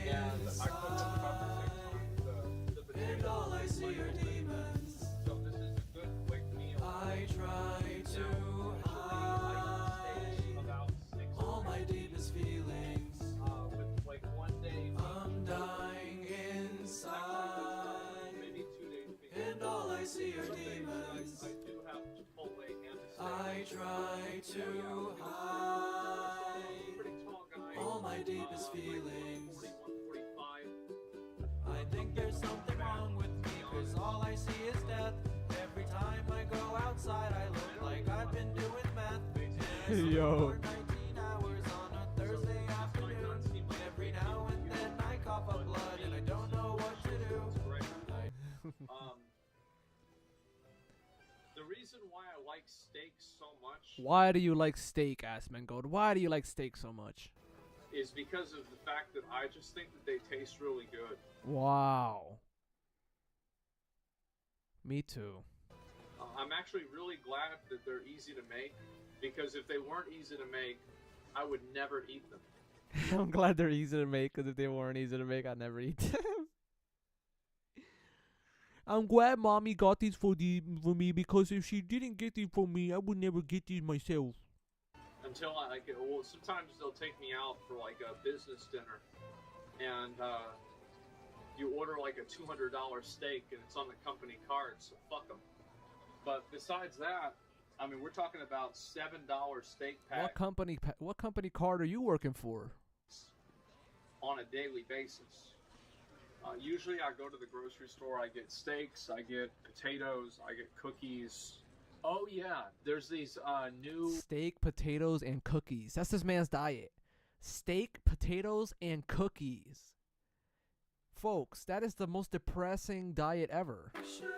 and I cook them about the same time the potato. All I see are demons. So this is a good quick meal. I try to hide about 6 all my deepest feelings. With like one day I'm dying inside. Maybe 2 days being and all I see are demons. I do have Chipotle and a steak. I try to hide all my deepest feelings. I think there's something wrong with me, cause all I see is death. Every time I go outside, I look like I've been doing math. Yo. 19 hours on a Thursday afternoon. Every now and then I cough up blood and I don't know what to do. The reason why I like steak so much Why do you like steak, Asmongold? Why do you like steak so much? is because of the fact that I just think that they taste really good. Wow. Me too. I'm actually really glad that they're easy to make, because if they weren't easy to make, I would never eat them. I'm glad they're easy to make, because if they weren't easy to make, I'd never eat them. I'm glad mommy got these for me, because if she didn't get these for me, I would never get these myself. until I get. Well, sometimes they'll take me out for like a business dinner, and you order like a $200 steak, and it's on the company card. So fuck them. But besides that, I mean, we're talking about $7 steak pack. What company card are you working for? On a daily basis. Usually I go to the grocery store, I get steaks, I get potatoes, I get cookies. Oh yeah, there's these new... Steak, potatoes, and cookies. That's this man's diet. Steak, potatoes, and cookies. Folks, that is the most depressing diet ever. Should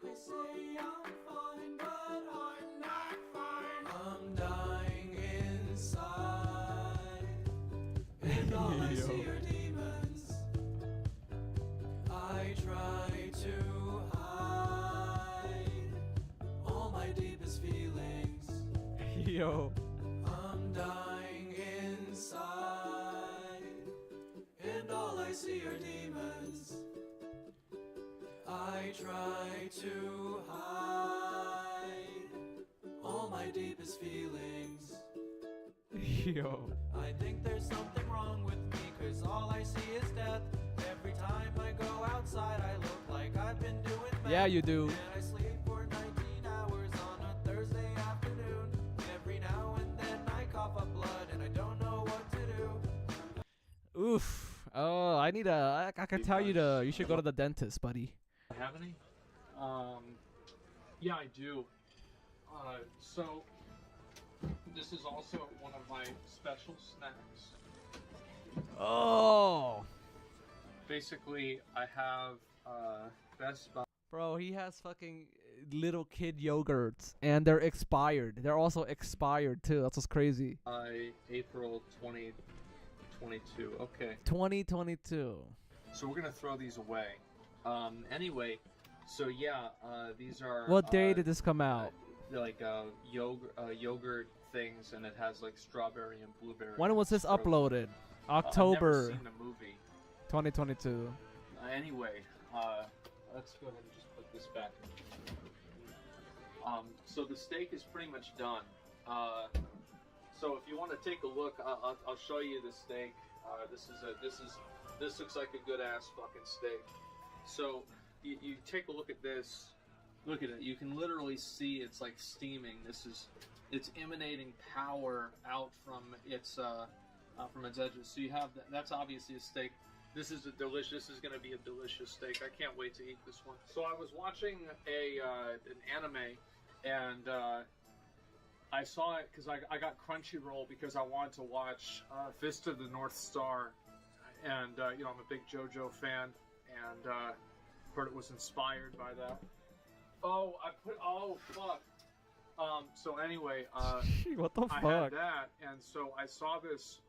we say I'm fine, but I'm not fine? I'm dying inside, and all I see are demons. I try to hide all my deepest feelings. Yo. I'm dying inside, and all I see are demons. I try to hide all my deepest feelings. Yo. I think there's something wrong with me, 'cause all I see is death. Every time I go outside, I look like I've been doing math. Yeah, you do. And I sleep for 19 hours on a Thursday afternoon. Every now and then I cough up blood, and I don't know what to do. Oof. Oh, I need a... I can tell you you should go to the dentist, buddy. Have any? Yeah, I do. So this is also one of my special snacks. Oh. Basically, I have Best Buy. Bro, he has fucking little kid yogurts, and they're expired. They're also expired, too. That's what's crazy. April 2022. Okay. 2022. So we're gonna throw these away. Anyway, so yeah, these are. What day did this come out? They're like yogurt things, and it has like strawberry and blueberry. When was this frozen. uploaded? I've October never seen the movie. 2022. Anyway, let's go ahead and just put this back. So the steak is pretty much done. So if you want to take a look, I'll show you the steak. This looks like a good ass fucking steak. So you take a look at this. Look at it. You can literally see it's like steaming. It's emanating power out from its edges. So you have that's obviously a steak. This is going to be a delicious steak. I can't wait to eat this one. So I was watching an anime, and I saw it because I got Crunchyroll because I wanted to watch Fist of the North Star, and you know, I'm a big JoJo fan, and heard it was inspired by that. Oh fuck. So anyway, what the fuck? I had that, and so I saw this.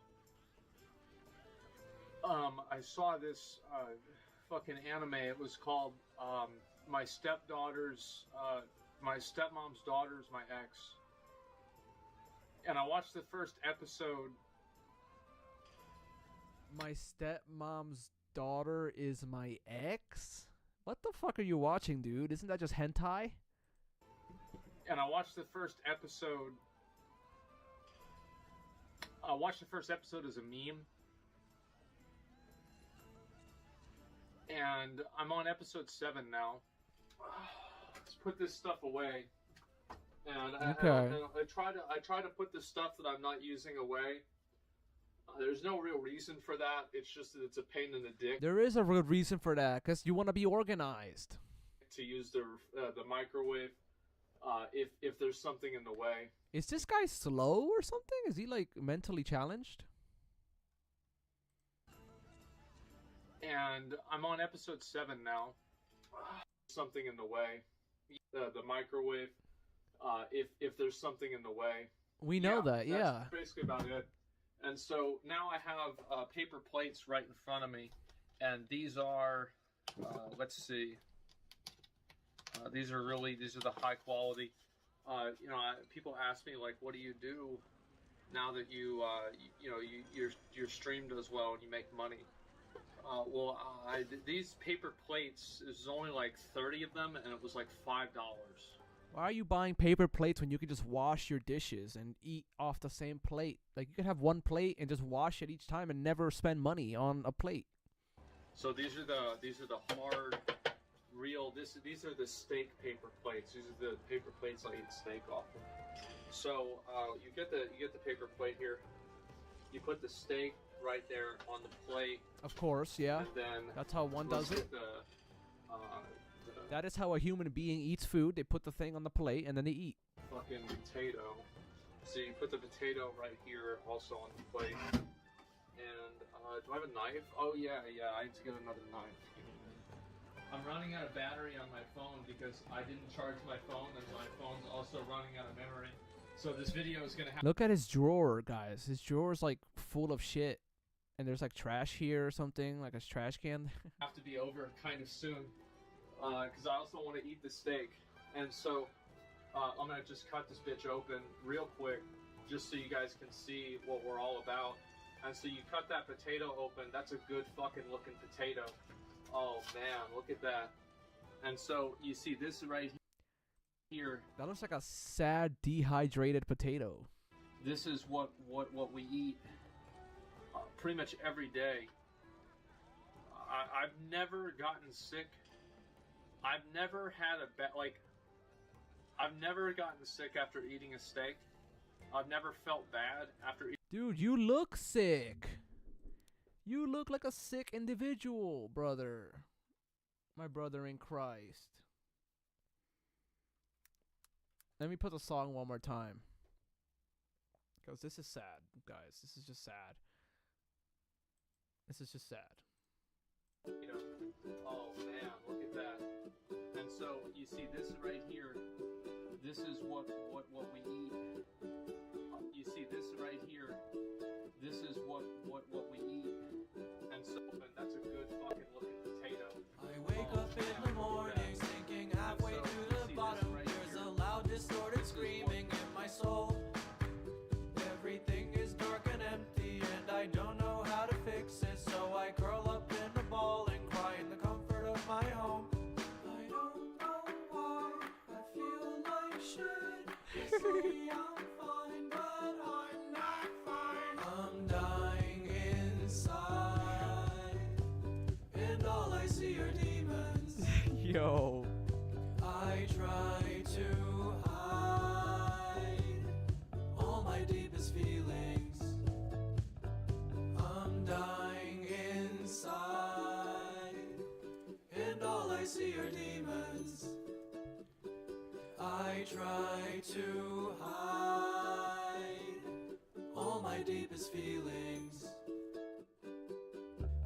Fucking anime. It was called My Stepmom's Daughter's My Ex. And I watched the first episode. My stepmom's daughter is my ex? What the fuck are you watching, dude? Isn't that just hentai? And I watched the first episode. I watched the first episode as a meme. And I'm on episode 7 now. Let's put this stuff away. And I try to put the stuff that I'm not using away. There's no real reason for that. It's just that it's a pain in the dick. There is a real reason for that, because you want to be organized. To use the microwave, if there's something in the way. Is this guy slow or something? Is he like mentally challenged? And I'm on episode 7 now. Something in the way. The microwave. If there's something in the way. We know that, yeah. That's basically about it. And so now I have paper plates right in front of me, and these are, let's see. These are the high quality. You know, people ask me like, what do you do now that your stream does well and you make money? These paper plates, there's only like 30 of them, and it was like $5. Why are you buying paper plates when you can just wash your dishes and eat off the same plate? Like, you could have one plate and just wash it each time and never spend money on a plate. So these are the hard, real. These are the steak paper plates. These are the paper plates I eat steak off of. So you get the paper plate here. You put the steak right there on the plate. Of course, yeah. And then that's how one does it. The That is how a human being eats food. They put the thing on the plate and then they eat. fucking potato. So you put the potato right here, also on the plate. And do I have a knife? Oh yeah, I need to get another knife. I'm running out of battery on my phone because I didn't charge my phone, and my phone's also running out of memory. So this video is gonna have. Look at his drawer, guys. His drawer is like full of shit, and there's like trash here or something, like a trash can. Have to be over kind of soon, because I also want to eat the steak, and so I'm gonna just cut this bitch open real quick, just so you guys can see what we're all about. And so you cut that potato open. That's a good fucking looking potato. Oh man, look at that. And so you see this right here. That looks like a sad, dehydrated potato. This is what we eat pretty much every day. I've never gotten sick. I've never had I've never gotten sick after eating a steak. I've never felt bad after eating. Dude, you look sick. You look like a sick individual, brother. My brother in Christ. Let me put the song one more time. Because this is sad, guys. This is just sad. This is just sad. You know, oh man, look at that. And so you see this right here. This is what we eat. You see this right here. This is what we eat. And so, and that's a good fucking looking potato. I wake up in the morning thinking halfway to the bottom. There's a loud distorted screaming in my soul. Everything is dark and empty and I don't know how to fix it. So I curl up in a ball and cry in the comfort of my home. I don't know why I feel like shit. They say I'm fine, but I'm not fine. I'm dying inside, and all I see are demons. Yo. I try to hide all my deepest feelings. I'm dying inside, and all I see are demons. I try to hide all my deepest feelings.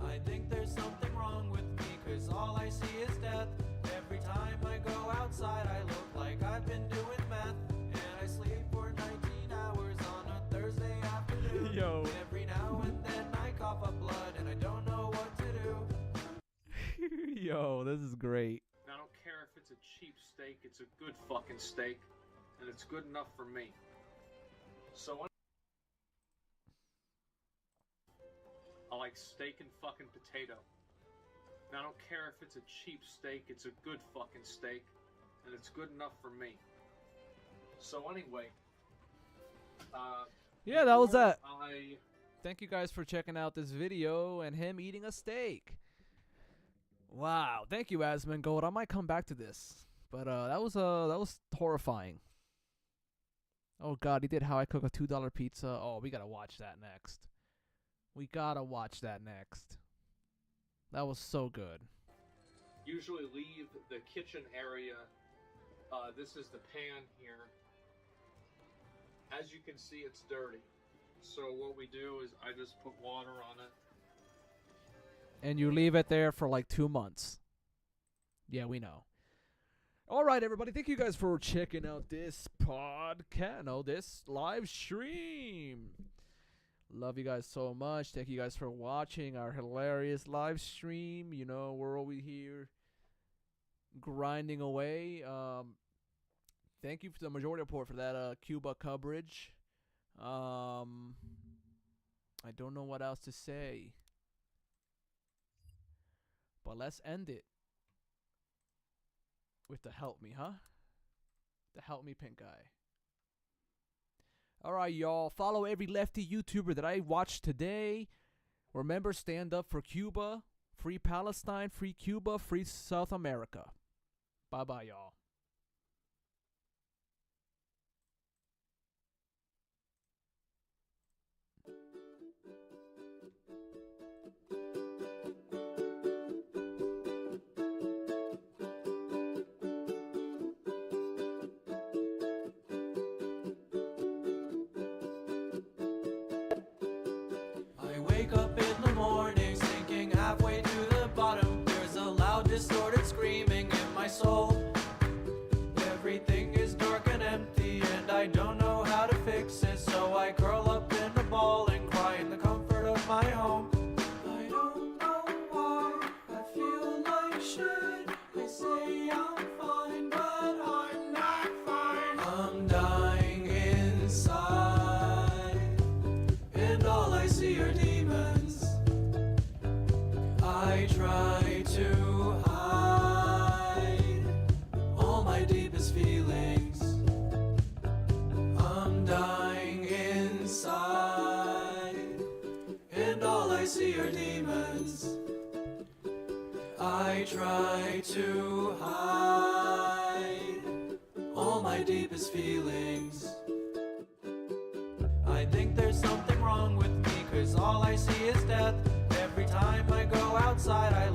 I think there's something wrong with me, 'cause all I see is death. Every time I go outside I look like I've been doing meth. And I sleep for 19 hours on a Thursday afternoon. Yo. Every now and then I cough up blood and I don't know what to do. Yo, this is great. And I don't care if it's a cheap steak, it's a good fucking steak, and it's good enough for me. So I like steak and fucking potato. And I don't care if it's a cheap steak, it's a good fucking steak, and it's good enough for me. So anyway, Yeah, that was that. I Thank you guys for checking out this video and him eating a steak. Wow, thank you, Asmongold. I might come back to this, but that was horrifying. Oh God, he did How I Cook a $2 Pizza. Oh, we gotta watch that next. We gotta watch that next. That was so good. usually leave the kitchen area. This is the pan here. As you can see, it's dirty. So what we do is I just put water on it. And you leave it there for like 2 months. Yeah, we know. All right, everybody. Thank you guys for checking out this podcast, this live stream. Love you guys so much. Thank you guys for watching our hilarious live stream. You know, we're over here grinding away. Thank you for the majority report for that Cuba coverage. I don't know what else to say. But let's end it with the help me, huh? The Help Me Pink Eye. Alright, y'all. Follow every lefty YouTuber that I watched today. Remember, stand up for Cuba. Free Palestine, free Cuba, free South America. Bye-bye, y'all. I wake up in the morning, sinking halfway to the bottom. There's a loud, distorted screaming in my soul. Everything is dark and empty, and I don't know how to fix it. So I curl up in a ball and cry in the comfort of my home. I don't know why I feel like shit. They say I'm fine, but I'm not fine. I'm dying inside, and all I see are demons. I try to hide all my deepest feelings. I'm dying inside, and all I see are demons. I try to hide all my deepest feelings. I think there's something wrong with me, 'cause all I see is death. Every time I go outside, I